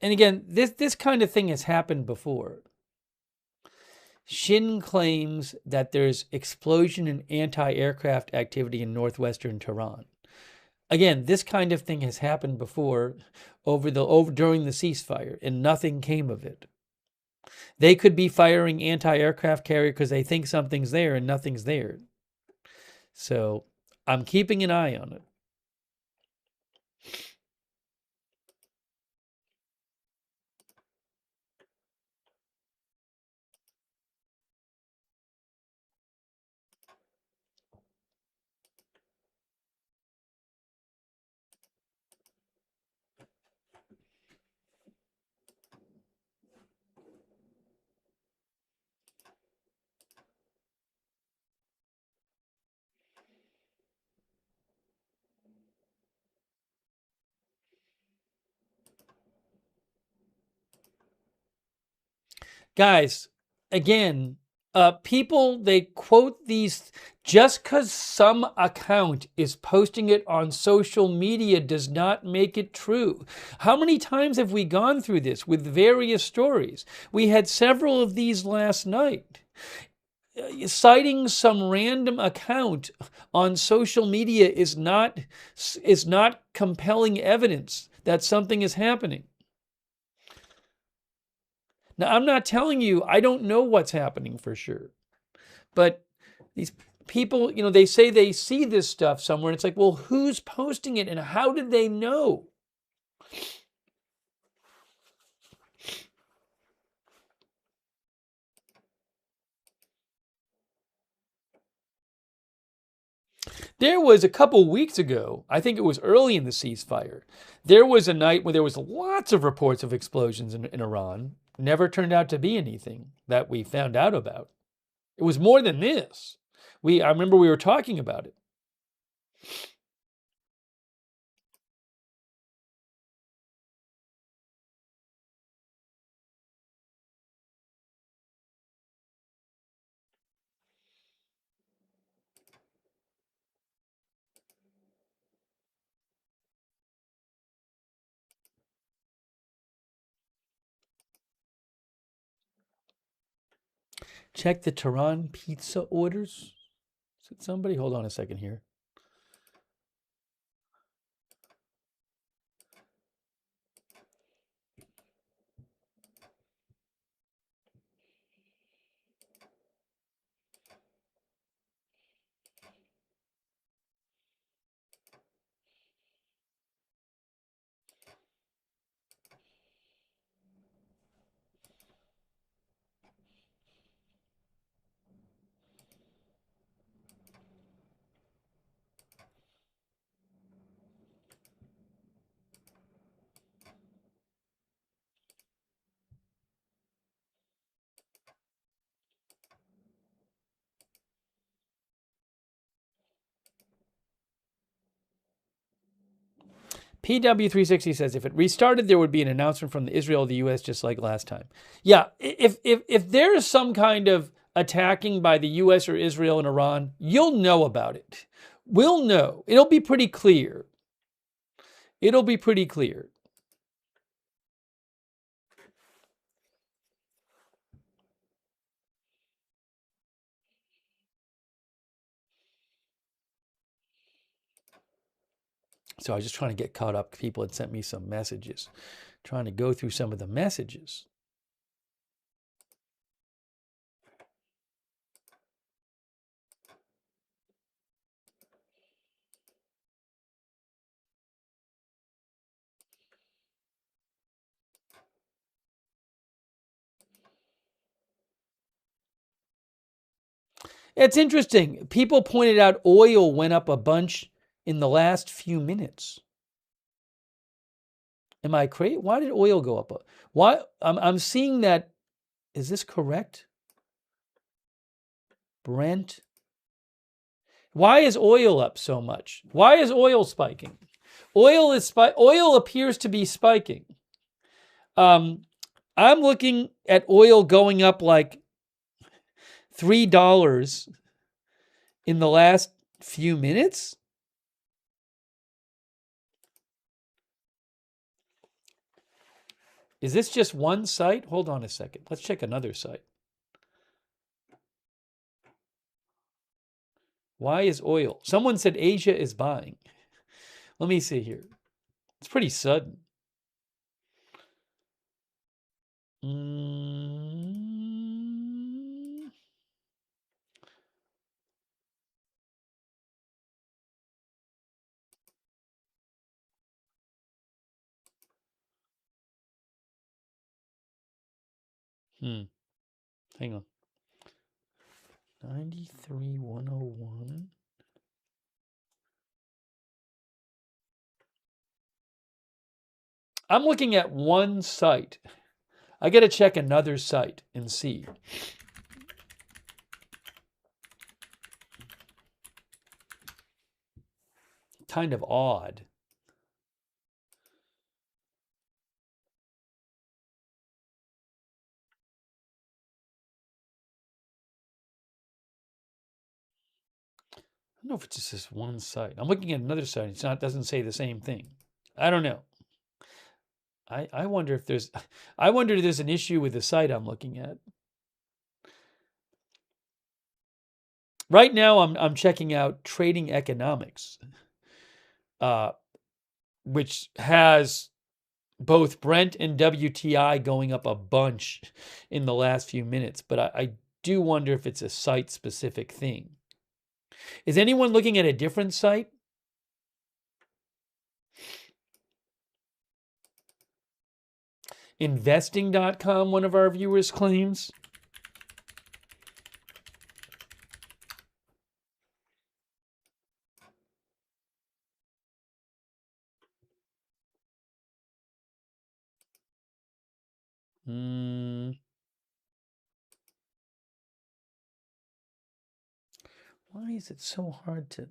again, this kind of thing has happened before. Shin claims that there's explosion and anti-aircraft activity in northwestern Tehran. Again, this kind of thing has happened before during the ceasefire, and nothing came of it. They could be firing anti-aircraft carrier because they think something's there and nothing's there. So I'm keeping an eye on it. Guys, again, people, they quote these just because some account is posting it on social media does not make it true. How many times have we gone through this with various stories? We had several of these last night. Citing some random account on social media is not compelling evidence that something is happening. Now, I'm not telling you, I don't know what's happening for sure. But these people, they say they see this stuff somewhere. And it's like, well, who's posting it and how did they know? There was a couple weeks ago, I think it was early in the ceasefire, there was a night where there was lots of reports of explosions in Iran. Never turned out to be anything that we found out about. It was more than this. I remember we were talking about it. Check the Tehran pizza orders. Is it somebody? Hold on a second here. PW360 says if it restarted, there would be an announcement from the Israel or the U.S. just like last time. Yeah, if there is some kind of attacking by the U.S. or Israel and Iran, you'll know about it. We'll know. It'll be pretty clear. It'll be pretty clear. So I was just trying to get caught up. People had sent me some messages, trying to go through some of the messages. It's interesting. People pointed out oil went up a bunch in the last few minutes. Am I crazy? Why did oil go up? Why? I'm seeing that. Is this correct? Brent. Why is oil up so much? Why is oil spiking? Oil appears to be spiking. I'm looking at oil going up like $3 in the last few minutes. Is this just one site? Hold on a second. Let's check another site. Why is oil? Someone said Asia is buying. Let me see here. It's pretty sudden. Hang on. 93,101. I'm looking at one site. I got to check another site and see. Kind of odd. I don't know if it's just this one site. I'm looking at another site. It doesn't say the same thing. I don't know. I wonder if there's an issue with the site I'm looking at. Right now, I'm checking out Trading Economics, which has both Brent and WTI going up a bunch in the last few minutes. But I do wonder if it's a site-specific thing. Is anyone looking at a different site? Investing.com, one of our viewers claims. Why is it so hard to...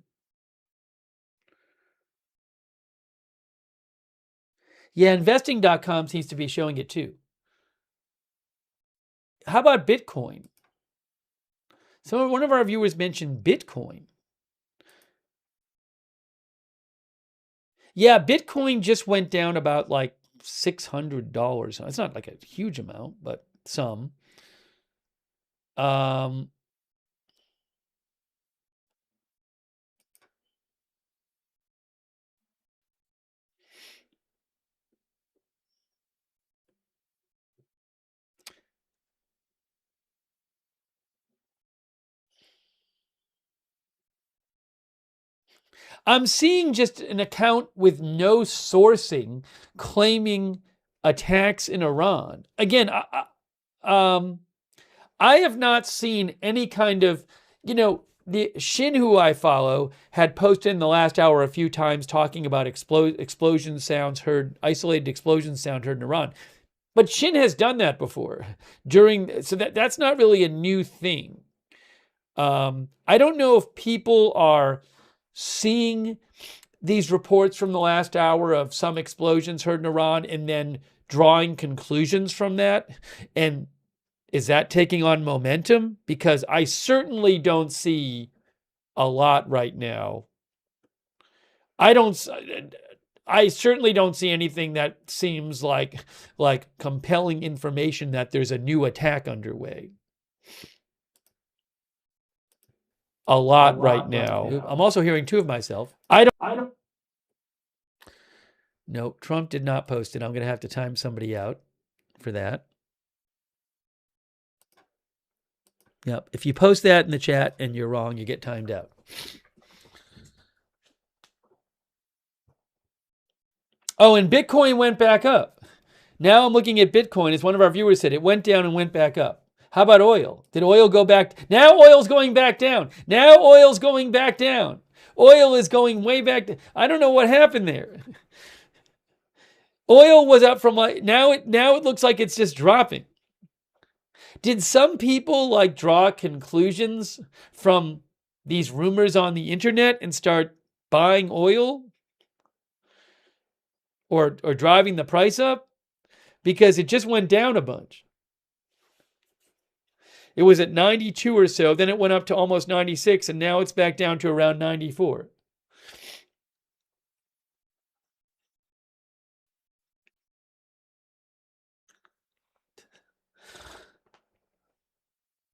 Yeah, investing.com seems to be showing it too. How about Bitcoin? One of our viewers mentioned Bitcoin. Yeah, Bitcoin just went down about like $600. It's not like a huge amount, but some. I'm seeing just an account with no sourcing claiming attacks in Iran. Again, I have not seen any kind of, the Shin, who I follow, had posted in the last hour a few times talking about explosion sounds heard, isolated explosion sound heard in Iran. But Shin has done that before so that's not really a new thing. I don't know if people are seeing these reports from the last hour of some explosions heard in Iran and then drawing conclusions from that. And is that taking on momentum? Because I certainly don't see a lot right now. I certainly don't see anything that seems like compelling information that there's a new attack underway. A lot right now. I'm also hearing two of myself. I don't. No, Trump did not post it. I'm going to have to time somebody out for that. Yep. If you post that in the chat and you're wrong, you get timed out. Oh, and Bitcoin went back up. Now I'm looking at Bitcoin, as one of our viewers said, it went down and went back up. How about oil? Did oil go back? Now oil's going back down. Now oil's going back down. Oil is going way back down. I don't know what happened there. Oil was up from now it looks like it's just dropping. Did some people draw conclusions from these rumors on the internet and start buying oil or driving the price up? Because it just went down a bunch. It was at 92 or so, then it went up to almost 96, and now it's back down to around 94.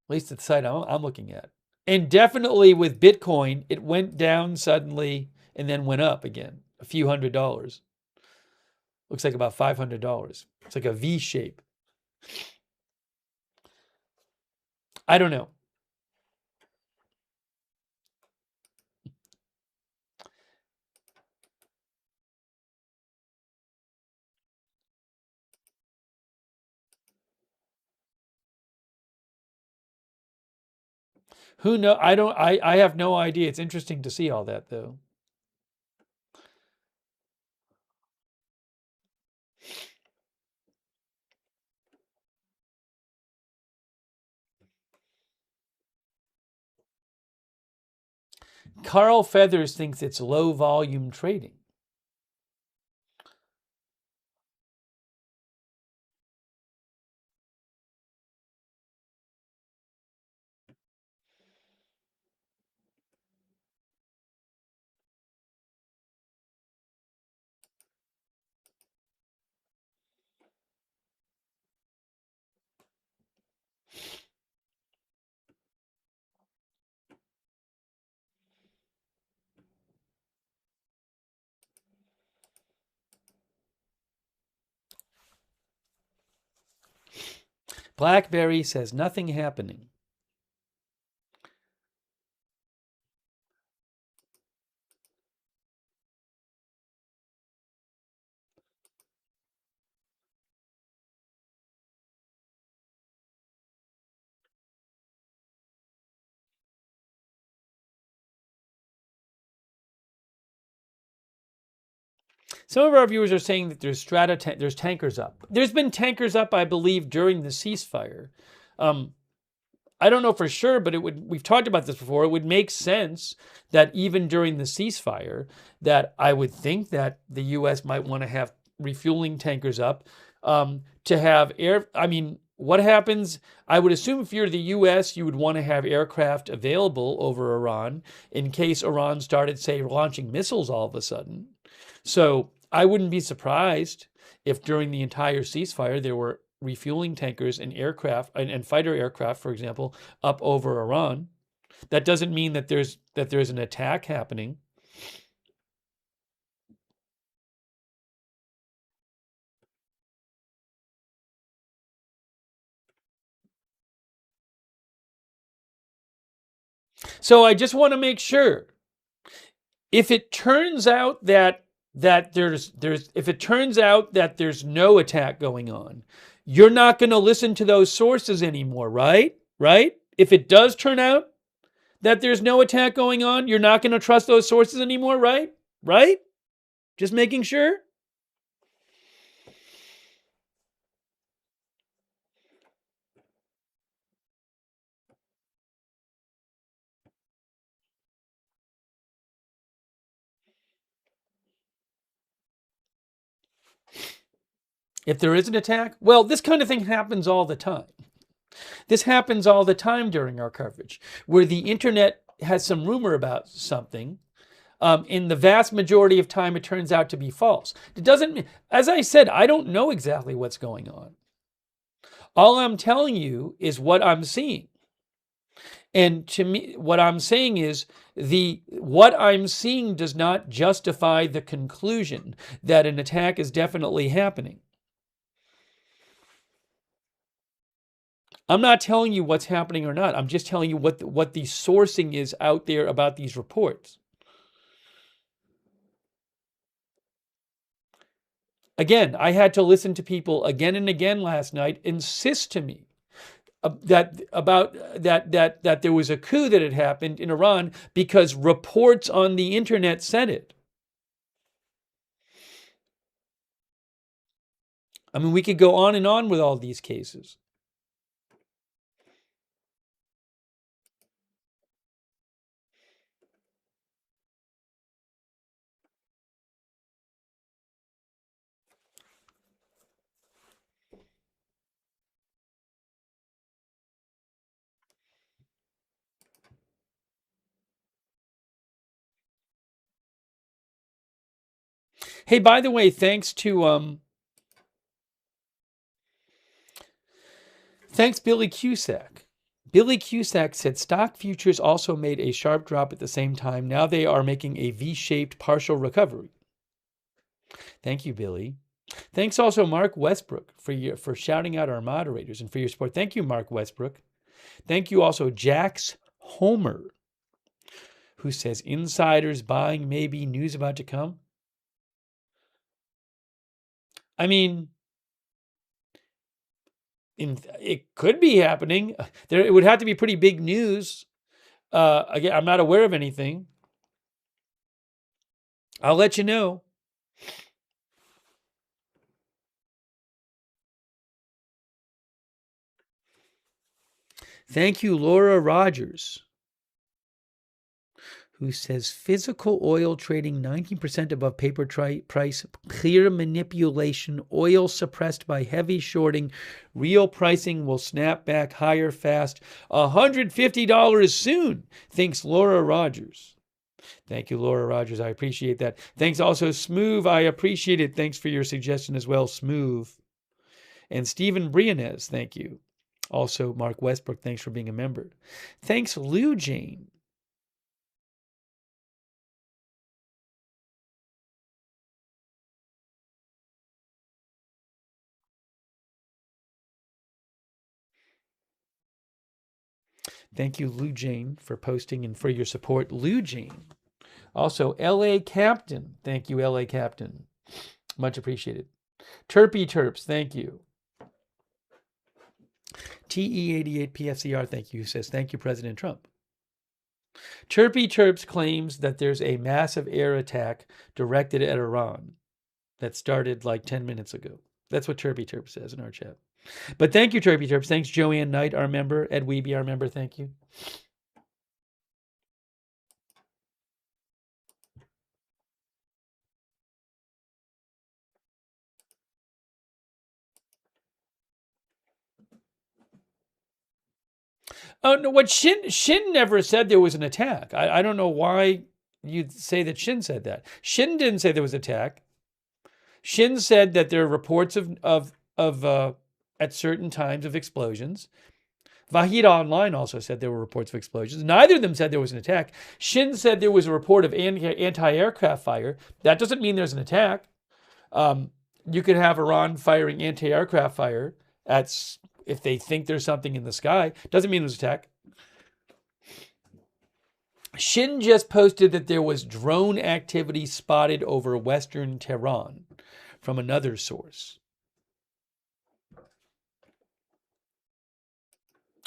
At least at the site I'm looking at. And definitely with Bitcoin, it went down suddenly and then went up again, a few $100s. Looks like about $500. It's like a V shape. I don't know. Who know? I have no idea. It's interesting to see all that though. Carl Feathers thinks it's low volume trading. Blackberry says nothing happening. Some of our viewers are saying that there's tankers up. There's been tankers up, I believe, during the ceasefire. I don't know for sure, but we've talked about this before. It would make sense that even during the ceasefire, that I would think that the U.S. might want to have refueling tankers up, to have air. I mean, what happens? I would assume if you're the U.S., you would want to have aircraft available over Iran in case Iran started, say, launching missiles all of a sudden. So I wouldn't be surprised if during the entire ceasefire there were refueling tankers and aircraft and fighter aircraft, for example, up over Iran. That doesn't mean that there's an attack happening. So I just want to make sure, if it turns out that there's no attack going on, you're not going to listen to those sources anymore, right? Right? If it does turn out that there's no attack going on, you're not going to trust those sources anymore, right? Right? Just making sure. If there is an attack, well, this kind of thing happens all the time. This happens all the time during our coverage, where the internet has some rumor about something. In the vast majority of time, it turns out to be false. It doesn't, as I said, I don't know exactly what's going on. All I'm telling you is what I'm seeing. And to me, what I'm saying is what I'm seeing does not justify the conclusion that an attack is definitely happening. I'm not telling you what's happening or not. I'm just telling you what the sourcing is out there about these reports. Again, I had to listen to people again and again last night insist to me that there was a coup that had happened in Iran because reports on the internet said it. I mean, we could go on and on with all these cases. Hey, by the way, thanks Billy Cusack. Billy Cusack said stock futures also made a sharp drop at the same time. Now they are making a V-shaped partial recovery. Thank you, Billy. Thanks also Mark Westbrook for shouting out our moderators and for your support. Thank you, Mark Westbrook. Thank you also Jax Homer, who says insiders buying maybe, news about to come. I mean, it could be happening. It would have to be pretty big news. Again, I'm not aware of anything. I'll let you know. Thank you, Laura Rogers, who says physical oil trading 19% above paper price, clear manipulation, oil suppressed by heavy shorting, real pricing will snap back higher fast, $150 soon, thinks Laura Rogers. Thank you, Laura Rogers. I appreciate that. Thanks also, Smoove. I appreciate it. Thanks for your suggestion as well, Smoove. And Stephen Briones, thank you. Also, Mark Westbrook, thanks for being a member. Thanks, Lou Jane. Thank you, Lou Jane, for posting and for your support. Lou Jane. Also, LA Captain. Thank you, LA Captain. Much appreciated. Terpy Terps, thank you. TE88PFCR, thank you, says, thank you, President Trump. Terpy Terps claims that there's a massive air attack directed at Iran. that started like 10 minutes ago. That's what Turpy Terp says in our chat. But thank you, Turpy Terps. Thanks, Joanne Knight, our member. Ed Weeby, our member. Thank you. Oh no! What Shin never said there was an attack. I don't know why you'd say that Shin said that. Shin didn't say there was an attack. Shin said that there are reports of at certain times of explosions. Vahid Online also said there were reports of explosions. Neither of them said there was an attack. Shin said there was a report of anti-aircraft fire. That doesn't mean there's an attack. You could have Iran firing anti-aircraft fire if they think there's something in the sky. Doesn't mean there's an attack. Shin just posted that there was drone activity spotted over western Tehran from another source.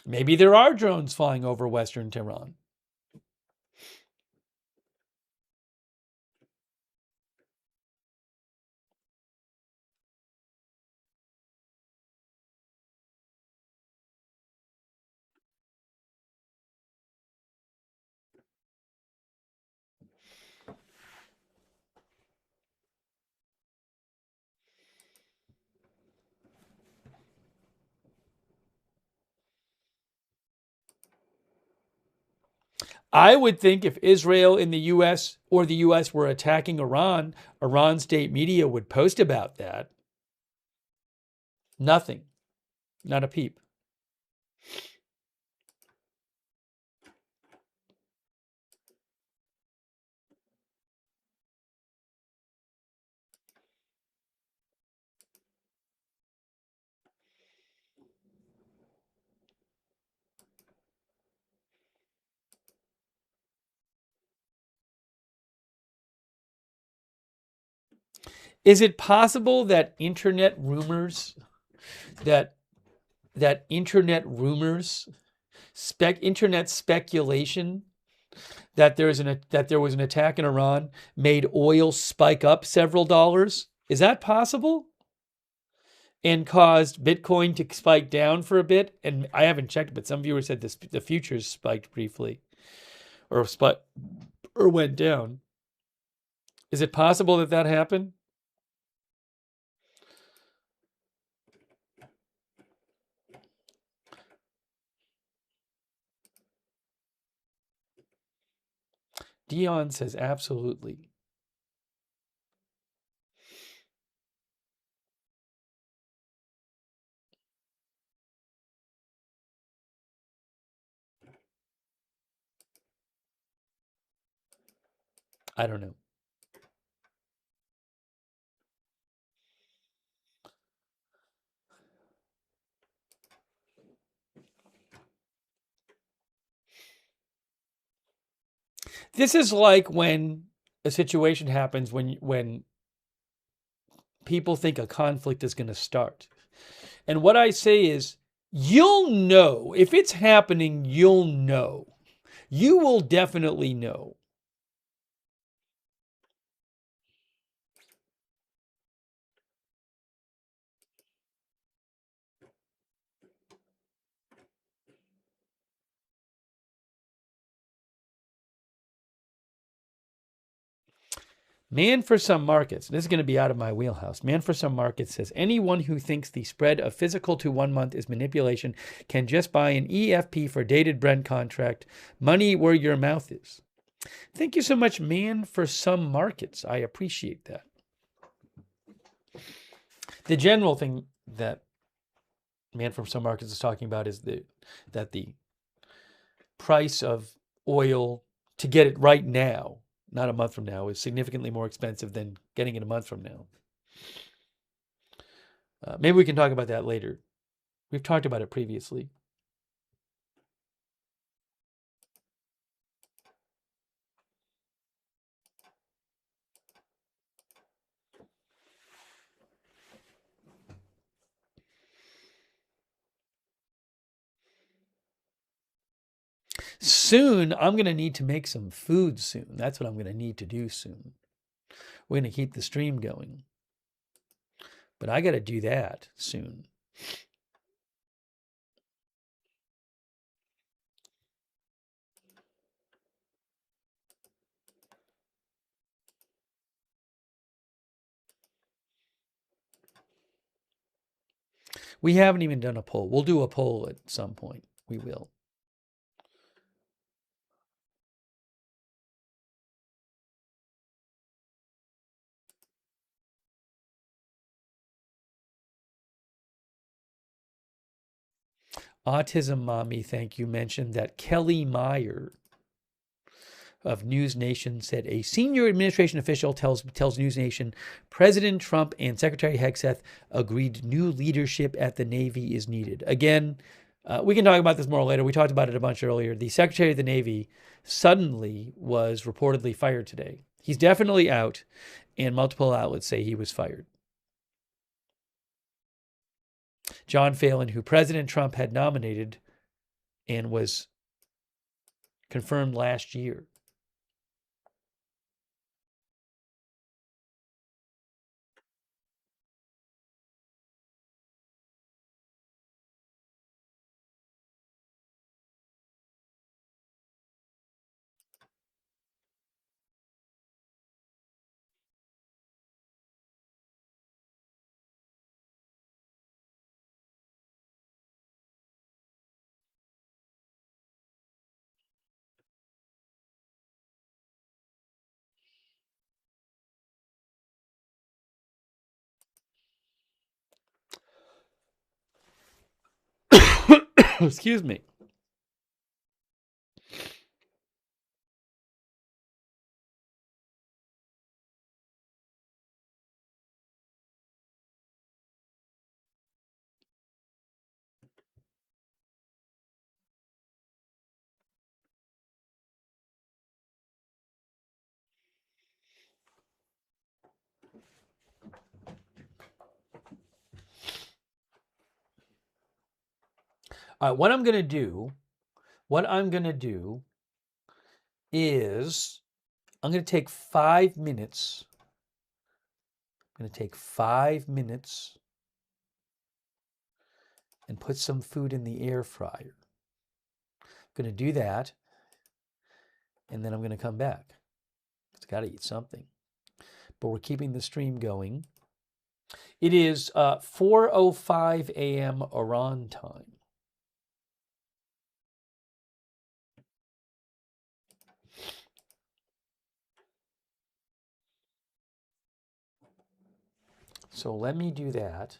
Maybe there are drones flying over western Tehran. I would think if Israel and the U.S. or the U.S. were attacking Iran, Iran state media would post about that. Nothing. Not a peep. Is it possible that internet rumors, internet speculation that there was an attack in Iran made oil spike up several dollars? Is that possible? And caused Bitcoin to spike down for a bit? And I haven't checked, but some viewers said the futures spiked briefly, or went down. Is it possible that happened? Dion says absolutely. I don't know. This is like when a situation happens when people think a conflict is going to start. And what I say is, you'll know. If it's happening, you'll know. You will definitely know. Man for Some Markets, this is going to be out of my wheelhouse. Man for Some Markets says, anyone who thinks the spread of physical to 1 month is manipulation can just buy an EFP for dated Brent contract. Money where your mouth is. Thank you so much, Man for Some Markets. I appreciate that. The general thing that Man for Some Markets is talking about is that the price of oil to get it right now, not a month from now, is significantly more expensive than getting it a month from now. Maybe we can talk about that later. We've talked about it previously. Soon, I'm going to need to make some food soon. That's what I'm going to need to do soon. We're going to keep the stream going. But I got to do that soon. We haven't even done a poll. We'll do a poll at some point. We will. Autism Mommy, thank you, mentioned that Kelly Meyer of News Nation said a senior administration official tells News Nation President Trump and Secretary Hegseth agreed new leadership at the Navy is needed. Again, we can talk about this more later. We talked about it a bunch earlier. The Secretary of the Navy suddenly was reportedly fired today. He's definitely out, and multiple outlets say he was fired. John Phelan, who President Trump had nominated and was confirmed last year. Excuse me. What I'm going to do is I'm going to take 5 minutes. I'm going to take 5 minutes and put some food in the air fryer. I'm going to do that, and then I'm going to come back. It's got to eat something. But we're keeping the stream going. It is 4:05 a.m. Iran time. So let me do that.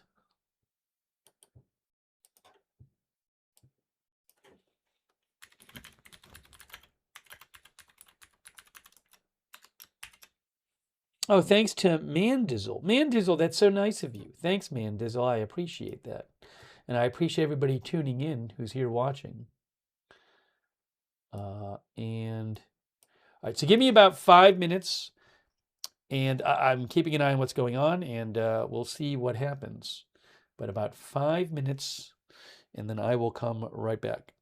Oh, thanks to Mandizzle. Mandizzle, that's so nice of you. Thanks, Mandizzle. I appreciate that. And I appreciate everybody tuning in who's here watching. All right, so give me about 5 minutes, and I'm keeping an eye on what's going on, and we'll see what happens. But about 5 minutes, and then I will come right back.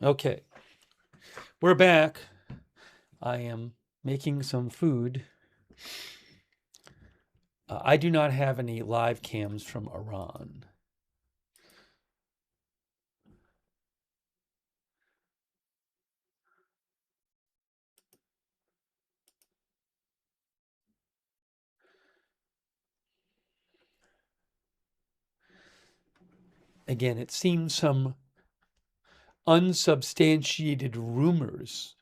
Okay, we're back. I am making some food. I do not have any live cams from Iran. Again, it seems some unsubstantiated rumors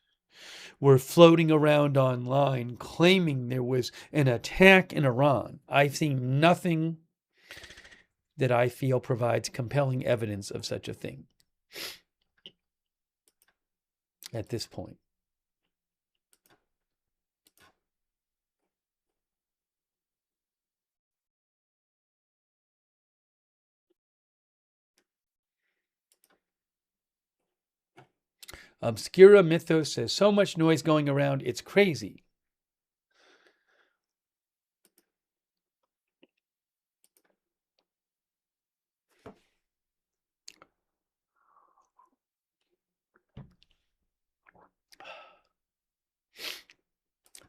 were floating around online claiming there was an attack in Iran. I've seen nothing that I feel provides compelling evidence of such a thing at this point. Obscura Mythos says, so much noise going around, it's crazy.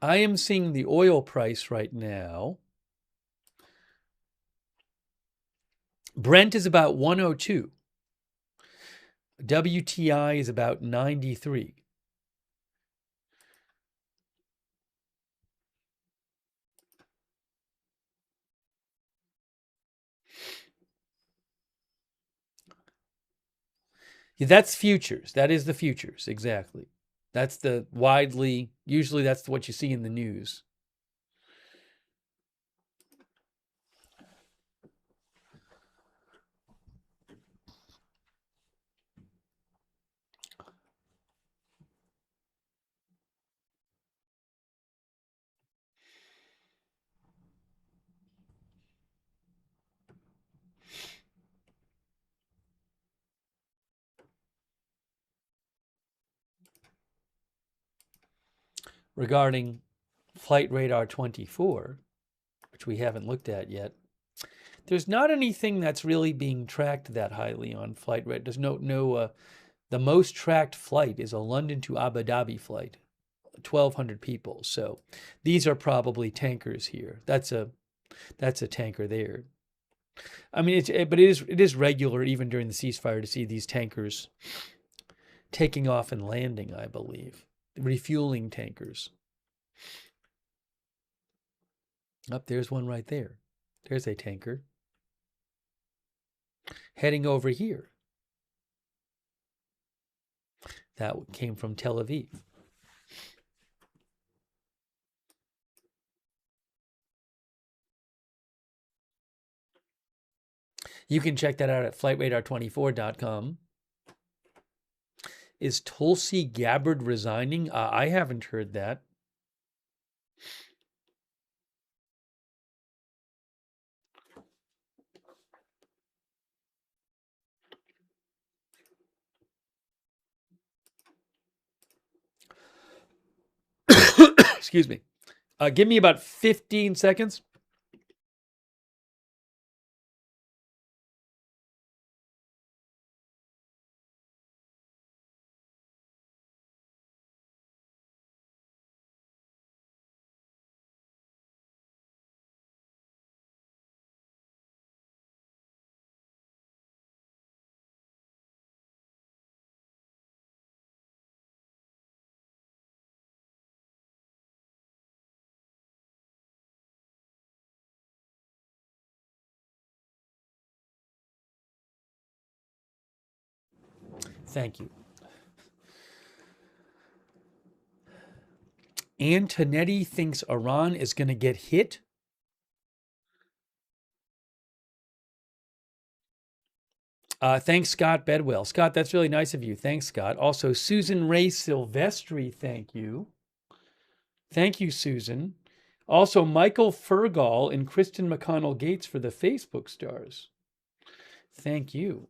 I am seeing the oil price right now. Brent is about 102. WTI is about 93. Yeah, that's futures. That is the futures, exactly. That's the widely, usually that's what you see in the news. Regarding Flight Radar 24, which we haven't looked at yet, there's not anything that's really being tracked that highly on Flight Radar. There's the most tracked flight is a London to Abu Dhabi flight, 1,200 people. So these are probably tankers here. That's a tanker there. I mean, but it is regular even during the ceasefire to see these tankers taking off and landing, I believe. Refueling tankers. Up there's one right there. There's a tanker heading over here. That came from Tel Aviv. You can check that out at flightradar24.com. Is Tulsi Gabbard resigning? I haven't heard that. Excuse me. Give me about 15 seconds. Thank you. Antonetti thinks Iran is going to get hit. Thanks, Scott Bedwell. Scott, that's really nice of you. Thanks, Scott. Also, Susan Ray Silvestri, thank you. Thank you, Susan. Also, Michael Fergal and Kristen McConnell Gates for the Facebook stars. Thank you.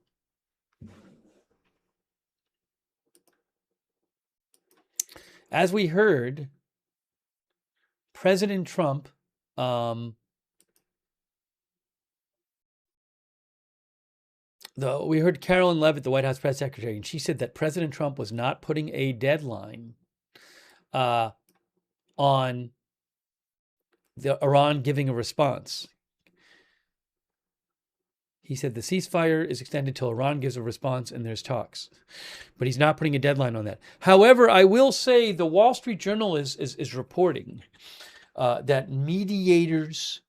As we heard, President Trump though, we heard Carolyn Levitt, the White House press secretary, and she said that President Trump was not putting a deadline on the Iran giving a response. He said the ceasefire is extended till Iran gives a response and there's talks. But he's not putting a deadline on that. However, I will say the Wall Street Journal is reporting that mediators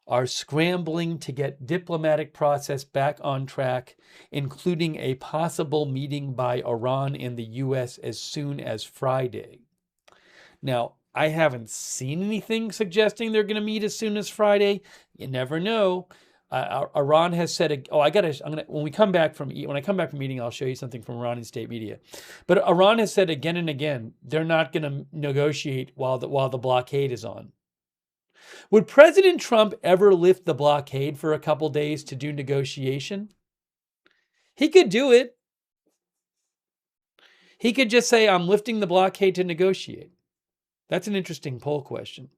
are scrambling to get diplomatic process back on track, including a possible meeting by Iran and the U.S. as soon as Friday. Now, I haven't seen anything suggesting they're going to meet as soon as Friday. You never know. Iran has said, when I come back from meeting, I'll show you something from Iranian state media. But Iran has said again and again, they're not going to negotiate while the blockade is on. Would President Trump ever lift the blockade for a couple days to do negotiation? He could do it. He could just say, I'm lifting the blockade to negotiate. That's an interesting poll question.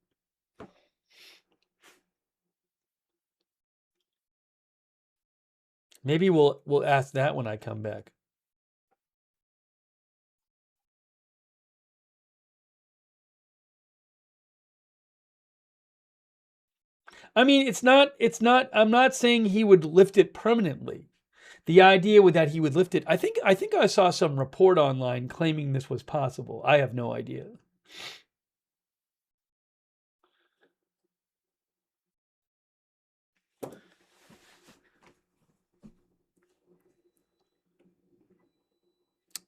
Maybe we'll ask that when I come back. I mean, I'm not saying he would lift it permanently. The idea that he would lift it, I think I saw some report online claiming this was possible. I have no idea.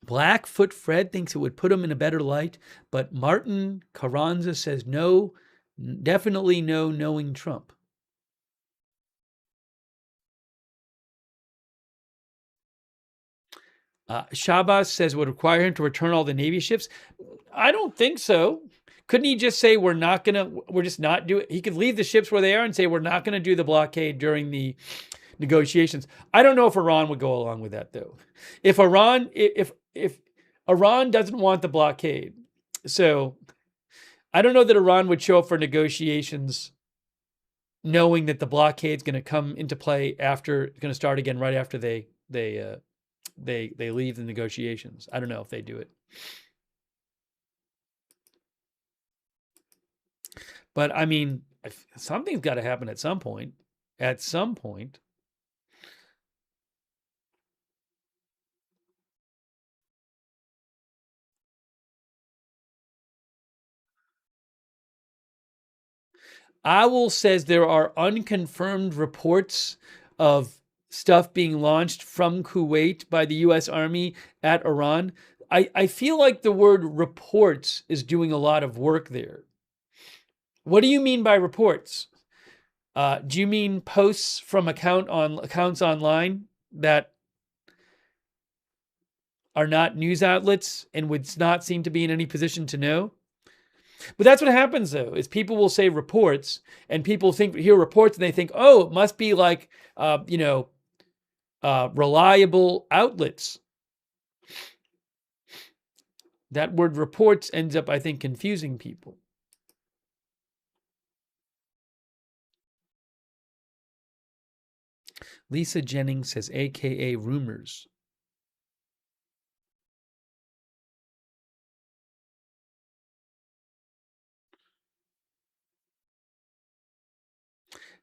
Blackfoot Fred thinks it would put him in a better light, but Martin Carranza says no, definitely no, knowing Trump. Shabazz says would require him to return all the Navy ships. I don't think so. Couldn't he just say we're just not do it? He could leave the ships where they are and say we're not going to do the blockade during the negotiations. I don't know if Iran would go along with that though. If Iran doesn't want the blockade, so I don't know that Iran would show up for negotiations knowing that the blockade is going to come into play going to start again right after they leave the negotiations. I don't know if they do it. But I mean, something's got to happen at some point. At some point. Owl says there are unconfirmed reports of stuff being launched from Kuwait by the U.S. Army at Iran. I feel like the word reports is doing a lot of work there. What do you mean by reports? Do you mean posts from accounts online that are not news outlets and would not seem to be in any position to know? But that's what happens, though, is people will say reports, and people hear reports, and they think, oh, it must be like, reliable outlets. That word reports ends up, I think, confusing people. Lisa Jennings says, AKA rumors.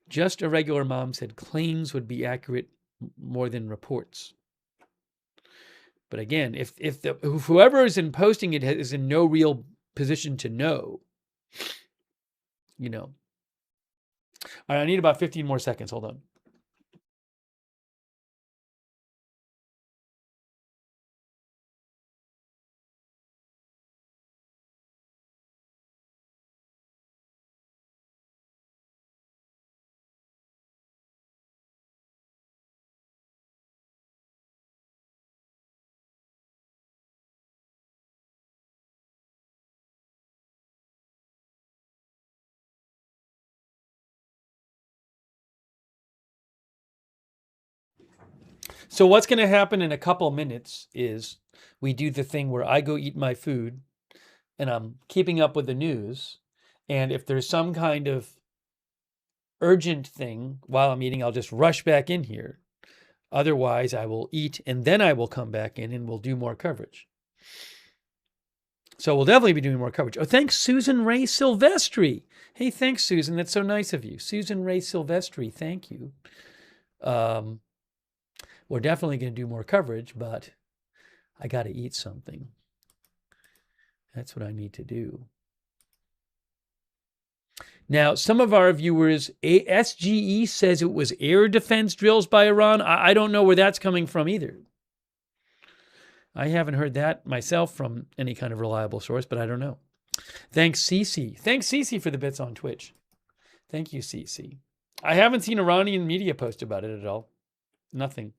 Just a Regular Mom said claims would be accurate more than reports. But again, if whoever is posting it is in no real position to know, All right, I need about 15 more seconds. Hold on. So what's going to happen in a couple minutes is we do the thing where I go eat my food and I'm keeping up with the news. And if there's some kind of urgent thing while I'm eating, I'll just rush back in here. Otherwise, I will eat and then I will come back in and we'll do more coverage. So we'll definitely be doing more coverage. Oh, thanks, Susan Ray Silvestri. Hey, thanks, Susan. That's so nice of you. Susan Ray Silvestri, thank you. We're definitely going to do more coverage, but I got to eat something. That's what I need to do. Now, some of our viewers, SGE says it was air defense drills by Iran. I don't know where that's coming from either. I haven't heard that myself from any kind of reliable source, but I don't know. Thanks, Cece. Thanks, Cece, for the bits on Twitch. Thank you, Cece. I haven't seen Iranian media post about it at all. Nothing.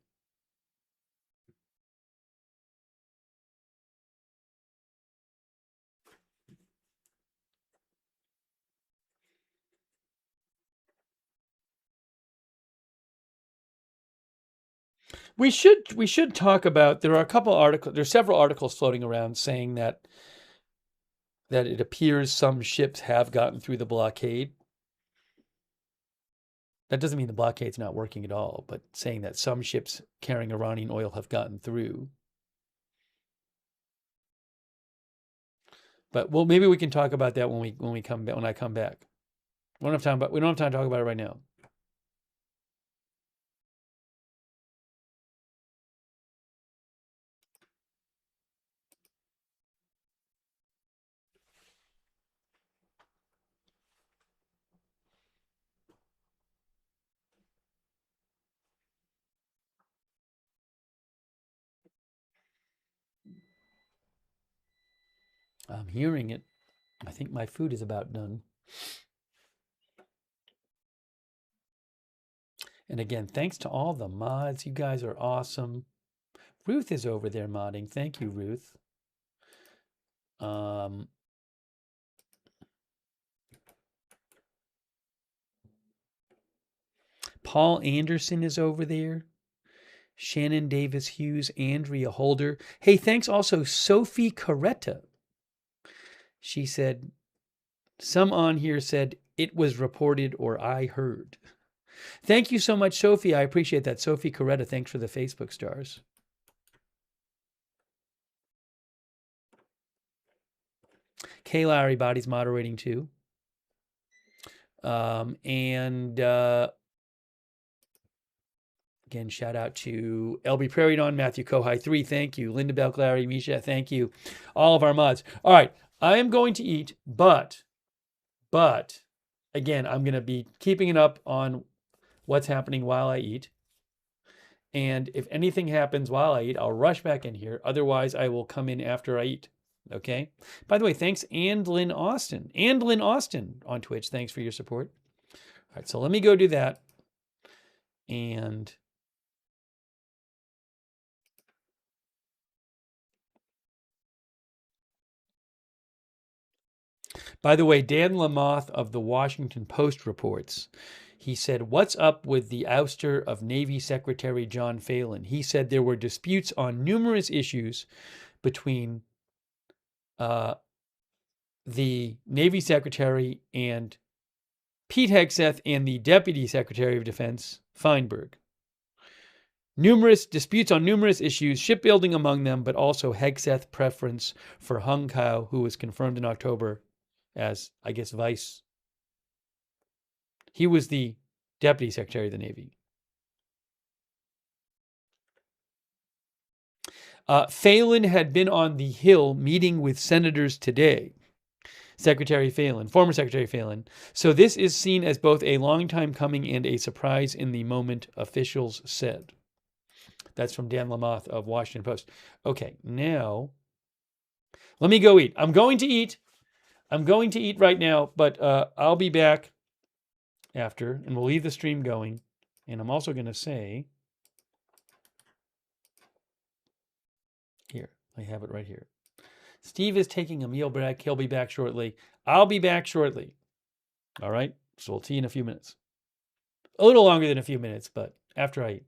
We should talk about, there are several articles floating around saying that it appears some ships have gotten through the blockade. That doesn't mean the blockade's not working at all, but saying that some ships carrying Iranian oil have gotten through. But well, maybe we can talk about that when I come back. We don't have time to talk about it right now. I'm hearing it. I think my food is about done. And again, thanks to all the mods. You guys are awesome. Ruth is over there modding. Thank you, Ruth. Paul Anderson is over there. Shannon Davis Hughes, Andrea Holder. Hey, thanks also Sophie Coretta. She said, some on here said, it was reported or I heard. Thank you so much, Sophie. I appreciate that. Sophie Coretta, thanks for the Facebook stars. Kay Larry Body's moderating too. Again, shout out to LB Prairie Dawn, Matthew Kohai 3, thank you. Linda Belk, Larry, Misha, thank you. All of our mods. All right, I am going to eat, but again, I'm going to be keeping it up on what's happening while I eat. And if anything happens while I eat, I'll rush back in here. Otherwise, I will come in after I eat. Okay? By the way, thanks, Lynn Austin. Lynn Austin on Twitch. Thanks for your support. All right, so let me go do that. And by the way, Dan Lamothe of the Washington Post reports, he said, what's up with the ouster of Navy Secretary John Phelan? He said there were disputes on numerous issues between the Navy Secretary and Pete Hegseth and the Deputy Secretary of Defense, Feinberg. Numerous disputes on numerous issues, shipbuilding among them, but also Hegseth preference for Hung Kao, who was confirmed in October as, I guess, vice. He was the Deputy Secretary of the Navy. Phelan had been on the Hill meeting with senators today. Secretary Phelan, former Secretary Phelan. So this is seen as both a long time coming and a surprise in the moment, officials said. That's from Dan Lamothe of Washington Post. Okay, now let me go eat. I'm going to eat right now, but I'll be back after, and we'll leave the stream going. And I'm also going to say, here, I have it right here. Steve is taking a meal break. He'll be back shortly. I'll be back shortly. All right, so we'll see you in a few minutes. A little longer than a few minutes, but after I eat.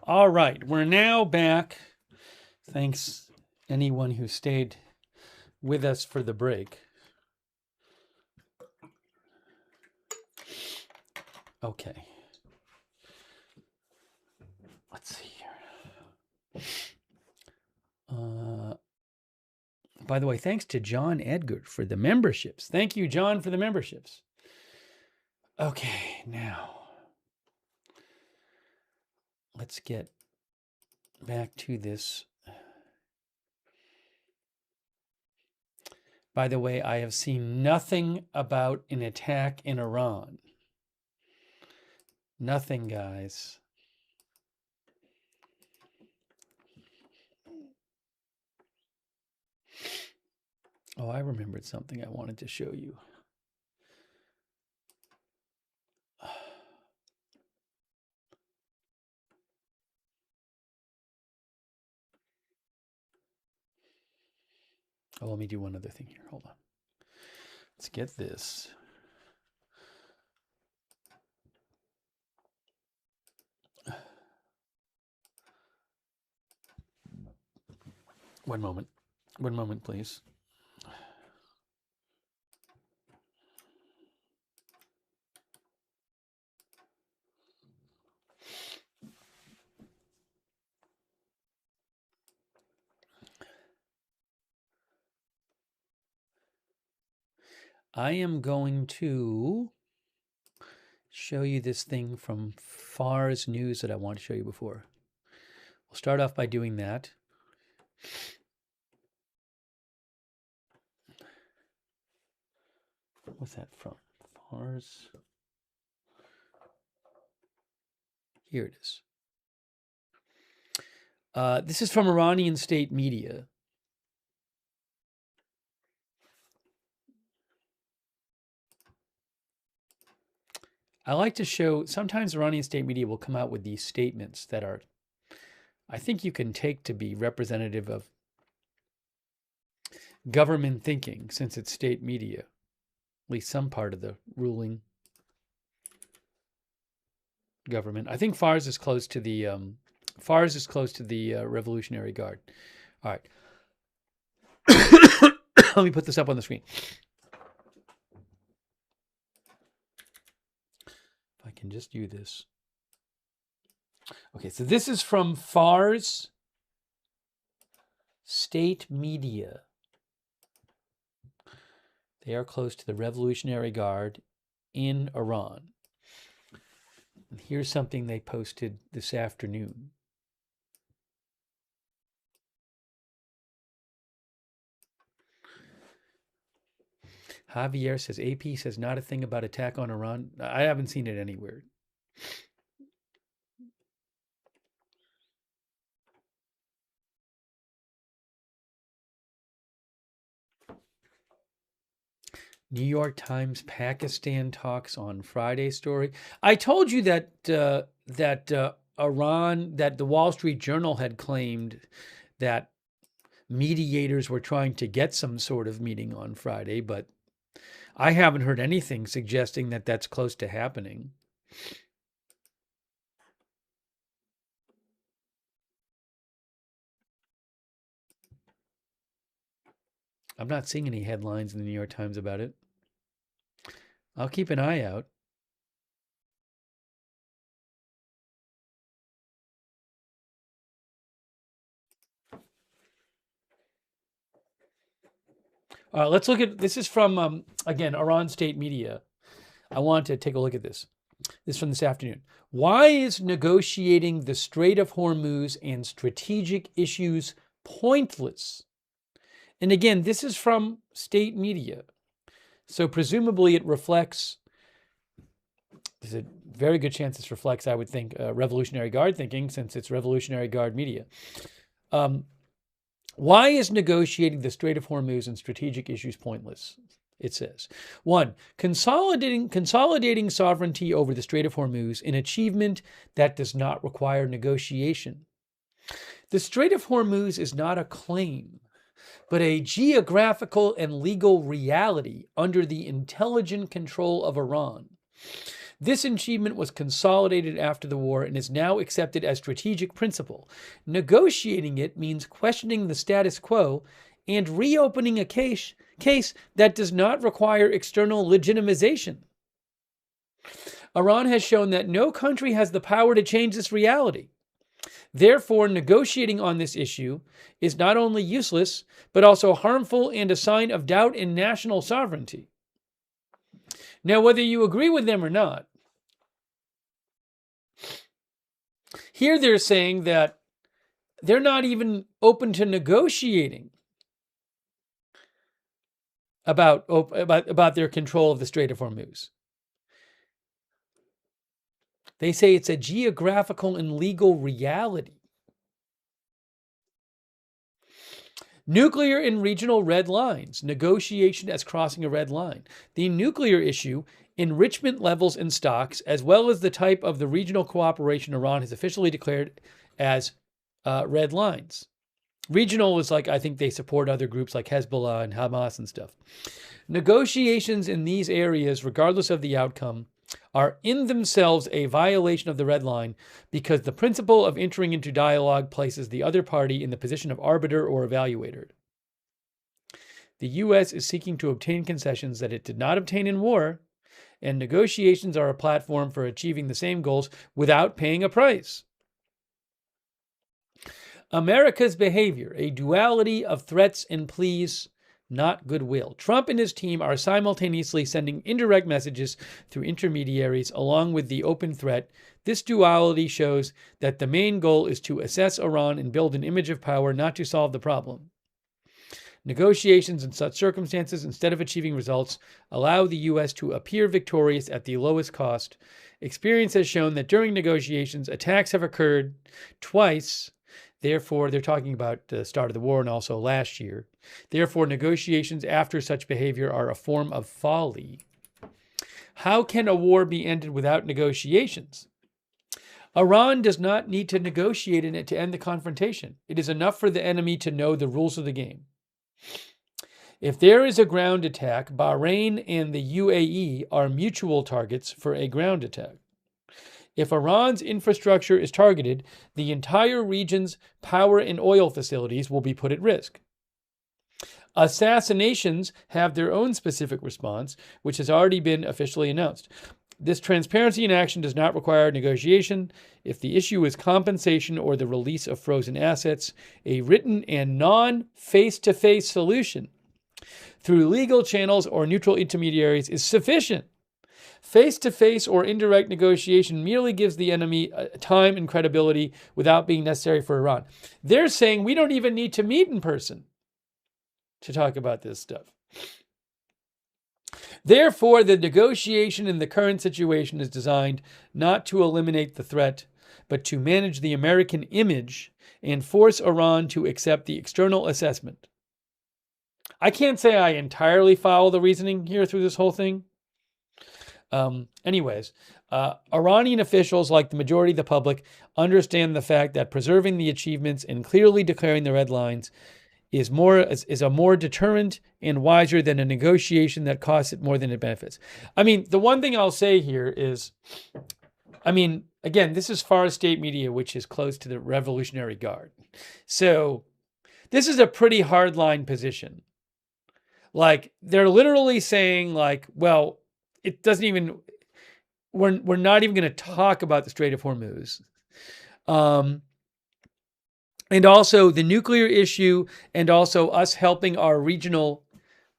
All right, we're now back. Thanks anyone who stayed with us for the break. Okay. Let's see here. By the way, thanks to John Edgar for the memberships. Thank you, John, for the memberships. Okay, now let's get back to this. By the way, I have seen nothing about an attack in Iran. Nothing, guys. Oh, I remembered something I wanted to show you. Oh, let me do one other thing here. Hold on. Let's get this. One moment. One moment, please. I am going to show you this thing from FARS News that I want to show you before. We'll start off by doing that. What's that from? FARS. Here it is. This is from Iranian state media. I like to show, sometimes Iranian state media will come out with these statements that are, I think you can take to be representative of government thinking, since it's state media, at least some part of the ruling government. I think FARS is close to the Revolutionary Guard. All right. Let me put this up on the screen. If I can just do this. Okay, so this is from FARS State Media. They are close to the Revolutionary Guard in Iran. And here's something they posted this afternoon. Javier says, AP says not a thing about attack on Iran. I haven't seen it anywhere. New York Times Pakistan talks on Friday story. I told you that Iran, that the Wall Street Journal had claimed that mediators were trying to get some sort of meeting on Friday, but I haven't heard anything suggesting that that's close to happening. I'm not seeing any headlines in the New York Times about it. I'll keep an eye out. Let's look at, this is from, again, Iran State Media. I want to take a look at this. This is from this afternoon. Why is negotiating the Strait of Hormuz and strategic issues pointless? And again, this is from state media. So presumably it reflects, there's a very good chance this reflects, I would think, Revolutionary Guard thinking, since it's Revolutionary Guard media. Why is negotiating the Strait of Hormuz and strategic issues pointless? It says, 1, consolidating sovereignty over the Strait of Hormuz, an achievement that does not require negotiation. The Strait of Hormuz is not a claim, but a geographical and legal reality under the intelligent control of Iran. This achievement was consolidated after the war and is now accepted as strategic principle. Negotiating it means questioning the status quo and reopening a case that does not require external legitimization. Iran has shown that no country has the power to change this reality. Therefore, negotiating on this issue is not only useless, but also harmful and a sign of doubt in national sovereignty. Now, whether you agree with them or not, here they're saying that they're not even open to negotiating about their control of the Strait of Hormuz. They say it's a geographical and legal reality. Nuclear and regional red lines. Negotiation as crossing a red line. The nuclear issue, enrichment levels and stocks, as well as the type of the regional cooperation Iran has officially declared as red lines. Regional is like, I think they support other groups like Hezbollah and Hamas and stuff. Negotiations in these areas, regardless of the outcome, are in themselves a violation of the red line because the principle of entering into dialogue places the other party in the position of arbiter or evaluator. The U.S. is seeking to obtain concessions that it did not obtain in war, and negotiations are a platform for achieving the same goals without paying a price. America's behavior, a duality of threats and pleas, not goodwill. Trump and his team are simultaneously sending indirect messages through intermediaries along with the open threat. This duality shows that the main goal is to assess Iran and build an image of power, not to solve the problem. Negotiations in such circumstances, instead of achieving results, allow the U.S. to appear victorious at the lowest cost. Experience has shown that during negotiations, attacks have occurred twice. Therefore, they're talking about the start of the war and also last year. Therefore, negotiations after such behavior are a form of folly. How can a war be ended without negotiations? Iran does not need to negotiate in it to end the confrontation. It is enough for the enemy to know the rules of the game. If there is a ground attack, Bahrain and the UAE are mutual targets for a ground attack. If Iran's infrastructure is targeted, the entire region's power and oil facilities will be put at risk. Assassinations have their own specific response, which has already been officially announced. This transparency in action does not require negotiation. If the issue is compensation or the release of frozen assets, a written and non-face-to-face solution through legal channels or neutral intermediaries is sufficient. Face-to-face or indirect negotiation merely gives the enemy time and credibility without being necessary for Iran. They're saying we don't even need to meet in person to talk about this stuff. Therefore, the negotiation in the current situation is designed not to eliminate the threat, but to manage the American image and force Iran to accept the external assessment. I can't say I entirely follow the reasoning here through this whole thing. Iranian officials, like the majority of the public, understand the fact that preserving the achievements and clearly declaring the red lines is a more deterrent and wiser than a negotiation that costs it more than it benefits. I mean, the one thing I'll say here is, again, this is Far State Media, which is close to the Revolutionary Guard. So this is a pretty hardline position. Like, they're literally saying, like, well, it doesn't even, we're not even going to talk about the Strait of Hormuz. And also the nuclear issue, and also us helping our regional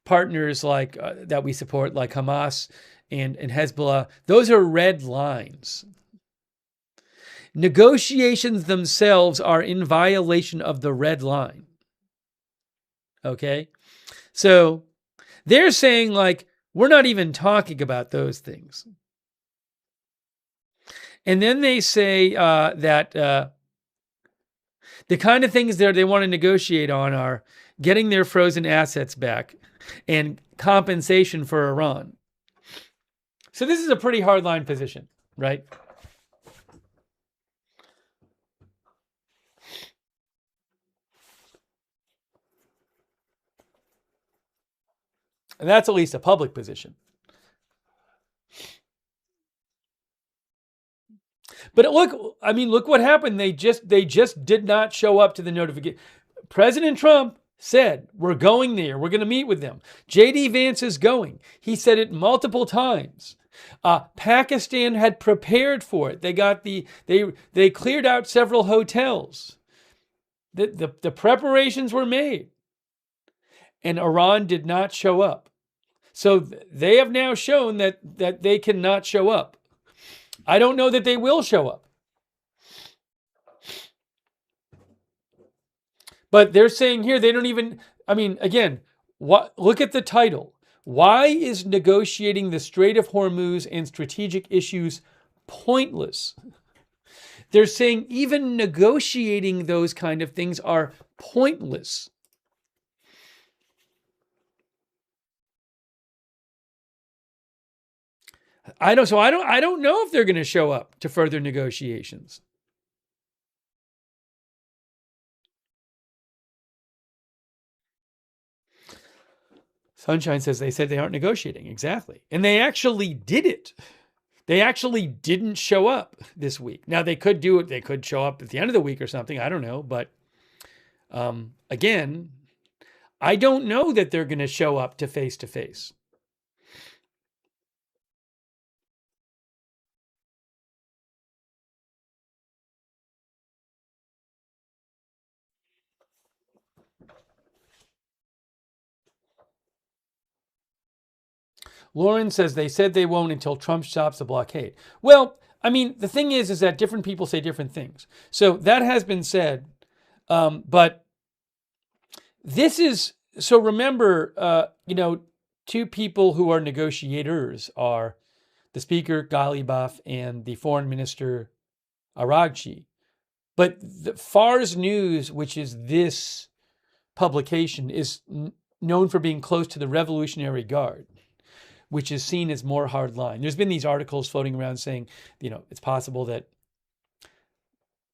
partners like that we support, like Hamas and Hezbollah. Those are red lines. Negotiations themselves are in violation of the red line. Okay? So they're saying, like, we're not even talking about those things. And then they say that the kind of things they want to negotiate on are getting their frozen assets back and compensation for Iran. So this is a pretty hardline position, right? And that's at least a public position. But look, I mean, look what happened. They just did not show up to the notification. President Trump said, we're going there. We're going to meet with them. J.D. Vance is going. He said it multiple times. Pakistan had prepared for it. They cleared out several hotels. The preparations were made. And Iran did not show up. So they have now shown that they cannot show up. I don't know that they will show up. But they're saying here they don't even, I mean, again, look at the title. Why is negotiating the Strait of Hormuz and strategic issues pointless? They're saying even negotiating those kind of things are pointless. I don't know if they're going to show up to further negotiations. Sunshine says they said they aren't negotiating. Exactly. And they actually did it. They actually didn't show up this week. Now they could do it. They could show up at the end of the week or something. I don't know. But again, I don't know that they're going to show up to face. Lauren says they said they won't until Trump stops the blockade. Well, I mean, the thing is that different people say different things. So that has been said. But this is, so remember, two people who are negotiators are the Speaker, Ghalibaf, and the Foreign Minister, Araghchi. But the Fars News, which is this publication, is known for being close to the Revolutionary Guard, which is seen as more hardline. There's been these articles floating around saying, it's possible that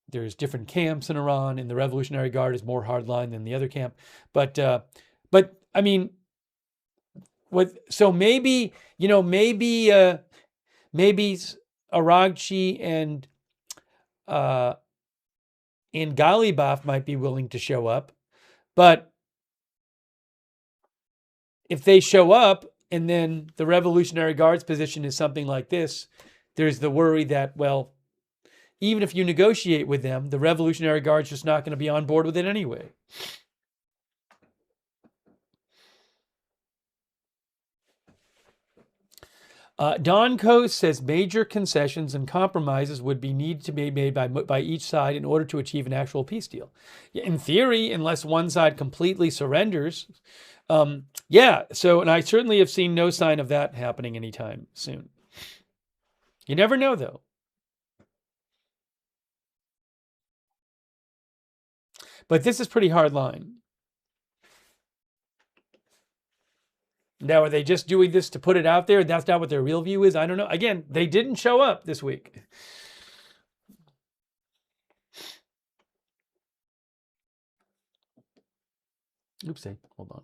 there's different camps in Iran and the Revolutionary Guard is more hardline than the other camp. But I mean, so maybe Araghchi and Ghalibaf might be willing to show up. But if they show up, and then the Revolutionary Guard's position is something like this, there's the worry that, well, even if you negotiate with them, the Revolutionary Guard's just not going to be on board with it anyway. Don Coase says major concessions and compromises would need to be made by each side in order to achieve an actual peace deal. In theory, unless one side completely surrenders. And I certainly have seen no sign of that happening anytime soon. You never know, though. But this is pretty hard line. Now, are they just doing this to put it out there? That's not what their real view is? I don't know. Again, they didn't show up this week. Oopsie, hold on.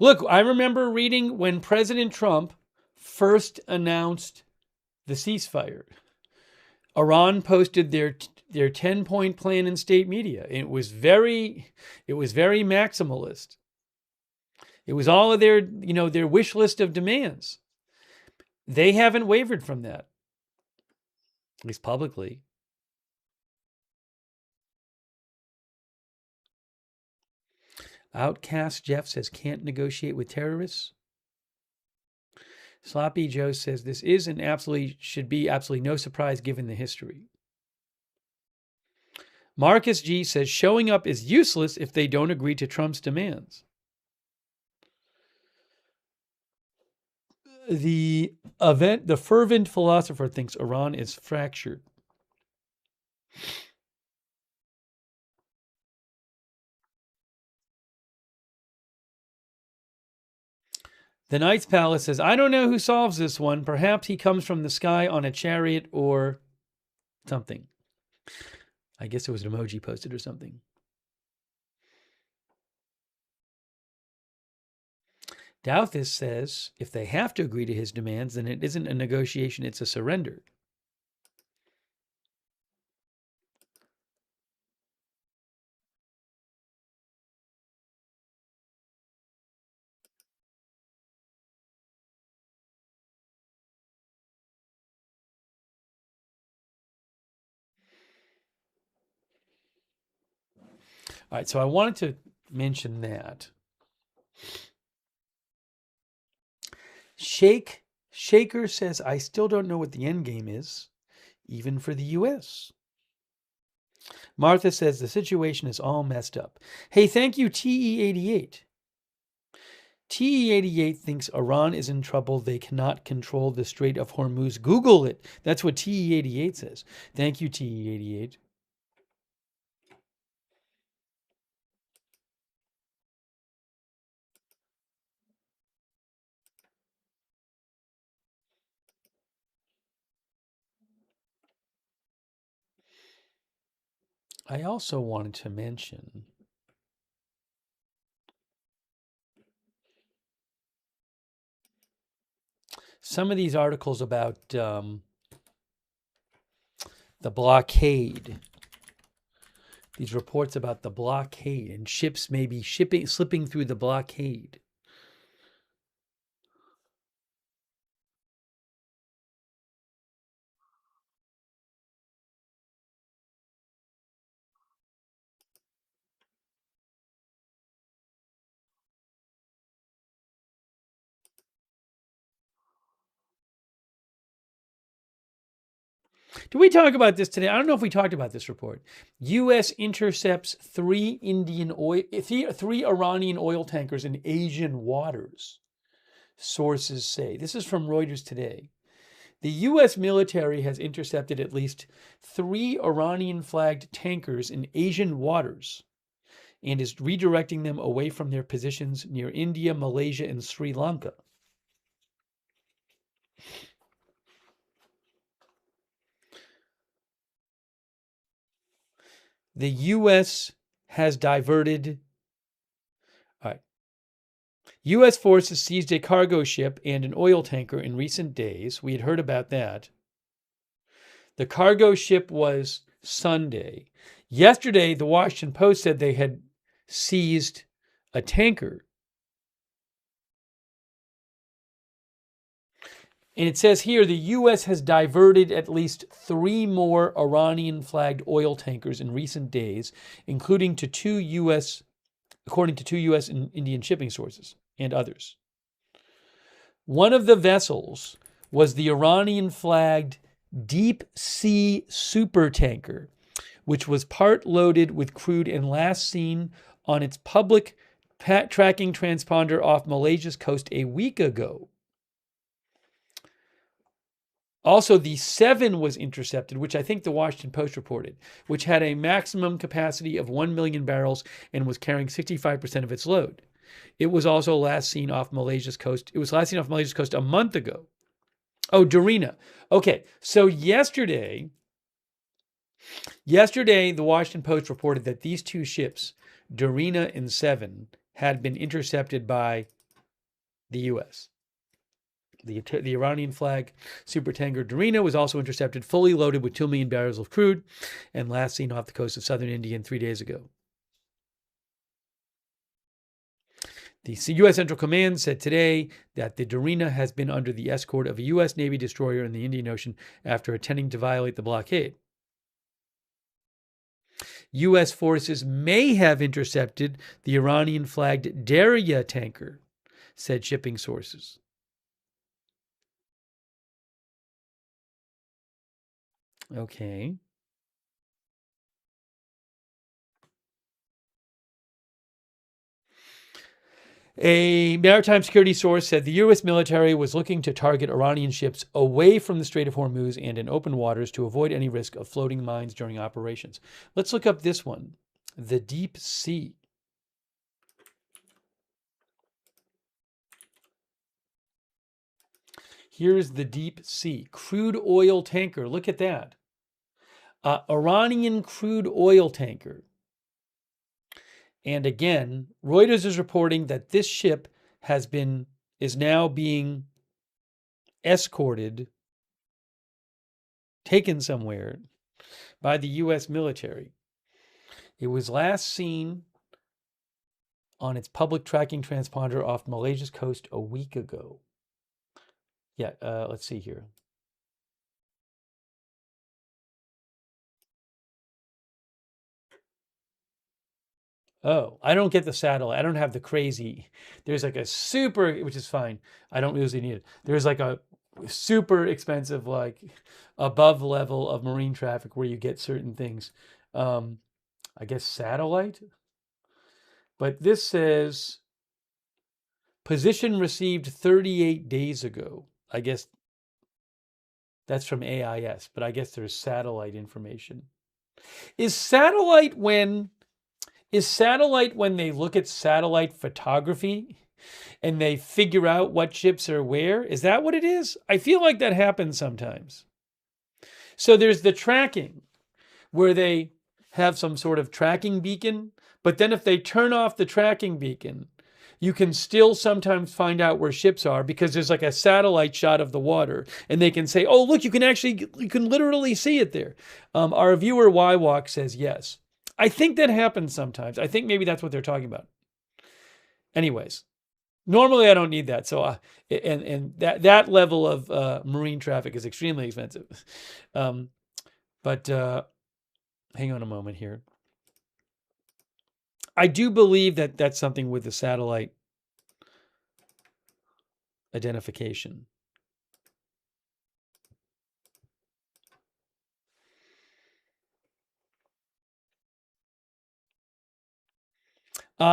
Look, I remember reading when President Trump first announced the ceasefire. Iran posted their 10-point plan in state media. It was very maximalist. It was all of their wish list of demands. They haven't wavered from that, at least publicly. Outcast Jeff says can't negotiate with terrorists. Sloppy Joe says this is and should be absolutely no surprise given the history. Marcus G says showing up is useless if they don't agree to Trump's demands. The fervent philosopher thinks Iran is fractured. The Knight's Palace says, I don't know who solves this one. Perhaps he comes from the sky on a chariot or something. I guess it was an emoji posted or something. Douthis says if they have to agree to his demands, then it isn't a negotiation, it's a surrender. All right, so I wanted to mention that. Shaker says, I still don't know what the end game is, even for the U.S. Martha says, the situation is all messed up. Hey, thank you, TE88. TE88 thinks Iran is in trouble. They cannot control the Strait of Hormuz. Google it. That's what TE88 says. Thank you, TE88. I also wanted to mention some of these articles about the blockade. These reports about the blockade and ships maybe slipping through the blockade. Did we talk about this today? I don't know if we talked about this report. U.S. intercepts three Iranian oil tankers in Asian waters, sources say. This is from Reuters today. The U.S. military has intercepted at least 3 Iranian-flagged tankers in Asian waters and is redirecting them away from their positions near India, Malaysia, and Sri Lanka. The U.S. has diverted. All right. U.S. forces seized a cargo ship and an oil tanker in recent days. We had heard about that. The cargo ship was Sunday. Yesterday, the Washington Post said they had seized a tanker. And it says here the U.S. has diverted at least 3 more Iranian-flagged oil tankers in recent days, including to 2 U.S., according to 2 U.S. and Indian shipping sources and others. One of the vessels was the Iranian-flagged Deep Sea Supertanker, which was part loaded with crude and last seen on its public tracking transponder off Malaysia's coast a week ago. Also, the 7 was intercepted, which I think the Washington Post reported, which had a maximum capacity of 1 million barrels and was carrying 65% of its load. It was also last seen off Malaysia's coast. It was last seen off Malaysia's coast a month ago. Oh, Darina. Okay, so yesterday, the Washington Post reported that these 2 ships, Darina and 7, had been intercepted by the U.S. The Iranian flag supertanker Darina was also intercepted, fully loaded with 2 million barrels of crude, and last seen off the coast of southern India 3 days ago. The U.S. Central Command said today that the Darina has been under the escort of a U.S. Navy destroyer in the Indian Ocean after attempting to violate the blockade. U.S. forces may have intercepted the Iranian-flagged Darya tanker, said shipping sources. Okay. A maritime security source said the U.S. military was looking to target Iranian ships away from the Strait of Hormuz and in open waters to avoid any risk of floating mines during operations. Let's look up this one, the Deep Sea. Here's the Deep Sea, crude oil tanker. Look at that. Iranian crude oil tanker. And again, Reuters is reporting that this ship has been is now being escorted, taken somewhere by the U.S. military. It was last seen on its public tracking transponder off Malaysia's coast a week ago. Yeah, let's see here. Oh, I don't get the satellite. I don't have the crazy. There's like a super, which is fine. I don't usually need it. There's like a super expensive, like above level of marine traffic where you get certain things. I guess satellite. But this says position received 38 days ago. I guess that's from AIS, but I guess there's satellite information. Is satellite when they look at satellite photography and they figure out what ships are where? Is that what it is? I feel like that happens sometimes. So there's the tracking where they have some sort of tracking beacon, but then if they turn off the tracking beacon, you can still sometimes find out where ships are because there's like a satellite shot of the water and they can say, oh, look, you can literally see it there. Our viewer YWalk says yes. I think that happens sometimes. I think maybe that's what they're talking about. Anyways, normally I don't need that. So, and that level of marine traffic is extremely expensive. But hang on a moment here. I do believe that that's something with the satellite identification.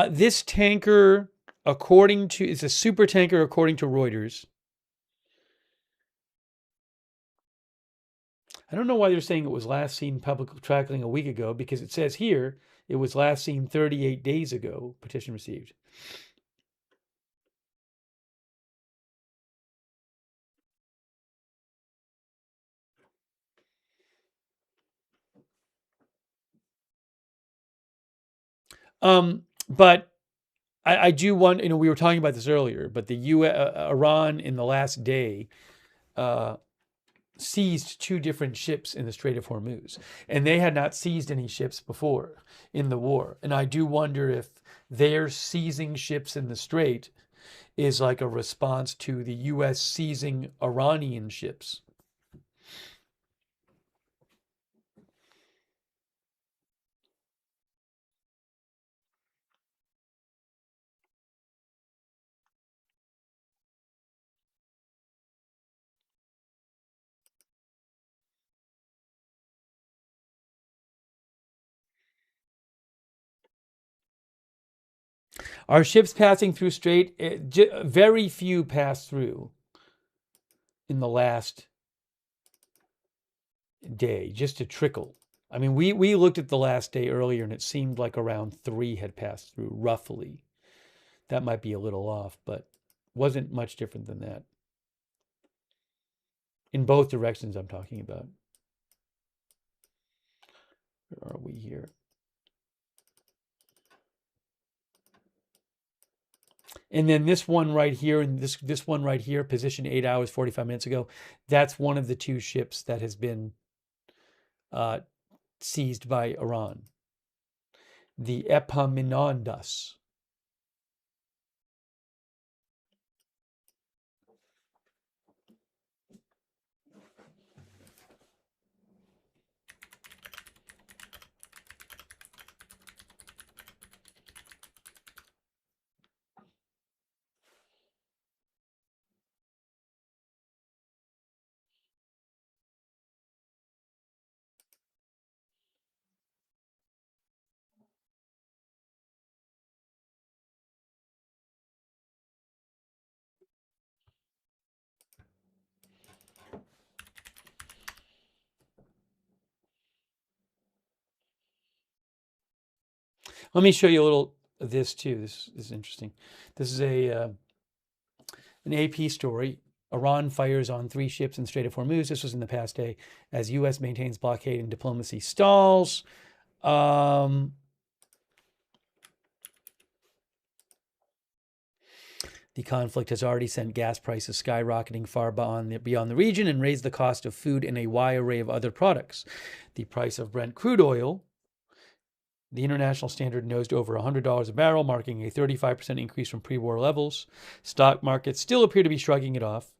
This tanker, it's a super tanker according to Reuters. I don't know why they're saying it was last seen public tracking a week ago, because it says here it was last seen 38 days ago, petition received. But I do want, we were talking about this earlier, but Iran in the last day seized 2 different ships in the Strait of Hormuz, and they had not seized any ships before in the war. And I do wonder if their seizing ships in the Strait is like a response to the U.S. seizing Iranian ships. Are ships passing through Strait? Very few passed through in the last day, just a trickle. I mean, we looked at the last day earlier and it seemed like around 3 had passed through, roughly. That might be a little off, but wasn't much different than that. In both directions I'm talking about. Where are we here? And then this one right here, and this one right here, position 8 hours, 45 minutes ago, that's one of the 2 ships that has been seized by Iran. The Epaminondas. Let me show you a little of this too. This is interesting. This is an AP story. Iran fires on 3 ships in Strait of Hormuz. This was in the past day as U.S. maintains blockade and diplomacy stalls. The conflict has already sent gas prices skyrocketing far beyond the region and raised the cost of food and a wide array of other products. The price of Brent crude oil, the international standard, nosed over $100 a barrel, marking a 35% increase from pre-war levels. Stock markets still appear to be shrugging it off.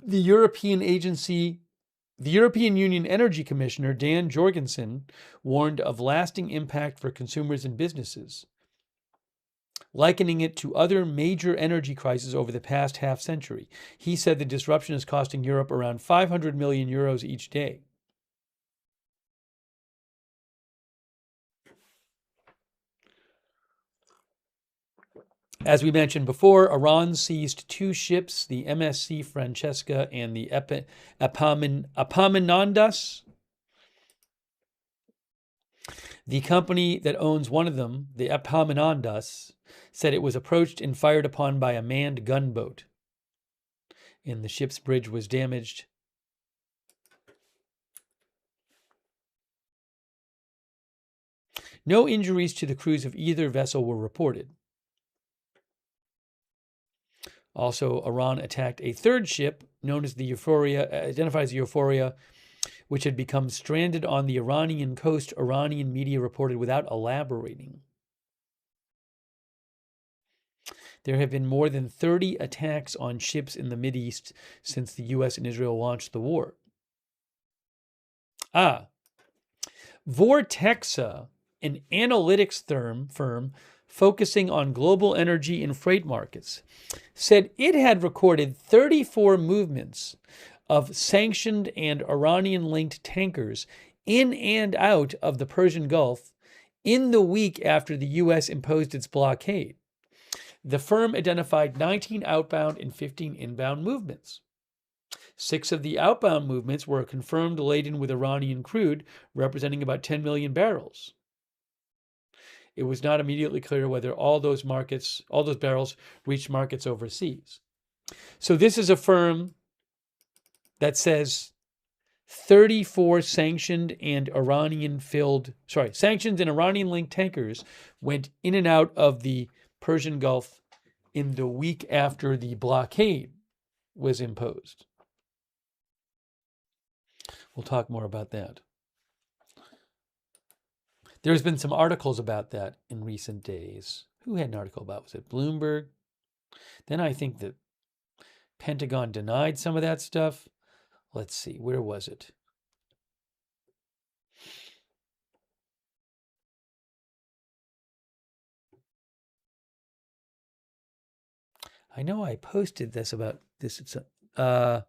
The European Union Energy Commissioner, Dan Jorgensen, warned of lasting impact for consumers and businesses, likening it to other major energy crises over the past half century. He said the disruption is costing Europe around 500 million euros each day. As we mentioned before, Iran seized 2 ships, the MSC Francesca and the Epaminondas. The company that owns one of them, the Epaminondas, said it was approached and fired upon by a manned gunboat, and the ship's bridge was damaged. No injuries to the crews of either vessel were reported. Also, Iran attacked a 3rd ship known as the Euphoria, identified as the Euphoria, which had become stranded on the Iranian coast, Iranian media reported without elaborating. There have been more than 30 attacks on ships in the Mideast since the U.S. and Israel launched the war. Vortexa, an analytics firm focusing on global energy and freight markets, said it had recorded 34 movements of sanctioned and Iranian-linked tankers in and out of the Persian Gulf in the week after the U.S. imposed its blockade. The firm identified 19 outbound and 15 inbound movements. 6 of the outbound movements were confirmed laden with Iranian crude, representing about 10 million barrels. It was not immediately clear whether all those barrels reached markets overseas. So this is a firm that says 34 sanctioned and Iranian-linked tankers went in and out of the Persian Gulf in the week after the blockade was imposed. We'll talk more about that. There's been some articles about that in recent days. Who had an article about? Was it Bloomberg? Then I think the Pentagon denied some of that stuff. Let's see, where was it? I know I posted this about this. It's no,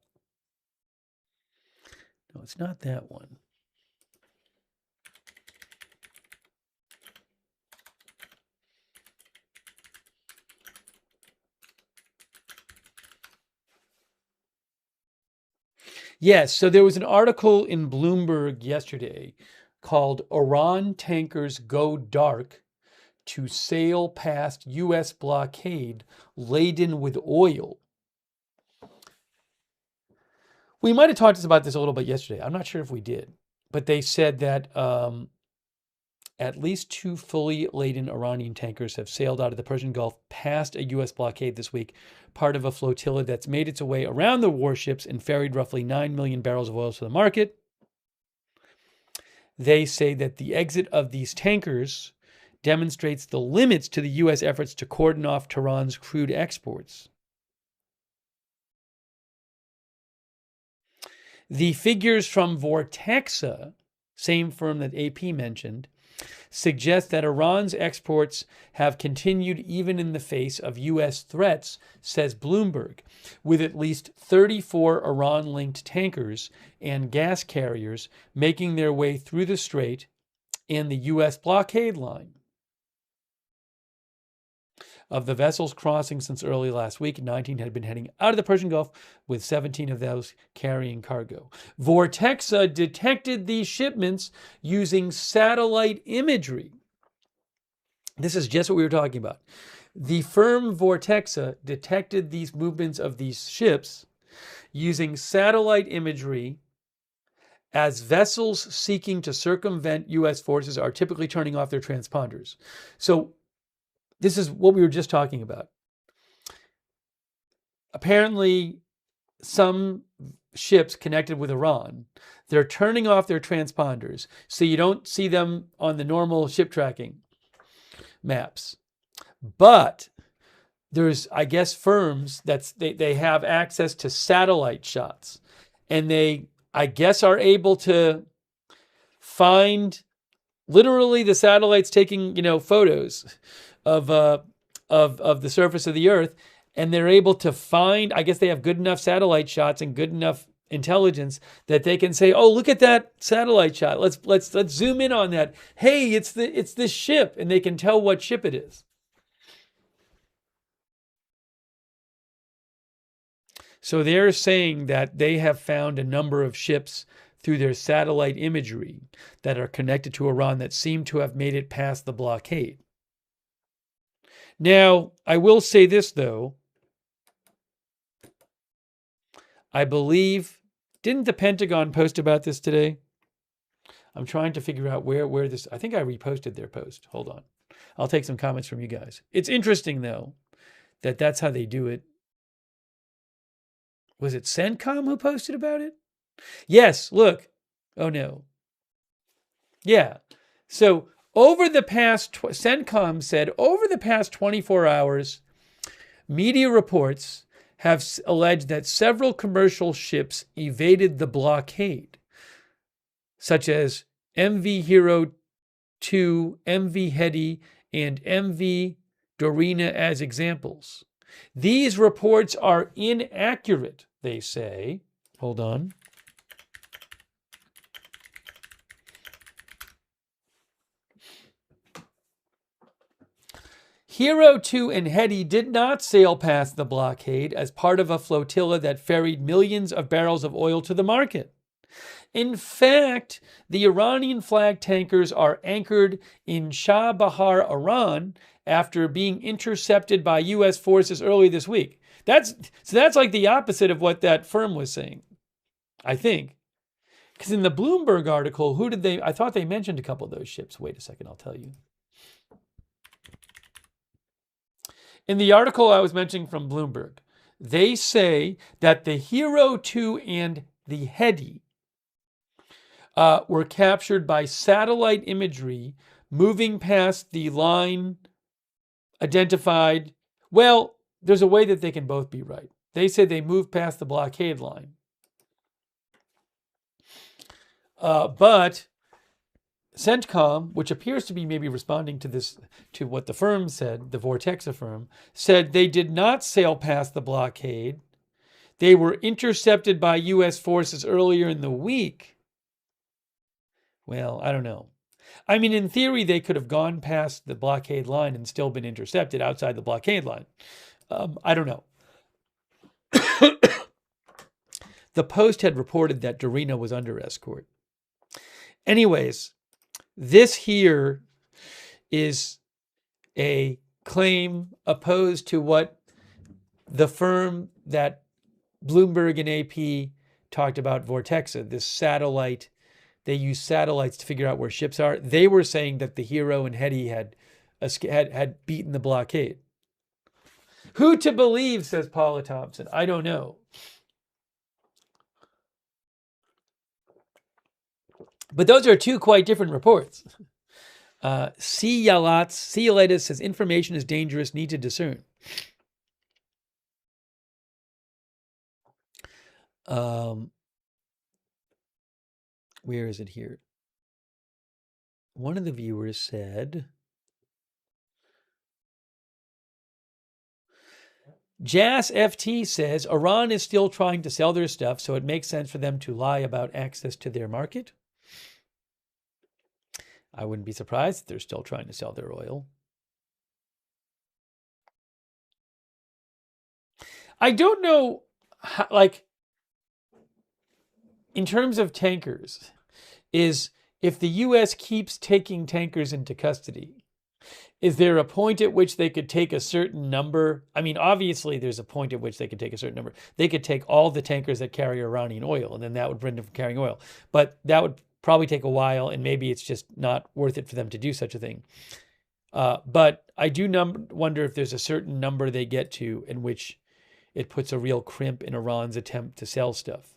it's not that one. Yes, so there was an article in Bloomberg yesterday called "Iran Tankers Go Dark to Sail Past U.S. Blockade Laden with Oil." We might have talked about this a little bit yesterday. I'm not sure if we did. But they said that at least 2 fully laden Iranian tankers have sailed out of the Persian Gulf past a U.S. blockade this week, part of a flotilla that's made its way around the warships and ferried roughly 9 million barrels of oil to the market. They say that the exit of these tankers demonstrates the limits to the U.S. efforts to cordon off Tehran's crude exports. The figures from Vortexa, same firm that AP mentioned, suggest that Iran's exports have continued even in the face of U.S. threats, says Bloomberg, with at least 34 Iran-linked tankers and gas carriers making their way through the strait and the U.S. blockade line. Of the vessels crossing since early last week, 19 had been heading out of the Persian Gulf, with 17 of those carrying cargo. Vortexa detected these shipments using satellite imagery. This is just what we were talking about. The firm Vortexa detected these movements of these ships using satellite imagery as vessels seeking to circumvent U.S. forces are typically turning off their transponders. So this is what we were just talking about. apparently some ships connected with Iran, they're turning off their transponders so you don't see them on the normal ship tracking maps. But there's, I guess, firms they have access to satellite shots, and they, I guess, are able to find literally the satellites taking, photos of the surface of the Earth, and they're able to find, I guess they have good enough satellite shots and good enough intelligence that they can say, "Oh, look at that satellite shot. Let's zoom in on that. Hey, it's this ship," and they can tell what ship it is. So they're saying that they have found a number of ships through their satellite imagery that are connected to Iran that seem to have made it past the blockade. Now, I will say this, though. I believe, didn't the Pentagon post about this today? I'm trying to figure out where this, I think I reposted their post. Hold on. I'll take some comments from you guys. It's interesting, though, that that's how they do it. Was it CENTCOM who posted about it? Yes, look. Oh, no. Yeah. So CENTCOM said, over the past 24 hours, media reports have alleged that several commercial ships evaded the blockade, such as MV Hero 2, MV Hedy, and MV Dorina as examples. These reports are inaccurate, they say. Hold on. Hero 2 and Hedy did not sail past the blockade as part of a flotilla that ferried millions of barrels of oil to the market. In fact, the Iranian flag tankers are anchored in Shah Bahar, Iran, after being intercepted by U.S. forces early this week. That's like the opposite of what that firm was saying, I think. Because in the Bloomberg article, I thought they mentioned a couple of those ships. Wait a second, I'll tell you. In the article I was mentioning from Bloomberg, they say that the Hero 2 and the Hedy were captured by satellite imagery moving past the line identified. Well, there's a way that they can both be right. They say they moved past the blockade line. But CENTCOM, which appears to be maybe responding to what the firm said, the Vortexa firm, said they did not sail past the blockade. They were intercepted by U.S. forces earlier in the week. Well, I don't know. I mean, in theory, they could have gone past the blockade line and still been intercepted outside the blockade line. I don't know. The Post had reported that Dorina was under escort. Anyways, this here is a claim opposed to what the firm that Bloomberg and AP talked about, Vortexa, this satellite. They use satellites to figure out where ships are. They were saying that the Hero and Hedy had beaten the blockade. Who to believe, says Paula Thompson. I don't know. But those are two quite different reports. C. Yalatis says information is dangerous, need to discern. Where is it here? One of the viewers said, Jas FT says Iran is still trying to sell their stuff, so it makes sense for them to lie about access to their market. I wouldn't be surprised if they're still trying to sell their oil. I don't know, in terms of tankers, is if the U.S. keeps taking tankers into custody, is there a point at which they could take a certain number? I mean, obviously, there's a point at which they could take a certain number. They could take all the tankers that carry Iranian oil, and then that would prevent them from carrying oil. But that would probably take a while, and maybe it's just not worth it for them to do such a thing. But I do wonder if there's a certain number they get to in which it puts a real crimp in Iran's attempt to sell stuff.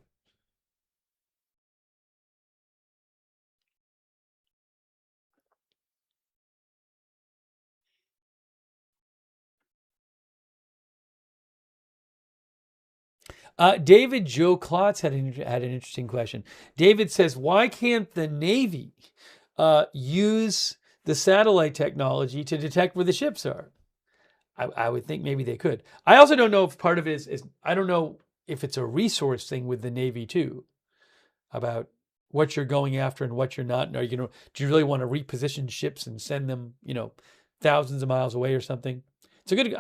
David Joe Klotz had an interesting question. David says, why can't the Navy use the satellite technology to detect where the ships are? I would think maybe they could. I also don't know if part of it is I don't know if it's a resource thing with the Navy too, about what you're going after and what you're not. Are do you really want to reposition ships and send them, thousands of miles away or something? It's a good,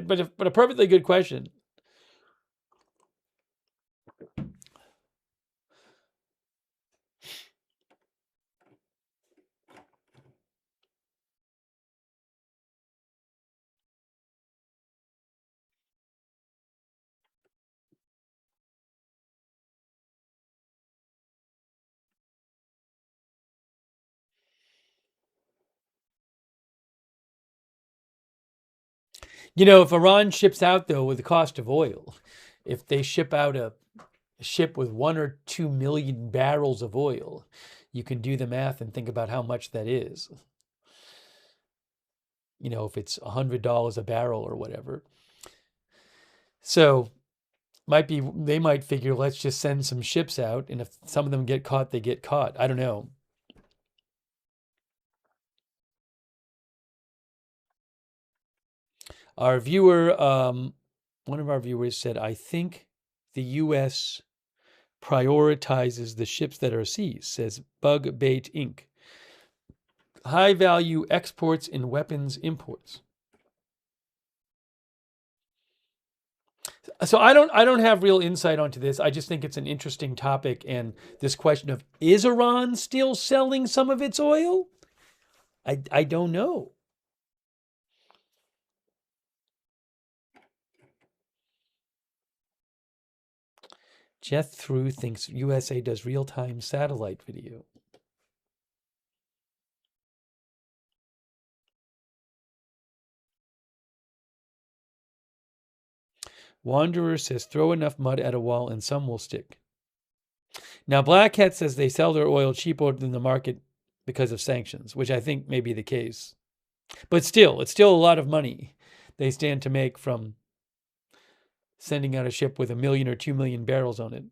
but a perfectly good question. If Iran ships out, though, with the cost of oil, if they ship out a ship with 1 or 2 million barrels of oil, you can do the math and think about how much that is. If it's $100 a barrel or whatever. So they might figure, let's just send some ships out, and if some of them get caught, they get caught. I don't know. Our viewer, one of our viewers said, I think the U.S. prioritizes the ships that are seized, says Bug Bait Inc. High value exports and weapons imports. So I don't have real insight onto this. I just think it's an interesting topic, and this question of, is Iran still selling some of its oil? I don't know. Jeff Through thinks USA does real-time satellite video. Wanderer says, throw enough mud at a wall and some will stick. Now, Black Hat says they sell their oil cheaper than the market because of sanctions, which I think may be the case. But still, it's still a lot of money they stand to make from sending out a ship with 1 million or 2 million barrels on it.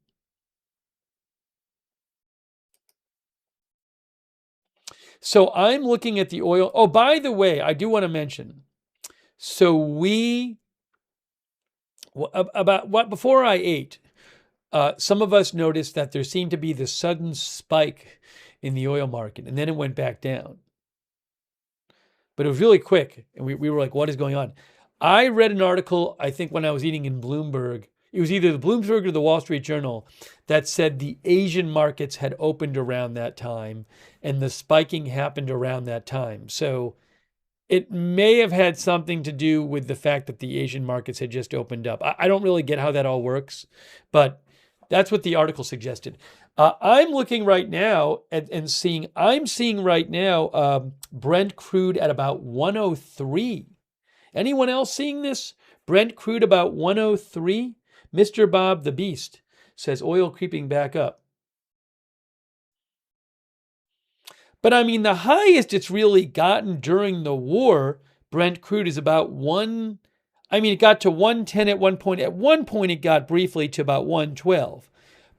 So I'm looking at the oil. Oh, by the way, I do want to mention. So before I ate, some of us noticed that there seemed to be this sudden spike in the oil market, and then it went back down. But it was really quick, and we were like, what is going on? I read an article, I think when I was eating in Bloomberg, it was either the Bloomberg or the Wall Street Journal, that said the Asian markets had opened around that time, and the spiking happened around that time. So it may have had something to do with the fact that the Asian markets had just opened up. I don't really get how that all works, but that's what the article suggested. I'm looking right now and seeing right now Brent crude at about 103. Anyone else seeing this? Brent crude about 103. Mr. Bob the Beast says oil creeping back up. But the highest it's really gotten during the war, Brent crude is about it got to 110 at one point. At one point, it got briefly to about 112.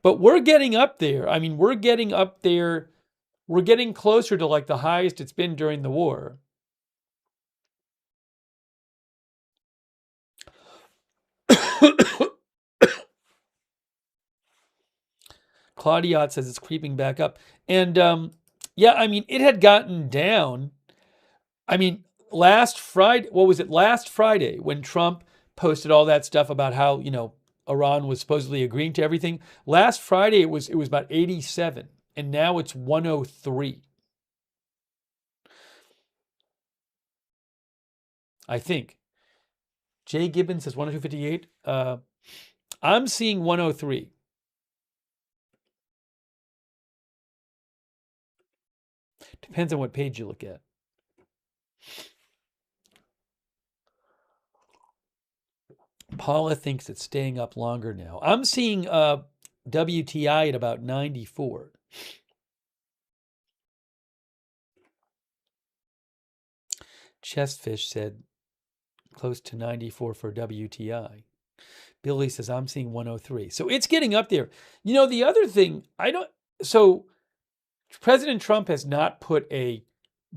But we're getting up there. We're getting up there. We're getting closer to like the highest it's been during the war. Claudiot says it's creeping back up. And it had gotten down. Last Friday, what was it? Last Friday, when Trump posted all that stuff about how, Iran was supposedly agreeing to everything. Last Friday, it was about 87, and now it's 103. I think. Jay Gibbons says 102.58. I'm seeing 103. Depends on what page you look at. Paula thinks it's staying up longer now. I'm seeing WTI at about 94. Chestfish said close to 94 for WTI. Billy says I'm seeing 103. So it's getting up there. You know, the other thing, so President Trump has not put a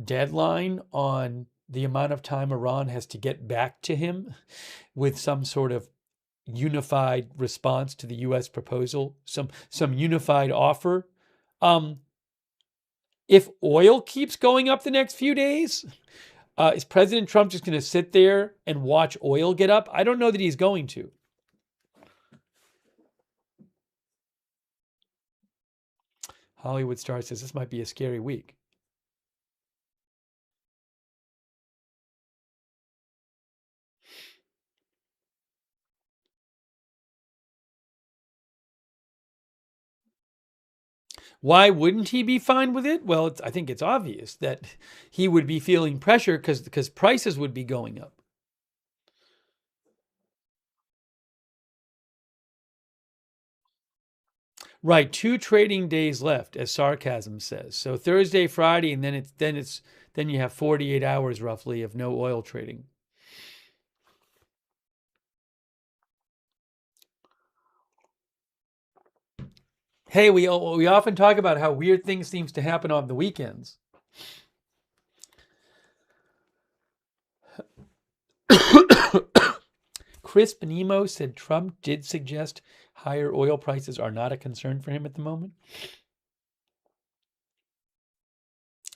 deadline on the amount of time Iran has to get back to him with some sort of unified response to the U.S. proposal, some unified offer. If oil keeps going up the next few days, is President Trump just going to sit there and watch oil get up? I don't know that he's going to. Hollywood Star says this might be a scary week. Why wouldn't he be fine with it? Well, I think it's obvious that he would be feeling pressure because prices would be going up. Right, 2 trading days left, as Sarcasm says. So Thursday, Friday, and then you have 48 hours roughly of no oil trading. Hey, we often talk about how weird things seems to happen on the weekends. Crisp Nemo said Trump did suggest higher oil prices are not a concern for him at the moment.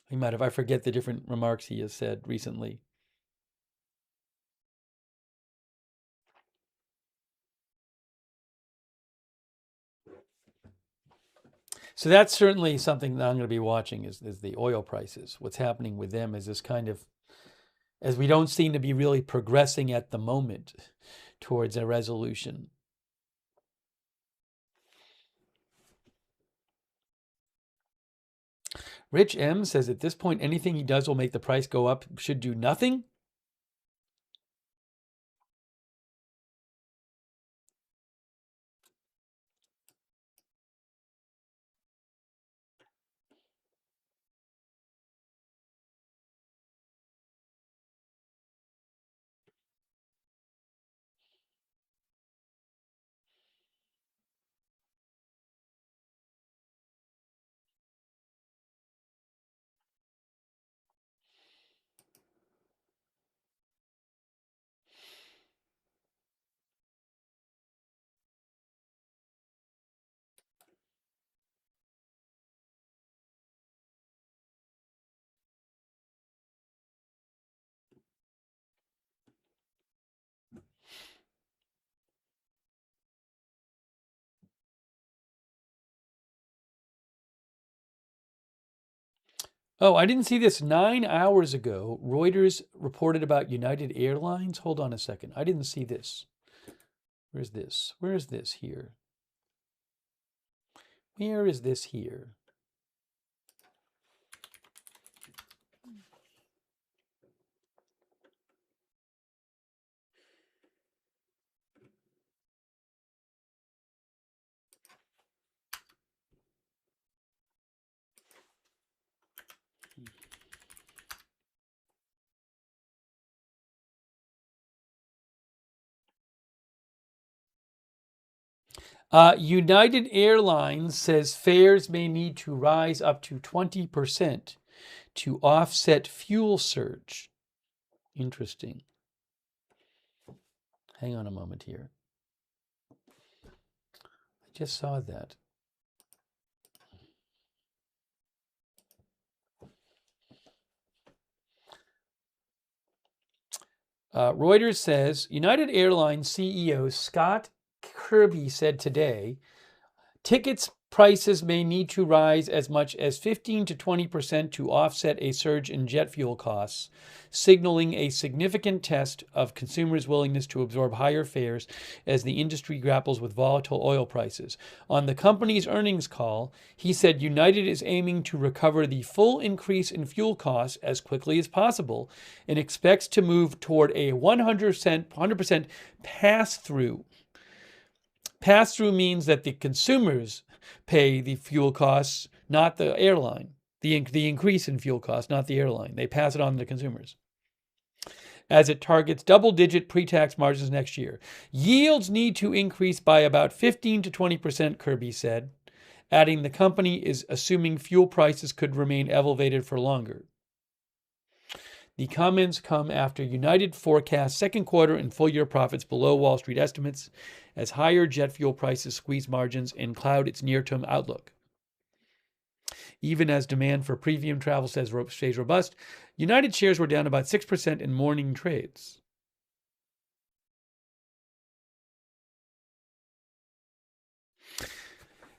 He might have. I forget the different remarks he has said recently. So that's certainly something that I'm going to be watching is the oil prices. What's happening with them is this kind of, as we don't seem to be really progressing at the moment towards a resolution. Rich M says at this point, anything he does will make the price go up, should do nothing. Oh, I didn't see this 9 hours ago. Reuters reported about United Airlines. Hold on a second. I didn't see this. Where's this? Where is this here? Where is this here? United Airlines says fares may need to rise up to 20% to offset fuel surge. Interesting. Hang on a moment here. I just saw that. Reuters says United Airlines CEO Scott Kirby said today, tickets prices may need to rise as much as 15 to 20% to offset a surge in jet fuel costs, signaling a significant test of consumers' willingness to absorb higher fares as the industry grapples with volatile oil prices. On the company's earnings call, he said United is aiming to recover the full increase in fuel costs as quickly as possible and expects to move toward a 100% pass-through. Pass-through means that the consumers pay the fuel costs, not the airline. The increase in fuel costs, not the airline. They pass it on to the consumers. As it targets double-digit pre-tax margins next year. Yields need to increase by about 15 to 20%, Kirby said, adding the company is assuming fuel prices could remain elevated for longer. The comments come after United forecasts second quarter and full-year profits below Wall Street estimates as higher jet fuel prices squeeze margins and cloud its near-term outlook. Even as demand for premium travel stays robust, United shares were down about 6% in morning trades.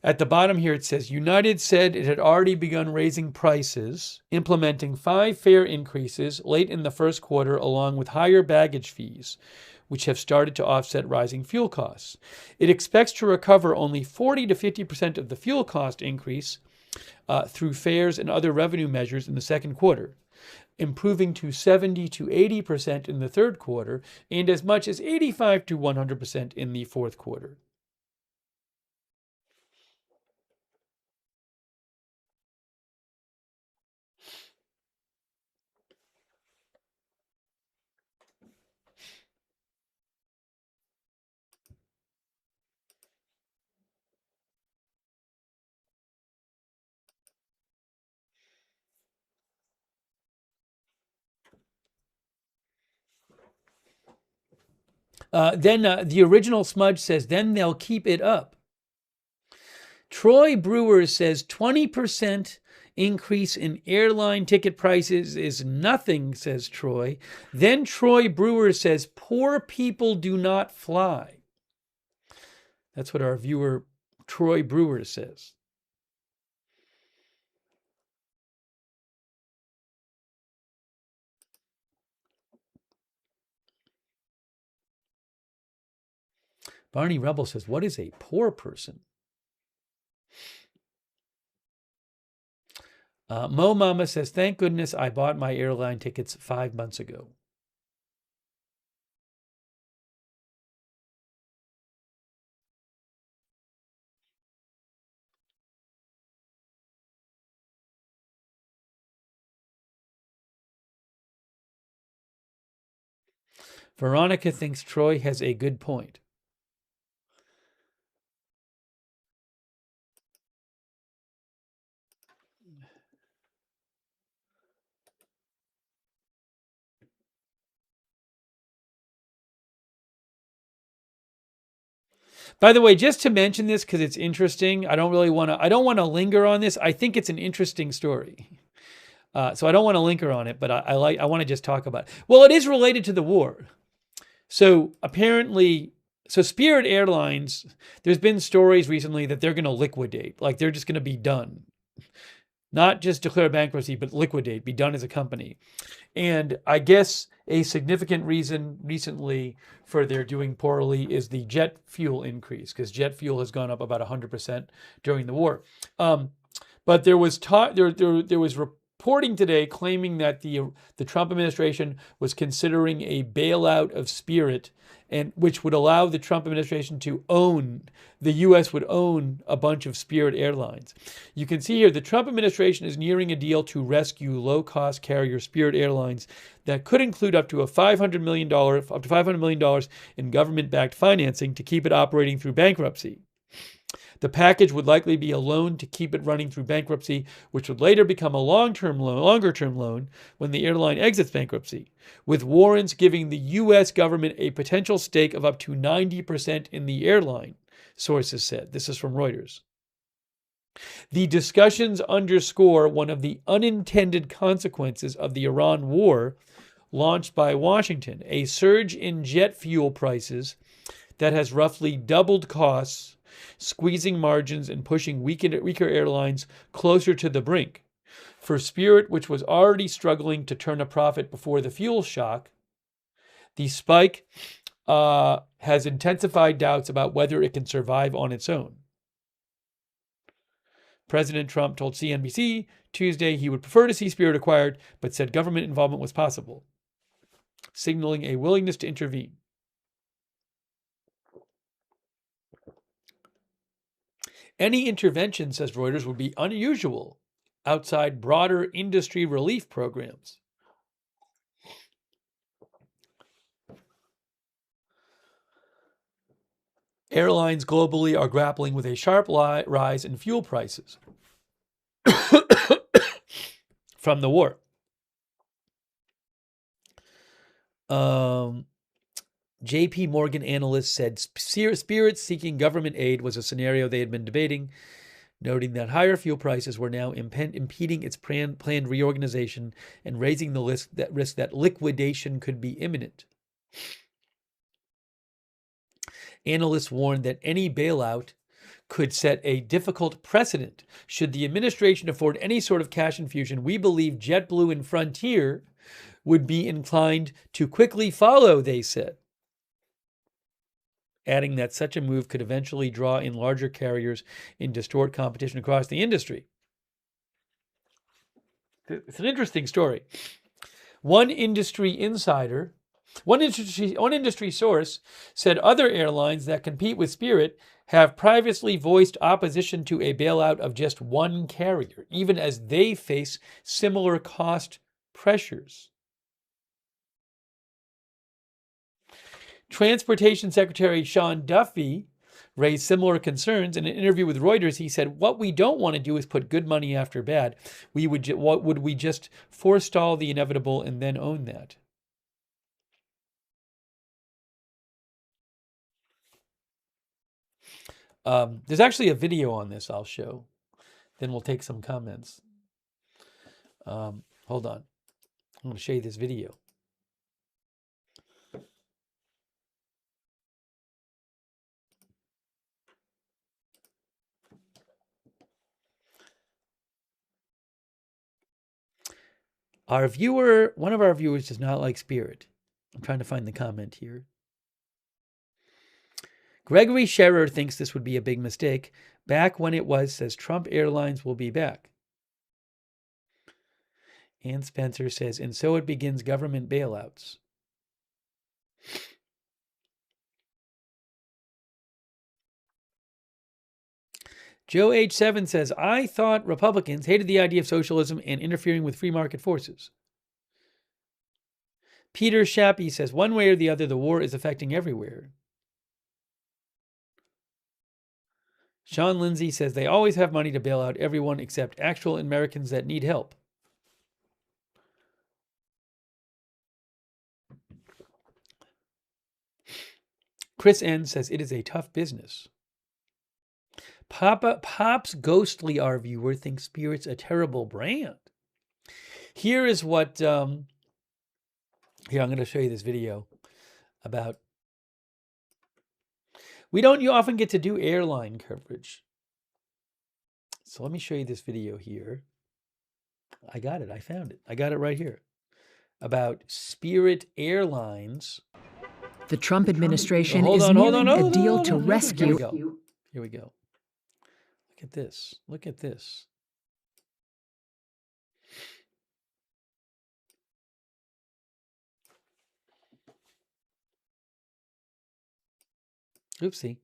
At the bottom here it says, United said it had already begun raising prices, implementing 5 fare increases late in the first quarter along with higher baggage fees, which have started to offset rising fuel costs. It expects to recover only 40 to 50% of the fuel cost increase through fares and other revenue measures in the second quarter, improving to 70 to 80% in the third quarter and as much as 85 to 100% in the fourth quarter. Then the original smudge says, then they'll keep it up. Troy Brewer says 20% increase in airline ticket prices is nothing, says Troy. Then Troy Brewer says, poor people do not fly. That's what our viewer Troy Brewer says. Barney Rebel says, what is a poor person? Mo Mama says, thank goodness I bought my airline tickets 5 months ago. Veronica thinks Troy has a good point. By the way, just to mention this because it's interesting, I don't want to linger on this. I think it's an interesting story. So I don't want to linger on it, but I want to just talk about it. Well, it is related to the war. So apparently, Spirit Airlines, there's been stories recently that they're going to liquidate. Like they're just going to be done. Not just declare bankruptcy, but liquidate, be done as a company. And I guess a significant reason recently for their doing poorly is the jet fuel increase, because jet fuel has gone up about 100% during the war. But there was there was reporting today claiming that the Trump administration was considering a bailout of Spirit, and which would allow the Trump administration to own, the U.S. would own a bunch of Spirit Airlines. You can see here the Trump administration is nearing a deal to rescue low-cost carrier Spirit Airlines that could include up to $500 million in government-backed financing to keep it operating through bankruptcy. The package would likely be a loan to keep it running through bankruptcy, which would later become a longer-term loan when the airline exits bankruptcy, with warrants giving the U.S. government a potential stake of up to 90% in the airline, sources said. This is from Reuters. The discussions underscore one of the unintended consequences of the Iran war launched by Washington, a surge in jet fuel prices that has roughly doubled costs squeezing margins and pushing weaker airlines closer to the brink. For Spirit, which was already struggling to turn a profit before the fuel shock, the spike has intensified doubts about whether it can survive on its own. President Trump told CNBC Tuesday he would prefer to see Spirit acquired, but said government involvement was possible, signaling a willingness to intervene. Any intervention, says Reuters, would be unusual outside broader industry relief programs. Airlines globally are grappling with a sharp rise in fuel prices from the war. JP Morgan analysts said Spirit seeking government aid was a scenario they had been debating, noting that higher fuel prices were now impeding its planned reorganization and raising the risk that liquidation could be imminent. Analysts warned that any bailout could set a difficult precedent. Should the administration afford any sort of cash infusion, we believe JetBlue and Frontier would be inclined to quickly follow, they said, adding that such a move could eventually draw in larger carriers and distort competition across the industry. It's an interesting story. One industry source said other airlines that compete with Spirit have previously voiced opposition to a bailout of just one carrier, even as they face similar cost pressures. Transportation Secretary Sean Duffy raised similar concerns. In an interview with Reuters, he said, "What we don't want to do is put good money after bad. Would we just forestall the inevitable and then own that?" There's actually a video on this I'll show. Then we'll take some comments. Hold on. I'm going to show you this video. One of our viewers does not like Spirit. I'm trying to find the comment here. Gregory Scherer thinks this would be a big mistake. Back when it was, says Trump Airlines will be back. Ann Spencer says, and so it begins government bailouts. Joe H7 says, I thought Republicans hated the idea of socialism and interfering with free market forces. Peter Shappy says, one way or the other, the war is affecting everywhere. Sean Lindsay says, they always have money to bail out everyone except actual Americans that need help. Chris N says, it is a tough business. Pop's Ghostly, our viewer, thinks Spirit's a terrible brand. Here is what, here, I'm going to show you this video about, you often get to do airline coverage. So let me show you this video here. I got it. I found it. I got it right here. About Spirit Airlines. The Trump administration is nearing a deal to rescue. Here we go. Look at this. Look at this. Oopsie.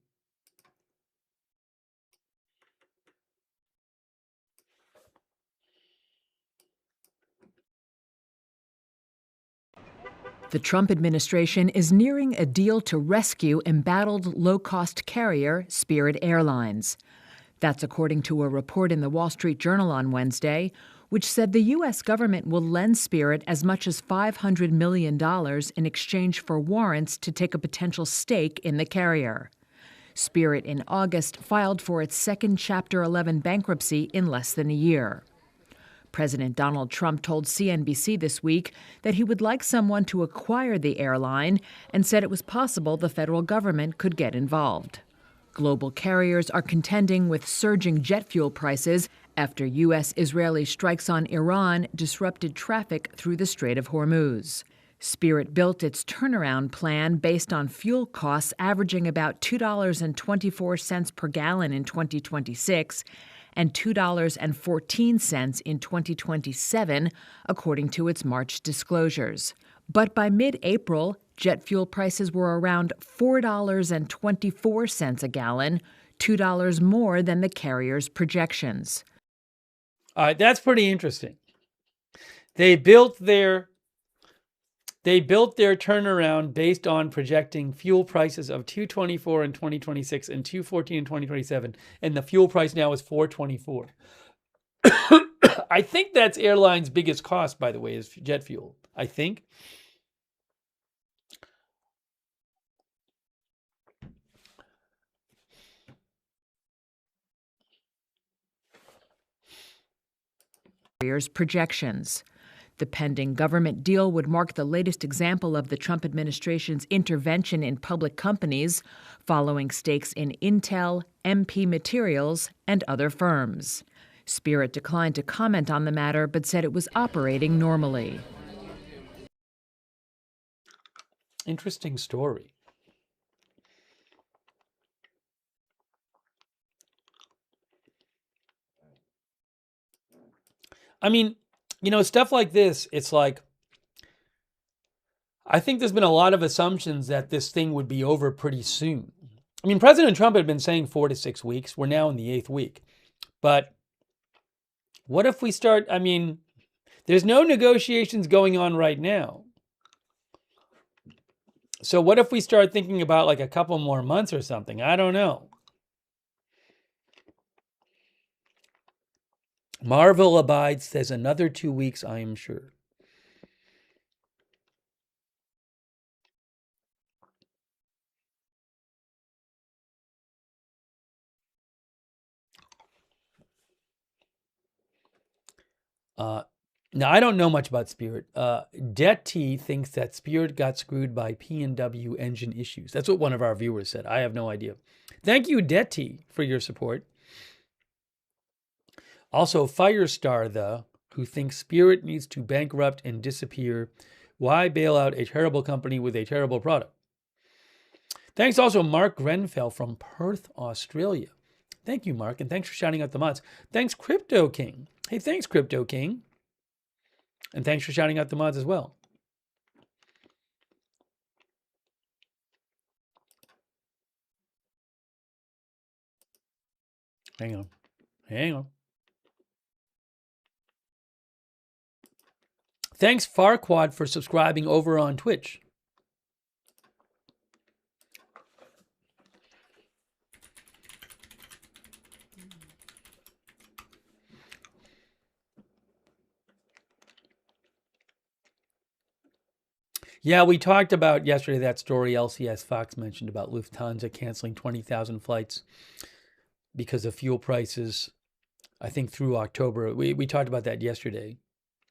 The Trump administration is nearing a deal to rescue embattled low-cost carrier Spirit Airlines. That's according to a report in the Wall Street Journal on Wednesday, which said the U.S. government will lend Spirit as much as $500 million in exchange for warrants to take a potential stake in the carrier. Spirit in August filed for its second Chapter 11 bankruptcy in less than a year. President Donald Trump told CNBC this week that he would like someone to acquire the airline and said it was possible the federal government could get involved. Global carriers are contending with surging jet fuel prices after U.S.-Israeli strikes on Iran disrupted traffic through the Strait of Hormuz. Spirit built its turnaround plan based on fuel costs averaging about $2.24 per gallon in 2026 and $2.14 in 2027, according to its March disclosures. But by mid-April, jet fuel prices were around $4.24 a gallon, $2 more than the carrier's projections. All right, that's pretty interesting. They built their turnaround based on projecting fuel prices of $2.24 in 2026 and $2.14 in 2027, and the fuel price now is $4.24. I think that's airlines' biggest cost, by the way, is jet fuel. I think. Carrier's projections. The pending government deal would mark the latest example of the Trump administration's intervention in public companies, following stakes in Intel, MP Materials, and other firms. Spirit declined to comment on the matter, but said it was operating normally. Interesting story. I mean, stuff like this, it's like, I think there's been a lot of assumptions that this thing would be over pretty soon. I mean, President Trump had been saying 4 to 6 weeks. We're now in the 8th week. But what if we start, there's no negotiations going on right now. So what if we start thinking about like a couple more months or something? I don't know. Marvel abides, says another 2 weeks, I am sure. Now, I don't know much about Spirit. Det T thinks that Spirit got screwed by P&W engine issues. That's what one of our viewers said. I have no idea. Thank you, Det T, for your support. Also, Firestar, who thinks Spirit needs to bankrupt and disappear. Why bail out a terrible company with a terrible product? Thanks also, Mark Grenfell from Perth, Australia. Thank you, Mark, and thanks for shouting out the mods. Thanks, Crypto King. Hey, thanks, Crypto King. And thanks for shouting out the mods as well. Hang on. Thanks, Farquad, for subscribing over on Twitch. Yeah, we talked about yesterday that story LCS Fox mentioned about Lufthansa canceling 20,000 flights because of fuel prices, I think through October. We talked about that yesterday.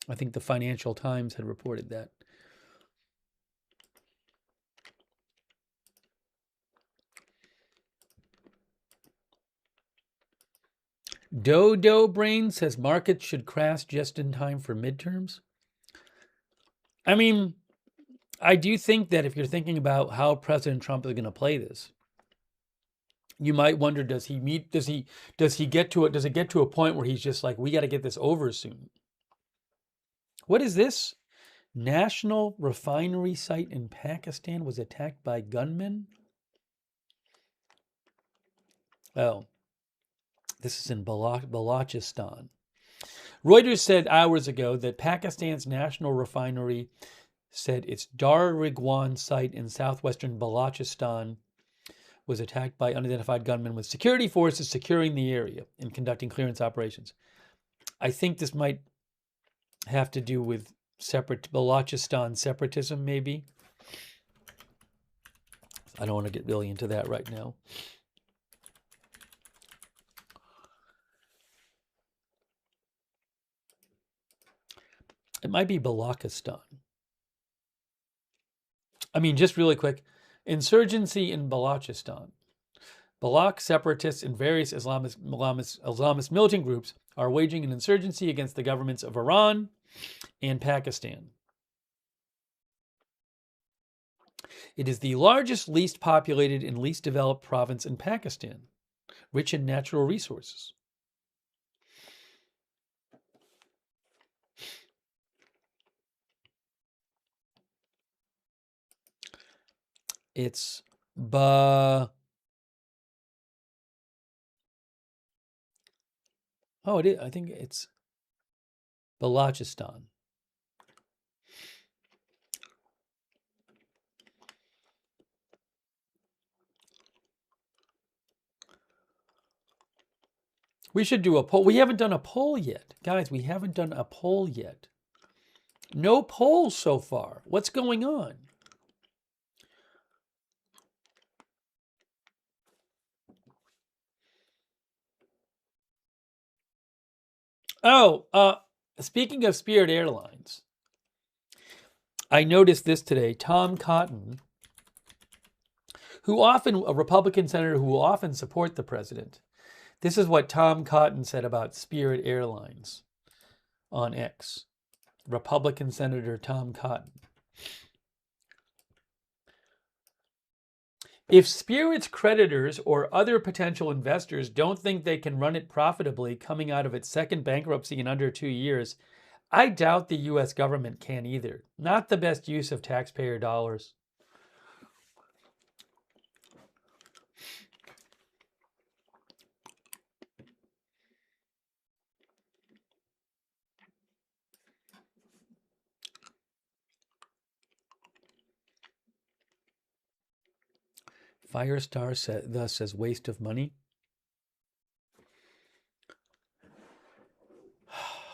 I think the Financial Times had reported that. Dodo Brain says markets should crash just in time for midterms. I mean, I do think that if you're thinking about how President Trump is going to play this, you might wonder, does it get to a point where he's just like, we got to get this over soon? What is this? National refinery site in Pakistan was attacked by gunmen? Oh, this is in Balochistan. Reuters said hours ago that Pakistan's national refinery said its Dar Rigwan site in southwestern Balochistan was attacked by unidentified gunmen with security forces securing the area and conducting clearance operations. I think this might have to do with Balochistan separatism, maybe. I don't want to get really into that right now. It might be Balochistan. I mean, just really quick, insurgency in Balochistan. Balak separatists and various Islamist militant groups are waging an insurgency against the governments of Iran and Pakistan. It is the largest, least populated, and least developed province in Pakistan, rich in natural resources. It's oh, it is. I think it's Balochistan. We should do a poll. We haven't done a poll yet. Guys, we haven't done a poll yet. No polls so far. What's going on? Oh, speaking of Spirit Airlines, I noticed this today. Tom Cotton, a Republican senator who will often support the president. This is what Tom Cotton said about Spirit Airlines on X. Republican Senator Tom Cotton. If Spirit's creditors or other potential investors don't think they can run it profitably coming out of its second bankruptcy in under 2 years, I doubt the U.S. government can either. Not the best use of taxpayer dollars. Firestar thus says waste of money.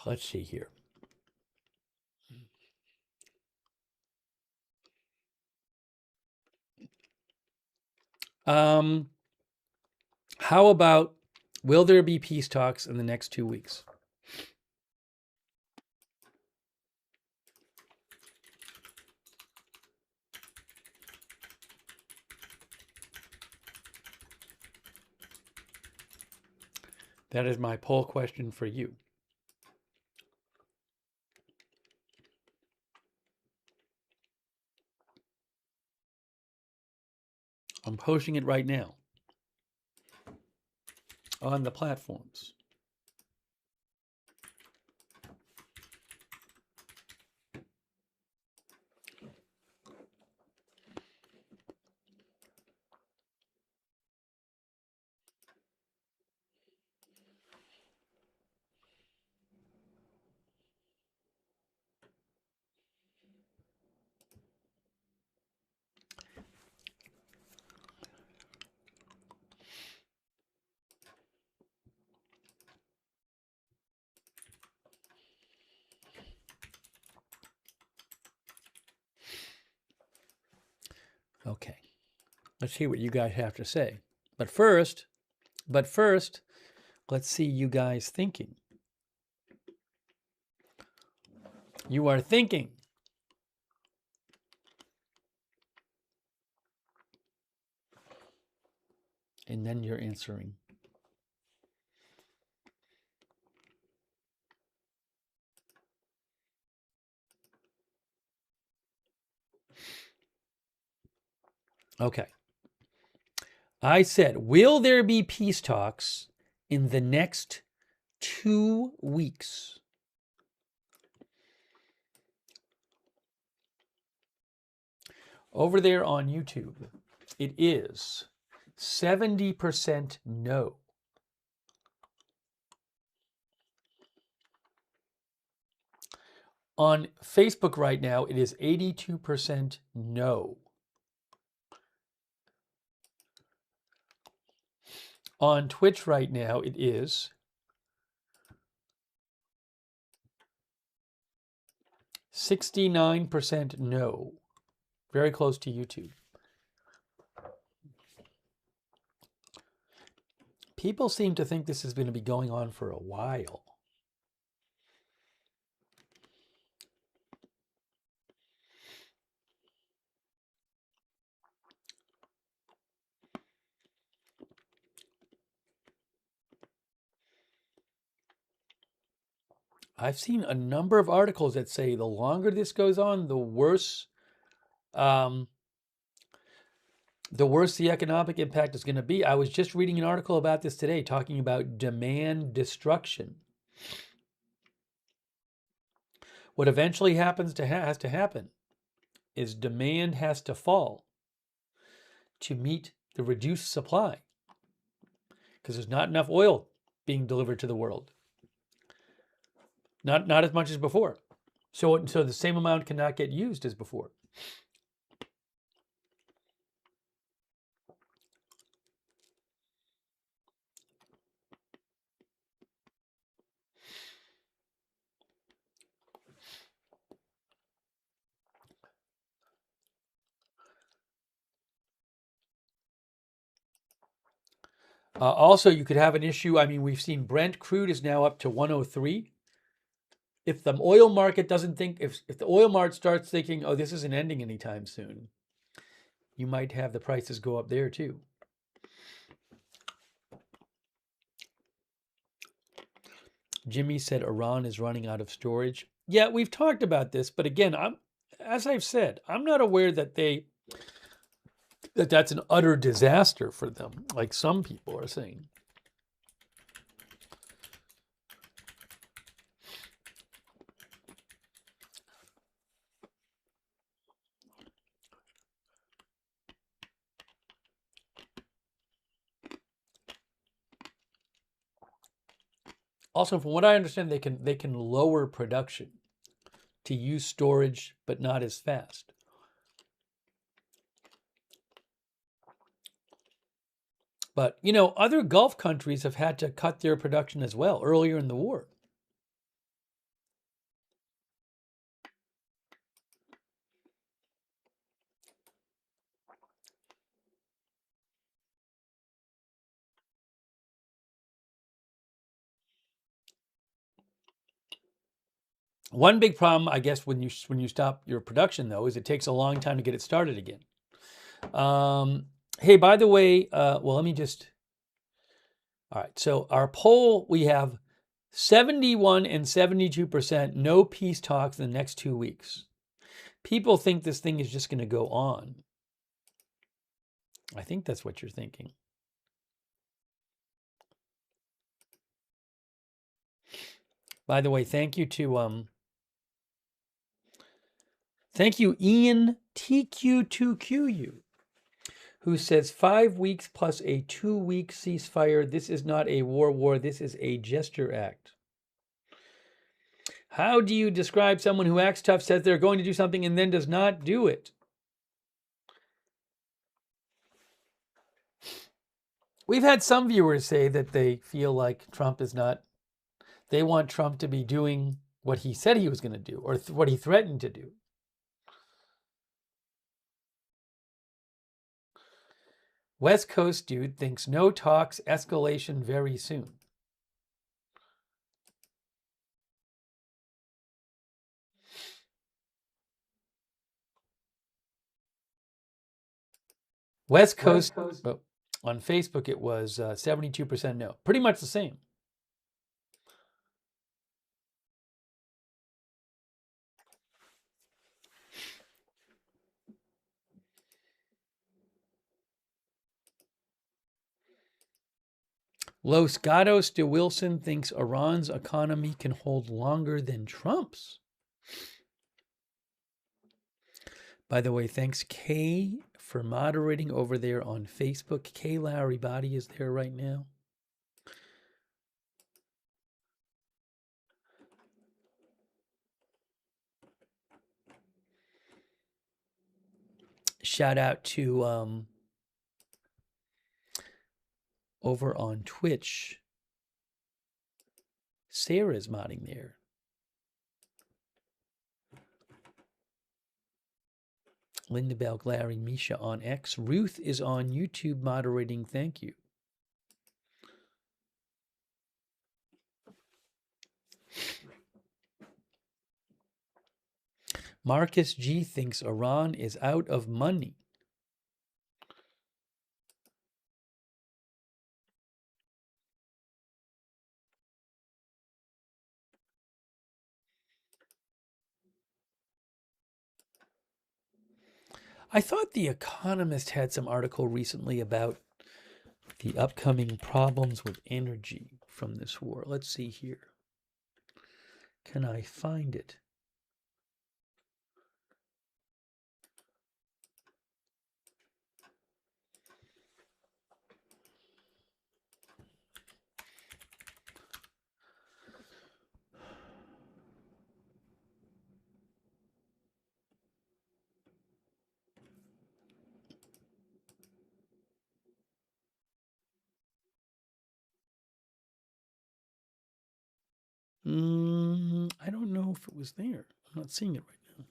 Let's see here. How about, will there be peace talks in the next 2 weeks? That is my poll question for you. I'm posting it right now on the platforms. Okay, let's see what you guys have to say. But first, let's see you guys thinking. You are thinking. And then you're answering. Okay. I said, will there be peace talks in the next 2 weeks? Over there on YouTube, it is 70% no. On Facebook right now, it is 82% no. On Twitch right now, it is 69% no. Very close to YouTube. People seem to think this is going to be going on for a while. I've seen a number of articles that say the longer this goes on, the worse the economic impact is going to be. I was just reading an article about this today, talking about demand destruction. What eventually has to happen is demand has to fall to meet the reduced supply, because there's not enough oil being delivered to the world. Not as much as before. So the same amount cannot get used as before. Also, you could have an issue. I mean, we've seen Brent crude is now up to 103. If the oil market doesn't think, if the oil market starts thinking, oh, this isn't ending anytime soon, you might have the prices go up there too. Jimmy said Iran is running out of storage. Yeah, we've talked about this, but again, as I've said, I'm not aware that that's an utter disaster for them, like some people are saying. Also, from what I understand, they can lower production to use storage, but not as fast. But, other Gulf countries have had to cut their production as well earlier in the war. One big problem, I guess, when you stop your production, though, is it takes a long time to get it started again. Hey, by the way, let me just... All right, so our poll, we have 71 and 72% no peace talks in the next 2 weeks. People think this thing is just going to go on. I think that's what you're thinking. By the way, thank you Ian TQ2QU, who says 5 weeks plus a 2-week ceasefire. This is not a war. This is a gesture act. How do you describe someone who acts tough, says they're going to do something, and then does not do it? We've had some viewers say that they feel like Trump is not, they want Trump to be doing what he said he was going to do, or what he threatened to do. West Coast dude thinks no talks, escalation very soon. West Coast, on Facebook it was 72% no. Pretty much the same. Los Gatos de Wilson thinks Iran's economy can hold longer than Trump's. By the way, thanks Kay for moderating over there on Facebook. Kay Lowry Body is there right now. Shout out to over on Twitch, Sarah's modding there. Linda Bell, Larry, Misha on X. Ruth is on YouTube moderating. Thank you. Marcus G thinks Iran is out of money. I thought The Economist had some article recently about the upcoming problems with energy from this war. Let's see here. Can I find it? I don't know if it was there. I'm not seeing it right now.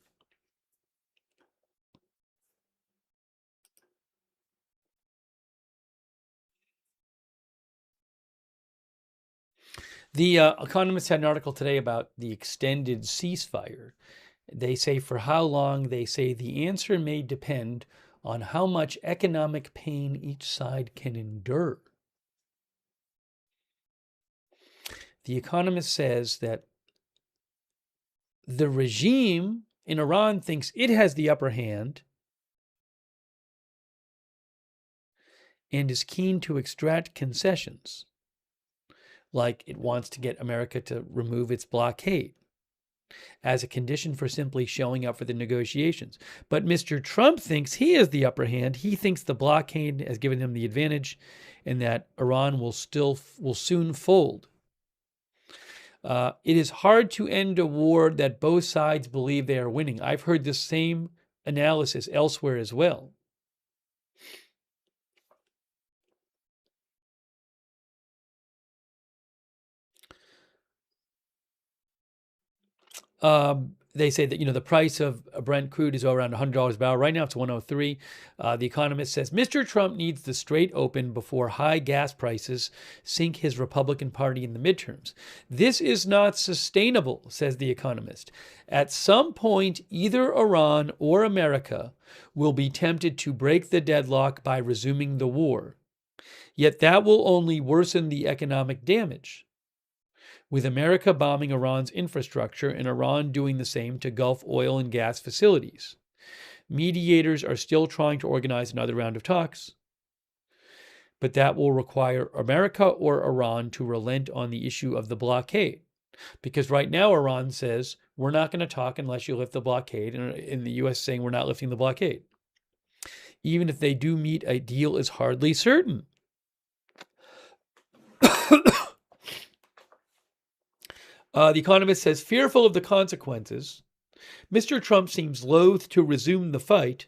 The Economist had an article today about the extended ceasefire. They say for how long, they say the answer may depend on how much economic pain each side can endure. The Economist says that the regime in Iran thinks it has the upper hand and is keen to extract concessions, like it wants to get America to remove its blockade as a condition for simply showing up for the negotiations. But Mr. Trump thinks he has the upper hand. He thinks the blockade has given him the advantage and that Iran will soon fold. It is hard to end a war that both sides believe they are winning. I've heard the same analysis elsewhere as well. They say that, the price of Brent crude is around $100 a barrel. Right now it's 103. The Economist says Mr. Trump needs the strait open before high gas prices sink his Republican Party in the midterms. This is not sustainable, says The Economist. At some point, either Iran or America will be tempted to break the deadlock by resuming the war. Yet that will only worsen the economic damage, with America bombing Iran's infrastructure and Iran doing the same to Gulf oil and gas facilities. Mediators are still trying to organize another round of talks, but that will require America or Iran to relent on the issue of the blockade. Because right now Iran says, we're not going to talk unless you lift the blockade, and the U.S. saying we're not lifting the blockade. Even if they do meet, a deal is hardly certain. The Economist says, fearful of the consequences, Mr. Trump seems loath to resume the fight.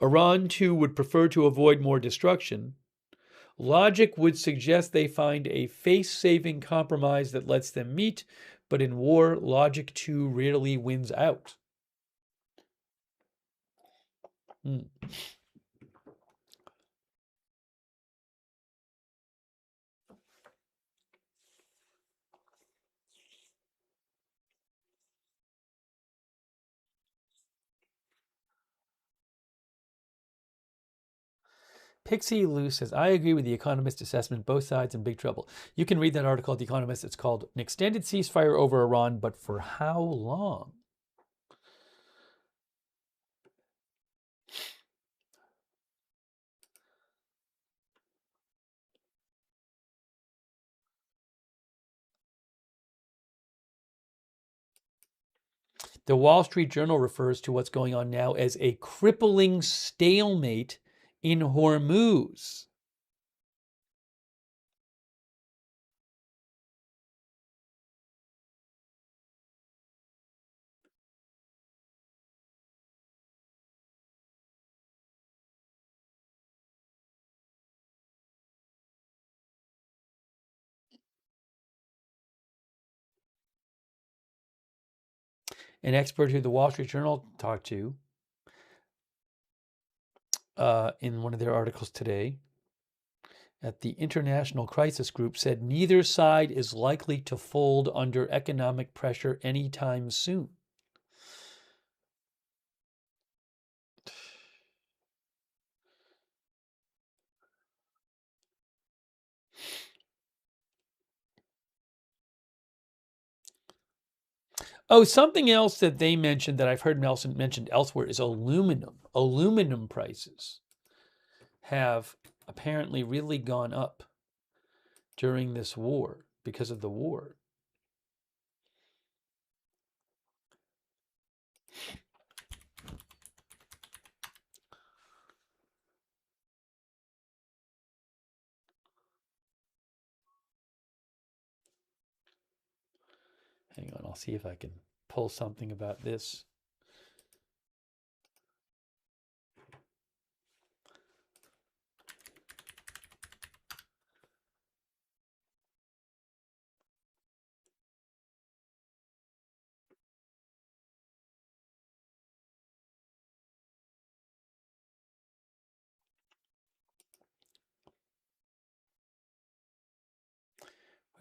Iran, too, would prefer to avoid more destruction. Logic would suggest they find a face-saving compromise that lets them meet, but in war, logic, too, rarely wins out. Pixie Lou says, I agree with the Economist assessment. Both sides in big trouble. You can read that article at The Economist. It's called An Extended Ceasefire Over Iran, but for how long? The Wall Street Journal refers to what's going on now as a crippling stalemate in Hormuz. An expert who the Wall Street Journal talked to in one of their articles today at the International Crisis Group said neither side is likely to fold under economic pressure anytime soon. Oh, something else that they mentioned that I've heard Nelson mentioned elsewhere is aluminum. Aluminum prices have apparently really gone up during this war because of the war. Hang on, I'll see if I can pull something about this.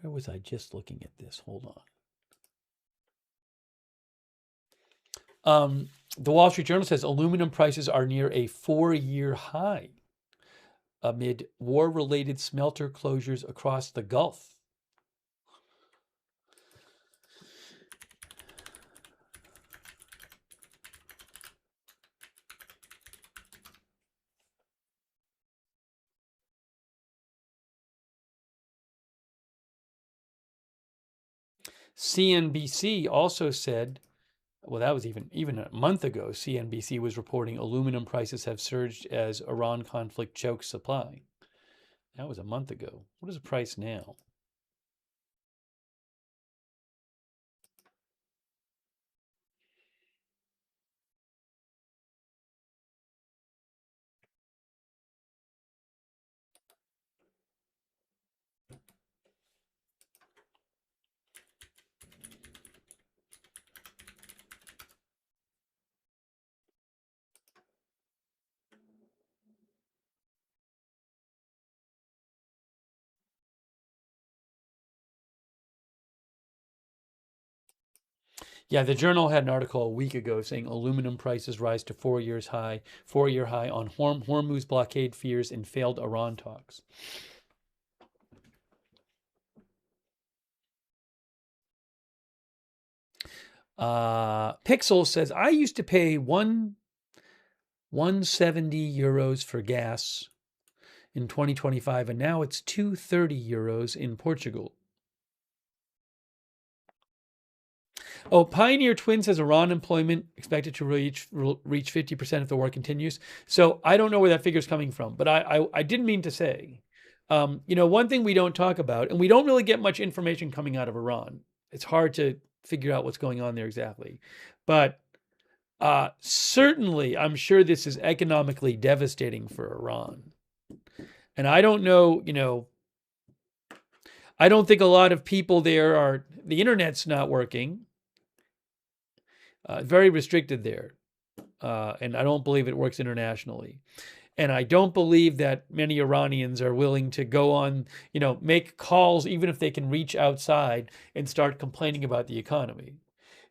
Where was I just looking at this? Hold on. The Wall Street Journal says aluminum prices are near a 4-year high amid war-related smelter closures across the Gulf. CNBC also said, well, that was even a month ago, CNBC was reporting aluminum prices have surged as Iran conflict chokes supply. That was a month ago. What is the price now? Yeah, the Journal had an article a week ago saying aluminum prices rise to 4-year high on Hormuz blockade fears and failed Iran talks. Pixel says, I used to pay 170 euros for gas in 2025, and now it's 230 euros in Portugal. Oh, Pioneer Twin says Iran employment expected to reach 50% if the war continues. So I don't know where that figure is coming from, but I didn't mean to say, one thing we don't talk about, and we don't really get much information coming out of Iran. It's hard to figure out what's going on there exactly. But certainly, I'm sure this is economically devastating for Iran. And I don't know, I don't think a lot of people there the internet's not working. Very restricted there. And I don't believe it works internationally. And I don't believe that many Iranians are willing to go on, make calls, even if they can reach outside and start complaining about the economy.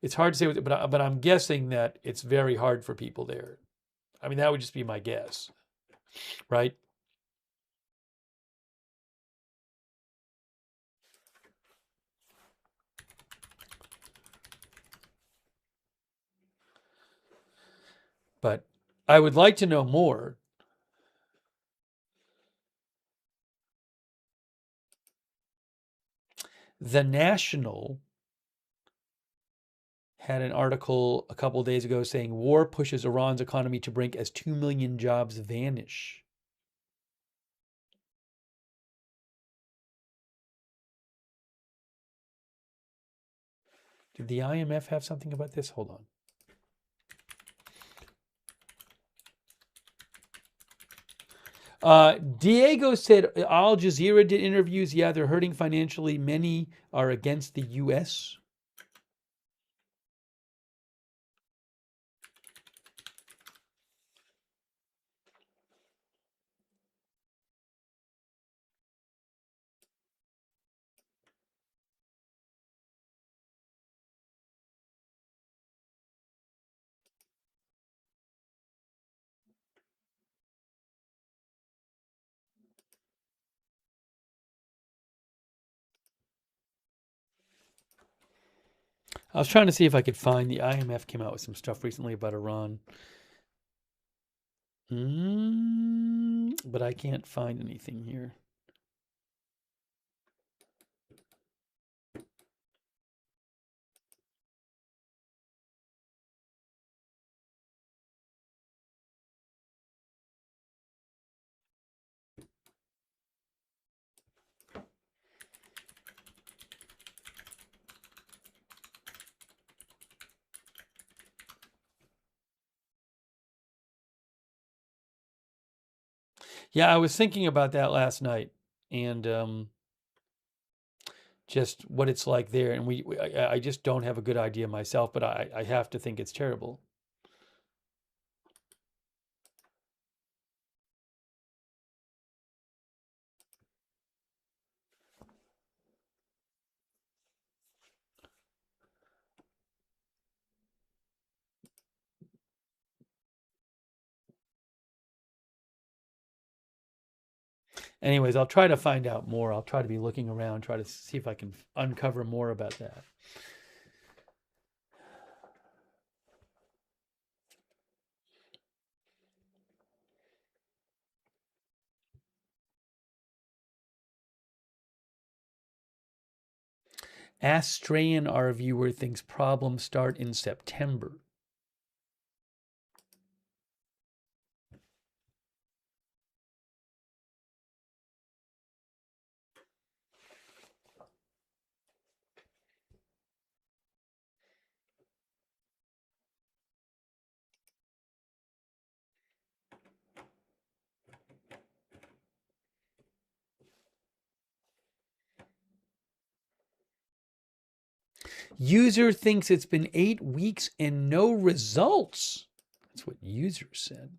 It's hard to say, but I'm guessing that it's very hard for people there. I mean, that would just be my guess, right? But I would like to know more. The National had an article a couple of days ago saying war pushes Iran's economy to brink as 2 million jobs vanish. Did the IMF have something about this? Hold on. Diego said Al Jazeera did interviews. Yeah, they're hurting financially. Many are against the U.S. I was trying to see if I could find the IMF came out with some stuff recently about Iran. But I can't find anything here. Yeah, I was thinking about that last night, and just what it's like there. And I just don't have a good idea myself, but I have to think it's terrible. Anyways, I'll try to find out more. I'll try to be looking around, try to see if I can uncover more about that. Astrayan, our viewer, thinks problems start in September. User thinks it's been 8 weeks and no results. That's what user said.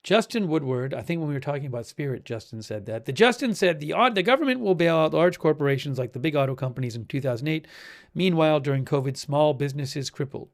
Justin Woodward, I think when we were talking about Spirit, Justin said that. Justin said the government will bail out large corporations like the big auto companies in 2008. Meanwhile, during COVID, small businesses crippled.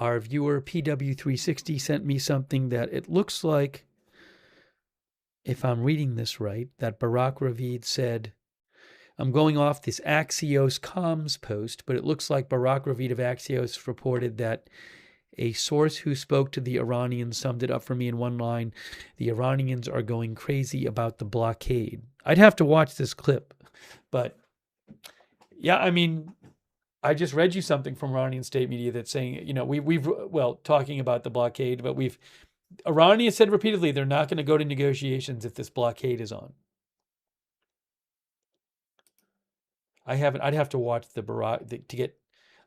Our viewer PW360 sent me something that it looks like, if I'm reading this right, that Barack Ravid said, I'm going off this Axios comms post, but it looks like Barack Ravid of Axios reported that a source who spoke to the Iranians summed it up for me in one line: the Iranians are going crazy about the blockade. I'd have to watch this clip, but yeah, I mean, I just read you something from Iranian state media that's saying, you know, we've talking about the blockade, but Iranians said repeatedly they're not going to go to negotiations if this blockade is on. I'd have to watch the Barack to get.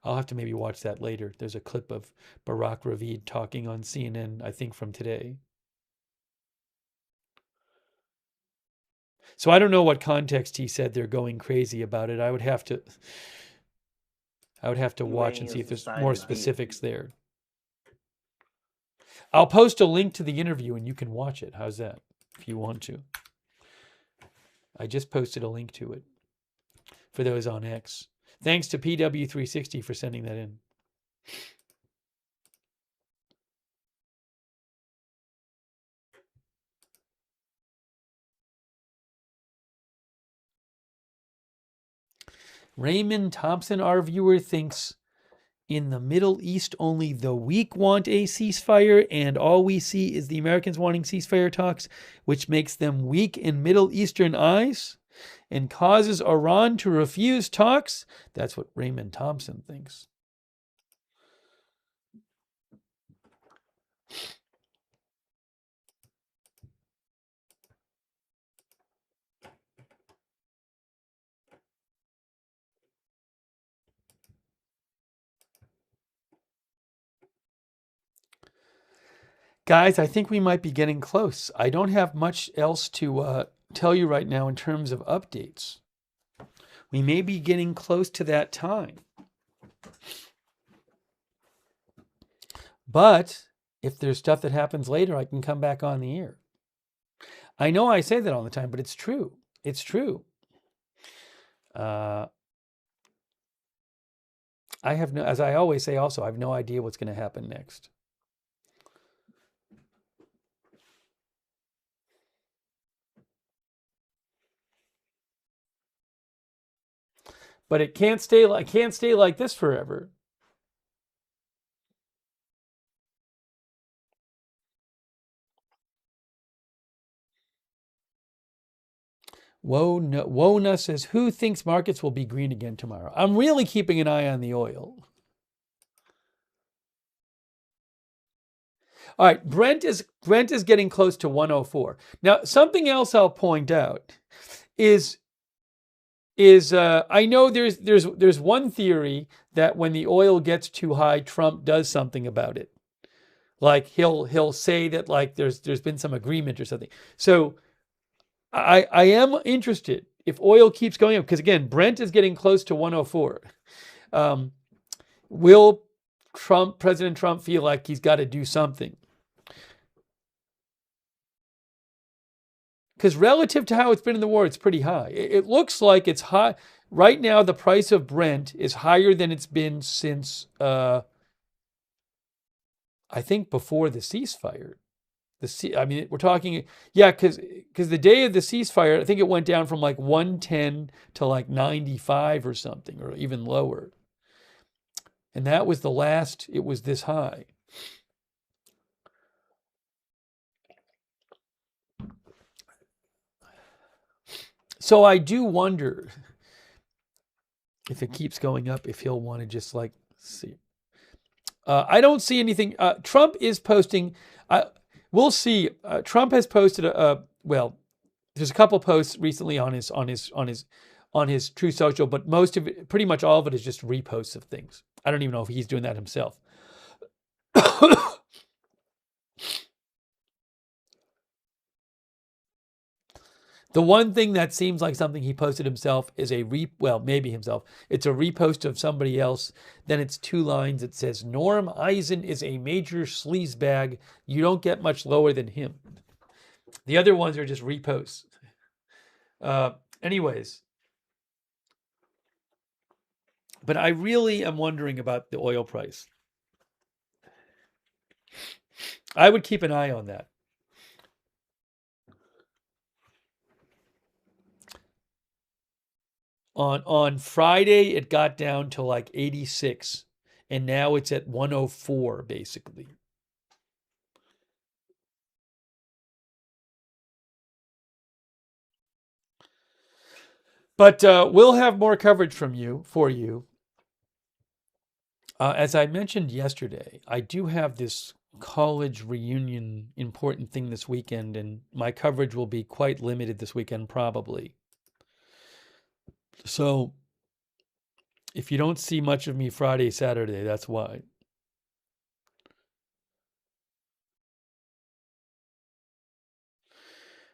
I'll have to maybe watch that later. There's a clip of Barack Ravid talking on CNN, I think from today. So I don't know what context he said they're going crazy about it. I would have to watch and see if there's more specifics there. I'll post a link to the interview and you can watch it. How's that? If you want to. I just posted a link to it for those on X. Thanks to PW360 for sending that in. Raymond Thompson, our viewer, thinks in the Middle East only the weak want a ceasefire, and all we see is the Americans wanting ceasefire talks, which makes them weak in Middle Eastern eyes and causes Iran to refuse talks. That's what Raymond Thompson thinks. Guys, I think we might be getting close. I don't have much else to tell you right now in terms of updates. We may be getting close to that time. But if there's stuff that happens later, I can come back on the air. I know I say that all the time, but it's true. It's true. I have no, as I always say also, I have no idea what's going to happen next. But it can't stay like this forever. Wona says, who thinks markets will be green again tomorrow? I'm really keeping an eye on the oil. All right, Brent is getting close to 104. Now, something else I'll point out is I know there's one theory that when the oil gets too high, Trump does something about it. Like he'll say that like there's been some agreement or something. So I am interested if oil keeps going up, because again, Brent is getting close to 104. Will President Trump feel like he's got to do something? Because relative to how it's been in the war, it's pretty high. It looks like it's high. Right now, the price of Brent is higher than it's been since, I think, before the ceasefire. We're talking, yeah, because the day of the ceasefire, I think it went down from like 110 to like 95 or something, or even lower. And that was the last it was this high. So I do wonder if it keeps going up, if he'll want to just like see. I don't see anything. Trump is posting. We'll see. Trump has posted well, there's a couple posts recently on his True Social, but most of it, pretty much all of it, is just reposts of things. I don't even know if he's doing that himself. The one thing that seems like something he posted himself is maybe himself. It's a repost of somebody else. Then it's 2 lines. It says, Norm Eisen is a major sleazebag. You don't get much lower than him. The other ones are just reposts. Anyways. But I really am wondering about the oil price. I would keep an eye on that. On Friday, it got down to like 86, and now it's at 104, basically. But we'll have more coverage for you. As I mentioned yesterday, I do have this college reunion important thing this weekend, and my coverage will be quite limited this weekend, probably. So if you don't see much of me Friday, Saturday, that's why.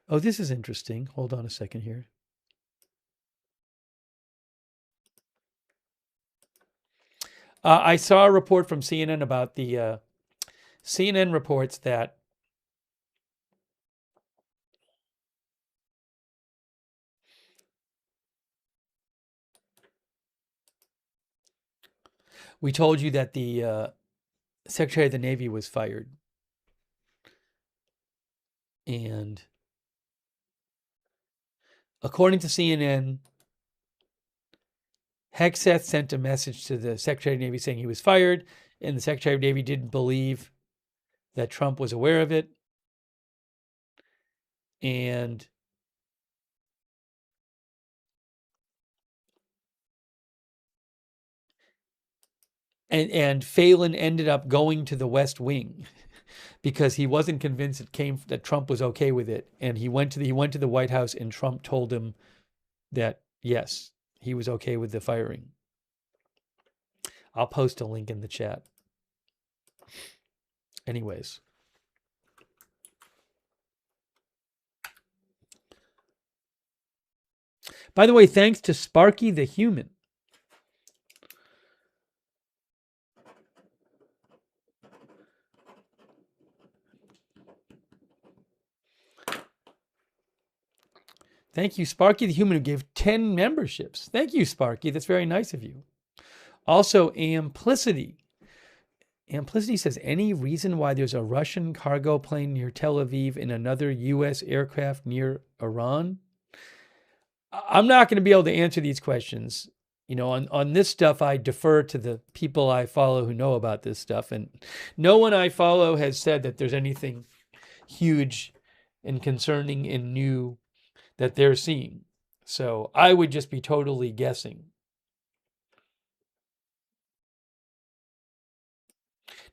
Oh, this is interesting. Hold on a second here. I saw a report from CNN about the CNN reports that we told you that the Secretary of the Navy was fired. And according to CNN, Hegseth sent a message to the Secretary of the Navy saying he was fired, and the Secretary of the Navy didn't believe that Trump was aware of it. And Phelan ended up going to the West Wing because he wasn't convinced that Trump was okay with it. And he went to the White House, and Trump told him that yes, he was okay with the firing. I'll post a link in the chat. Anyways, By the way, thanks to Sparky the Human. Thank you, Sparky the Human, who gave 10 memberships. Thank you, Sparky. That's very nice of you. Also, Amplicity. Amplicity says, any reason why there's a Russian cargo plane near Tel Aviv and another U.S. aircraft near Iran? I'm not going to be able to answer these questions. You know, on this stuff, I defer to the people I follow who know about this stuff. And no one I follow has said that there's anything huge and concerning and new that they're seeing. So I would just be totally guessing.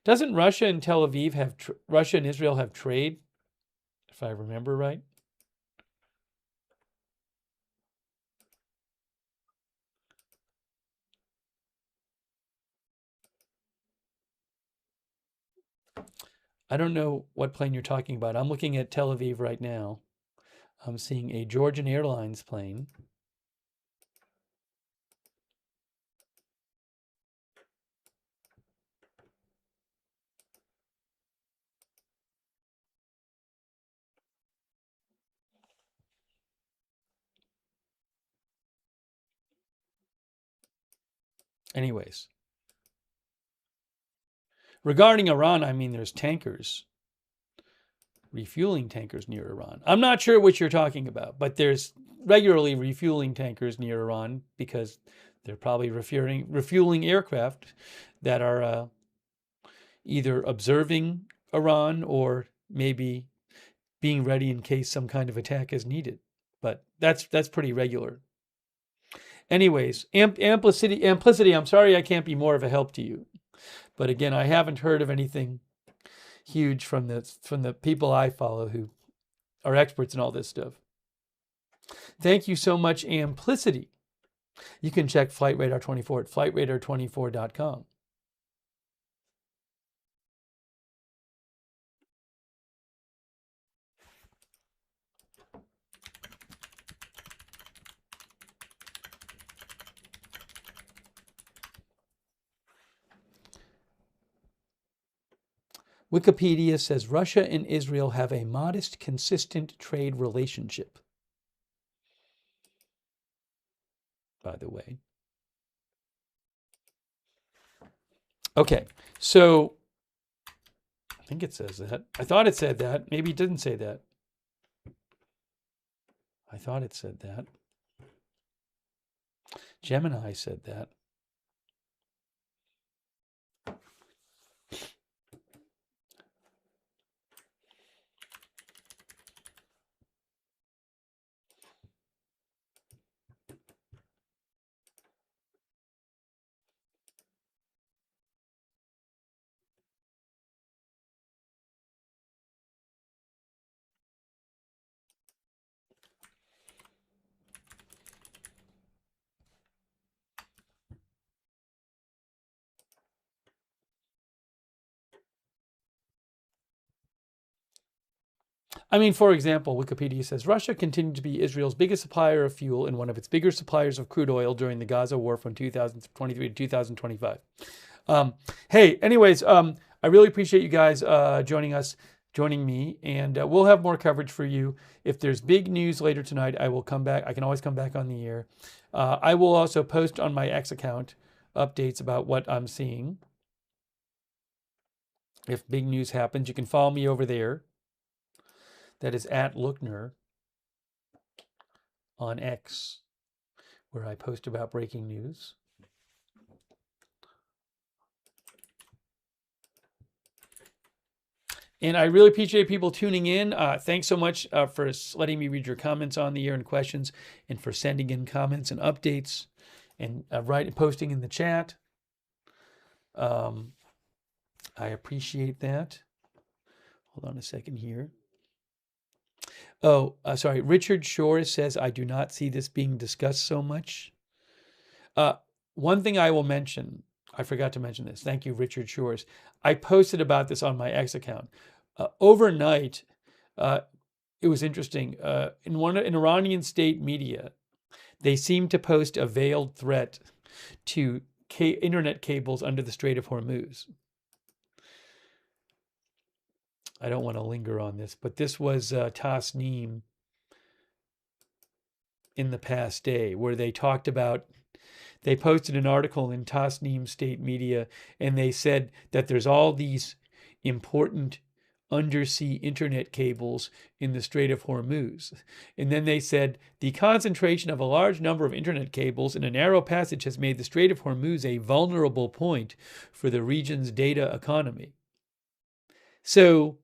Doesn't Russia and Tel Aviv have, Russia and Israel have trade, if I remember right? I don't know what plane you're talking about. I'm looking at Tel Aviv right now. I'm seeing a Georgian Airlines plane. Anyways, regarding Iran, I mean, there's tankers, refueling tankers near Iran. I'm not sure what you're talking about, but there's regularly refueling tankers near Iran because they're probably refueling aircraft that are either observing Iran or maybe being ready in case some kind of attack is needed. But that's pretty regular. Anyways, Amplicity, I'm sorry I can't be more of a help to you. But again, I haven't heard of anything huge from the people I follow who are experts in all this stuff. Thank you so much, Amplicity. You can check Flight Radar 24 at flightradar24.com. Wikipedia says Russia and Israel have a modest, consistent trade relationship. By the way. Okay, so I think it says that. I thought it said that. Maybe it didn't say that. I thought it said that. Gemini said that. I mean, for example, Wikipedia says Russia continued to be Israel's biggest supplier of fuel and one of its bigger suppliers of crude oil during the Gaza war from 2023 to 2025. Hey, anyways, I really appreciate you guys joining me, and we'll have more coverage for you. If there's big news later tonight, I will come back. I can always come back on the air. I will also post on my X account updates about what I'm seeing. If big news happens, you can follow me over there. That is at Lookner on X, where I post about breaking news. And I really appreciate people tuning in. Thanks so much for letting me read your comments on the air and questions, and for sending in comments and updates, and posting in the chat. I appreciate that. Hold on a second here. Oh, sorry. Richard Shore says, I do not see this being discussed so much. One thing I will mention, I forgot to mention this. Thank you, Richard Shores. I posted about this on my X account. Overnight, it was interesting. In Iranian state media, they seem to post a veiled threat to internet cables under the Strait of Hormuz. I don't want to linger on this, but this was Tasneem in the past day, where they talked about, they posted an article in Tasneem state media, and they said that there's all these important undersea internet cables in the Strait of Hormuz. And then they said the concentration of a large number of internet cables in a narrow passage has made the Strait of Hormuz a vulnerable point for the region's data economy. So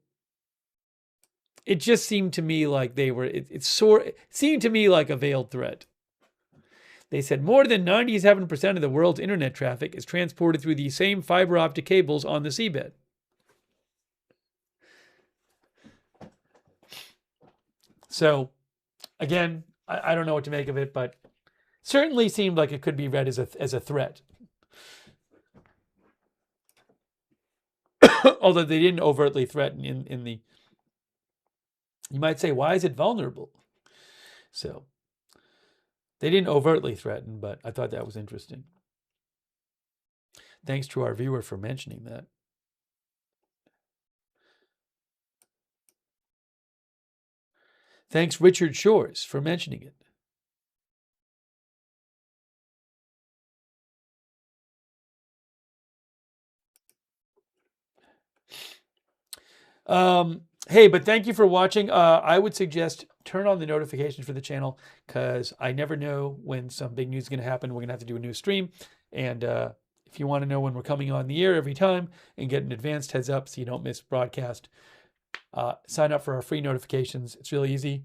it just seemed to me like they were, it seemed to me like a veiled threat. They said more than 97% of the world's internet traffic is transported through these same fiber optic cables on the seabed. So, again, I don't know what to make of it, but certainly seemed like it could be read as a threat. Although they didn't overtly threaten in the, you might say, why is it vulnerable? So, they didn't overtly threaten, but I thought that was interesting. Thanks to our viewer for mentioning that. Thanks, Richard Shores, for mentioning it. Hey, but thank you for watching. I would suggest turn on the notifications for the channel, because I never know when some big news is going to happen. We're going to have to do a new stream. And if you want to know when we're coming on the air every time and get an advanced heads up so you don't miss broadcast, sign up for our free notifications. It's really easy.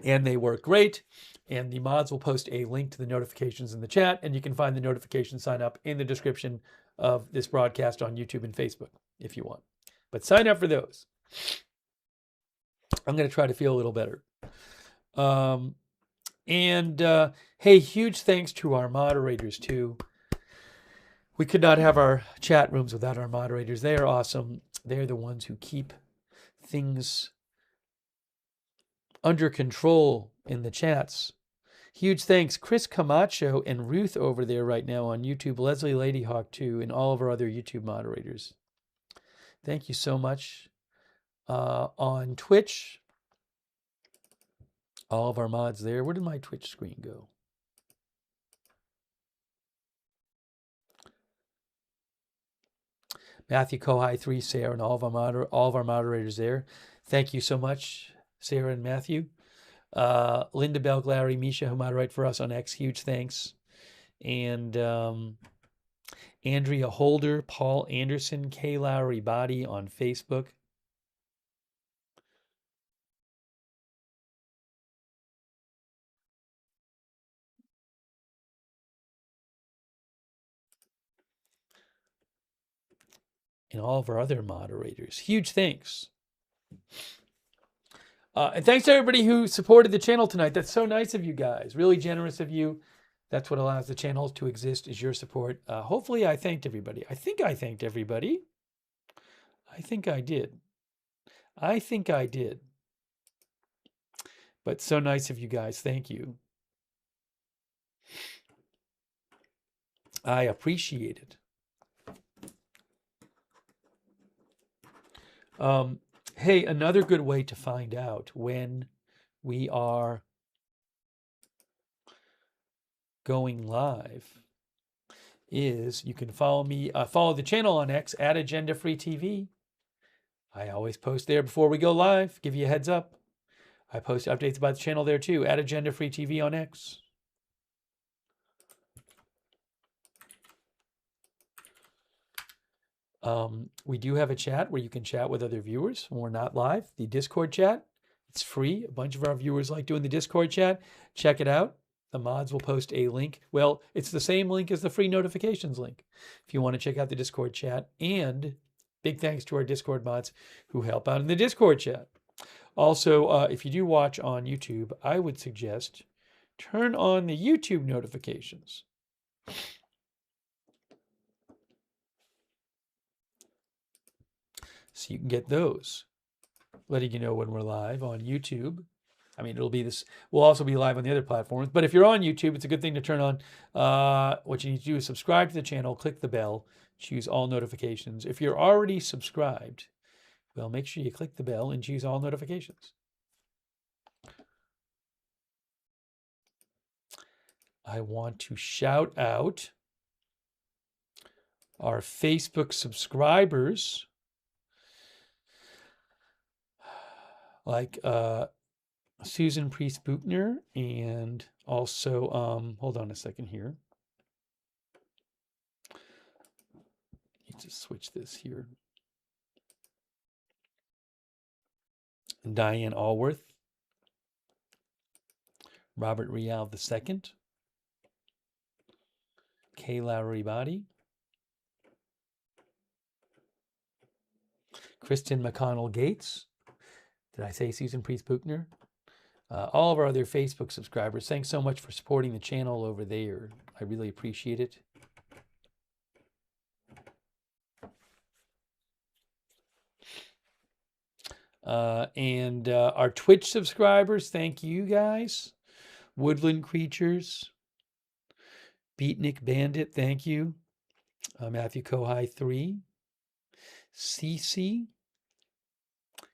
And they work great. And the mods will post a link to the notifications in the chat. And you can find the notification sign up in the description of this broadcast on YouTube and Facebook if you want. But sign up for those. I'm going to try to feel a little better. Hey, huge thanks to our moderators too. We could not have our chat rooms without our moderators. They are awesome. They're the ones who keep things under control in the chats. Huge thanks, Chris Camacho and Ruth over there right now on YouTube, Leslie Ladyhawk too, and all of our other YouTube moderators. Thank you so much. On Twitch, all of our mods there. Where did my Twitch screen go? Matthew Kohai 3, Sarah, and all of our moderators there. Thank you so much, Sarah and Matthew. Linda Belglary, Misha, who moderate for us on X, huge thanks. And Andrea Holder, Paul Anderson, Kay Lowry Body on Facebook. And all of our other moderators. Huge thanks. And thanks to everybody who supported the channel tonight. That's so nice of you guys. Really generous of you. That's what allows the channel to exist, is your support. Hopefully I thanked everybody. I think I thanked everybody. I think I did. I think I did. But so nice of you guys. Thank you. I appreciate it. Hey, another good way to find out when we are going live is you can follow me, follow the channel on X at Agenda Free TV. I always post there before we go live, give you a heads up. I post updates about the channel there too, at Agenda Free TV on X. We do have a chat where you can chat with other viewers when we're not live. The Discord chat, it's free. A bunch of our viewers like doing the Discord chat. Check it out. The mods will post a link. Well, it's the same link as the free notifications link if you want to check out the Discord chat. And big thanks to our Discord mods who help out in the Discord chat. Also, if you do watch on YouTube, I would suggest turn on the YouTube notifications. So you can get those, letting you know when we're live on YouTube. I mean, it'll be this. We'll also be live on the other platforms. But if you're on YouTube, it's a good thing to turn on. What you need to do is subscribe to the channel, click the bell, choose all notifications. If you're already subscribed, well, make sure you click the bell and choose all notifications. I want to shout out our Facebook subscribers, like Susan Priest Buchner, and also, hold on a second here. Let's just switch this here. Diane Allworth, Robert Rial II, Kay Lowry Body, Kristen McConnell Gates. Did I say Susan Priest Buchner? All of our other Facebook subscribers, thanks so much for supporting the channel over there. I really appreciate it. And our Twitch subscribers, thank you guys. Woodland Creatures, Beatnik Bandit, thank you. Matthew Kohai 3, CC,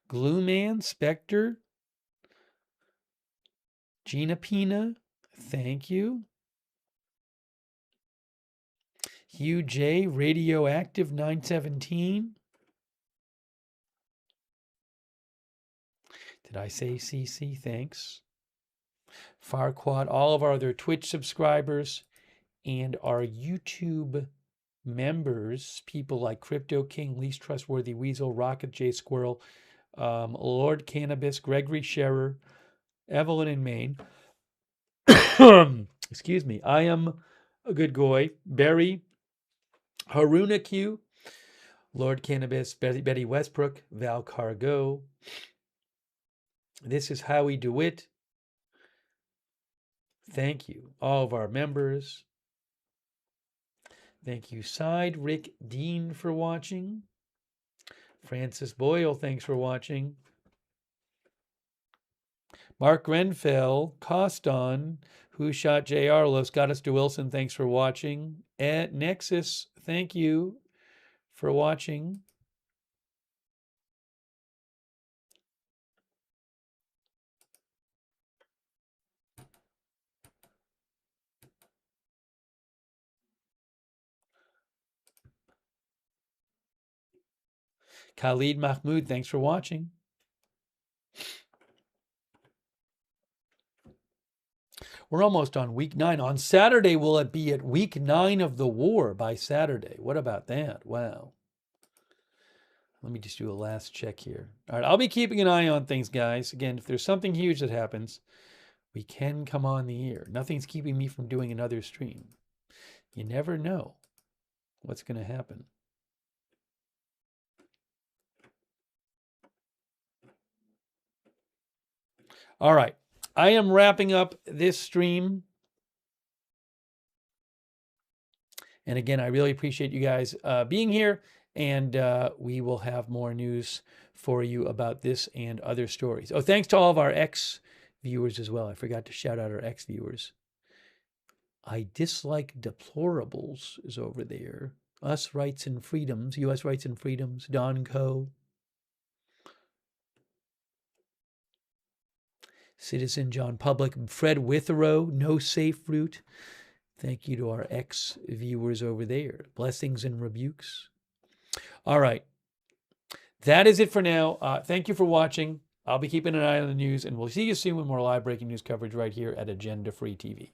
Glueman, Spectre, Gina Pina, thank you. Hugh J, Radioactive 917. Did I say CC? Thanks. Farquad, all of our other Twitch subscribers, and our YouTube members, people like Crypto King, Least Trustworthy Weasel, Rocket J Squirrel, Lord Cannabis, Gregory Scherer, Evelyn in Maine. Excuse me. I am a good goy. Barry, Haruna Q, Lord Cannabis, Betty Westbrook, Val Cargo. This is Howie DeWitt. Thank you. All of our members. Thank you, Side Rick Dean, for watching. Francis Boyle, thanks for watching. Mark Grenfell, Coston, Who Shot JR, Los Gatos de Wilson, thanks for watching. At Nexus, thank you for watching. Khalid Mahmoud, thanks for watching. We're almost on week 9. On Saturday, will it be at week 9 of the war by Saturday? What about that? Wow. Let me just do a last check here. All right, I'll be keeping an eye on things, guys. Again, if there's something huge that happens, we can come on the air. Nothing's keeping me from doing another stream. You never know what's going to happen. All right, I am wrapping up this stream. And again, I really appreciate you guys being here. And we will have more news for you about this and other stories. Oh, thanks to all of our ex-viewers as well. I forgot to shout out our ex-viewers. I Dislike Deplorables is over there. Us Rights and Freedoms, U.S. Rights and Freedoms, Don Co. Citizen John Public, Fred Witherow, No Safe Route. Thank you to our ex-viewers over there. Blessings and rebukes. All right. That is it for now. Thank you for watching. I'll be keeping an eye on the news, and we'll see you soon with more live breaking news coverage right here at Agenda Free TV.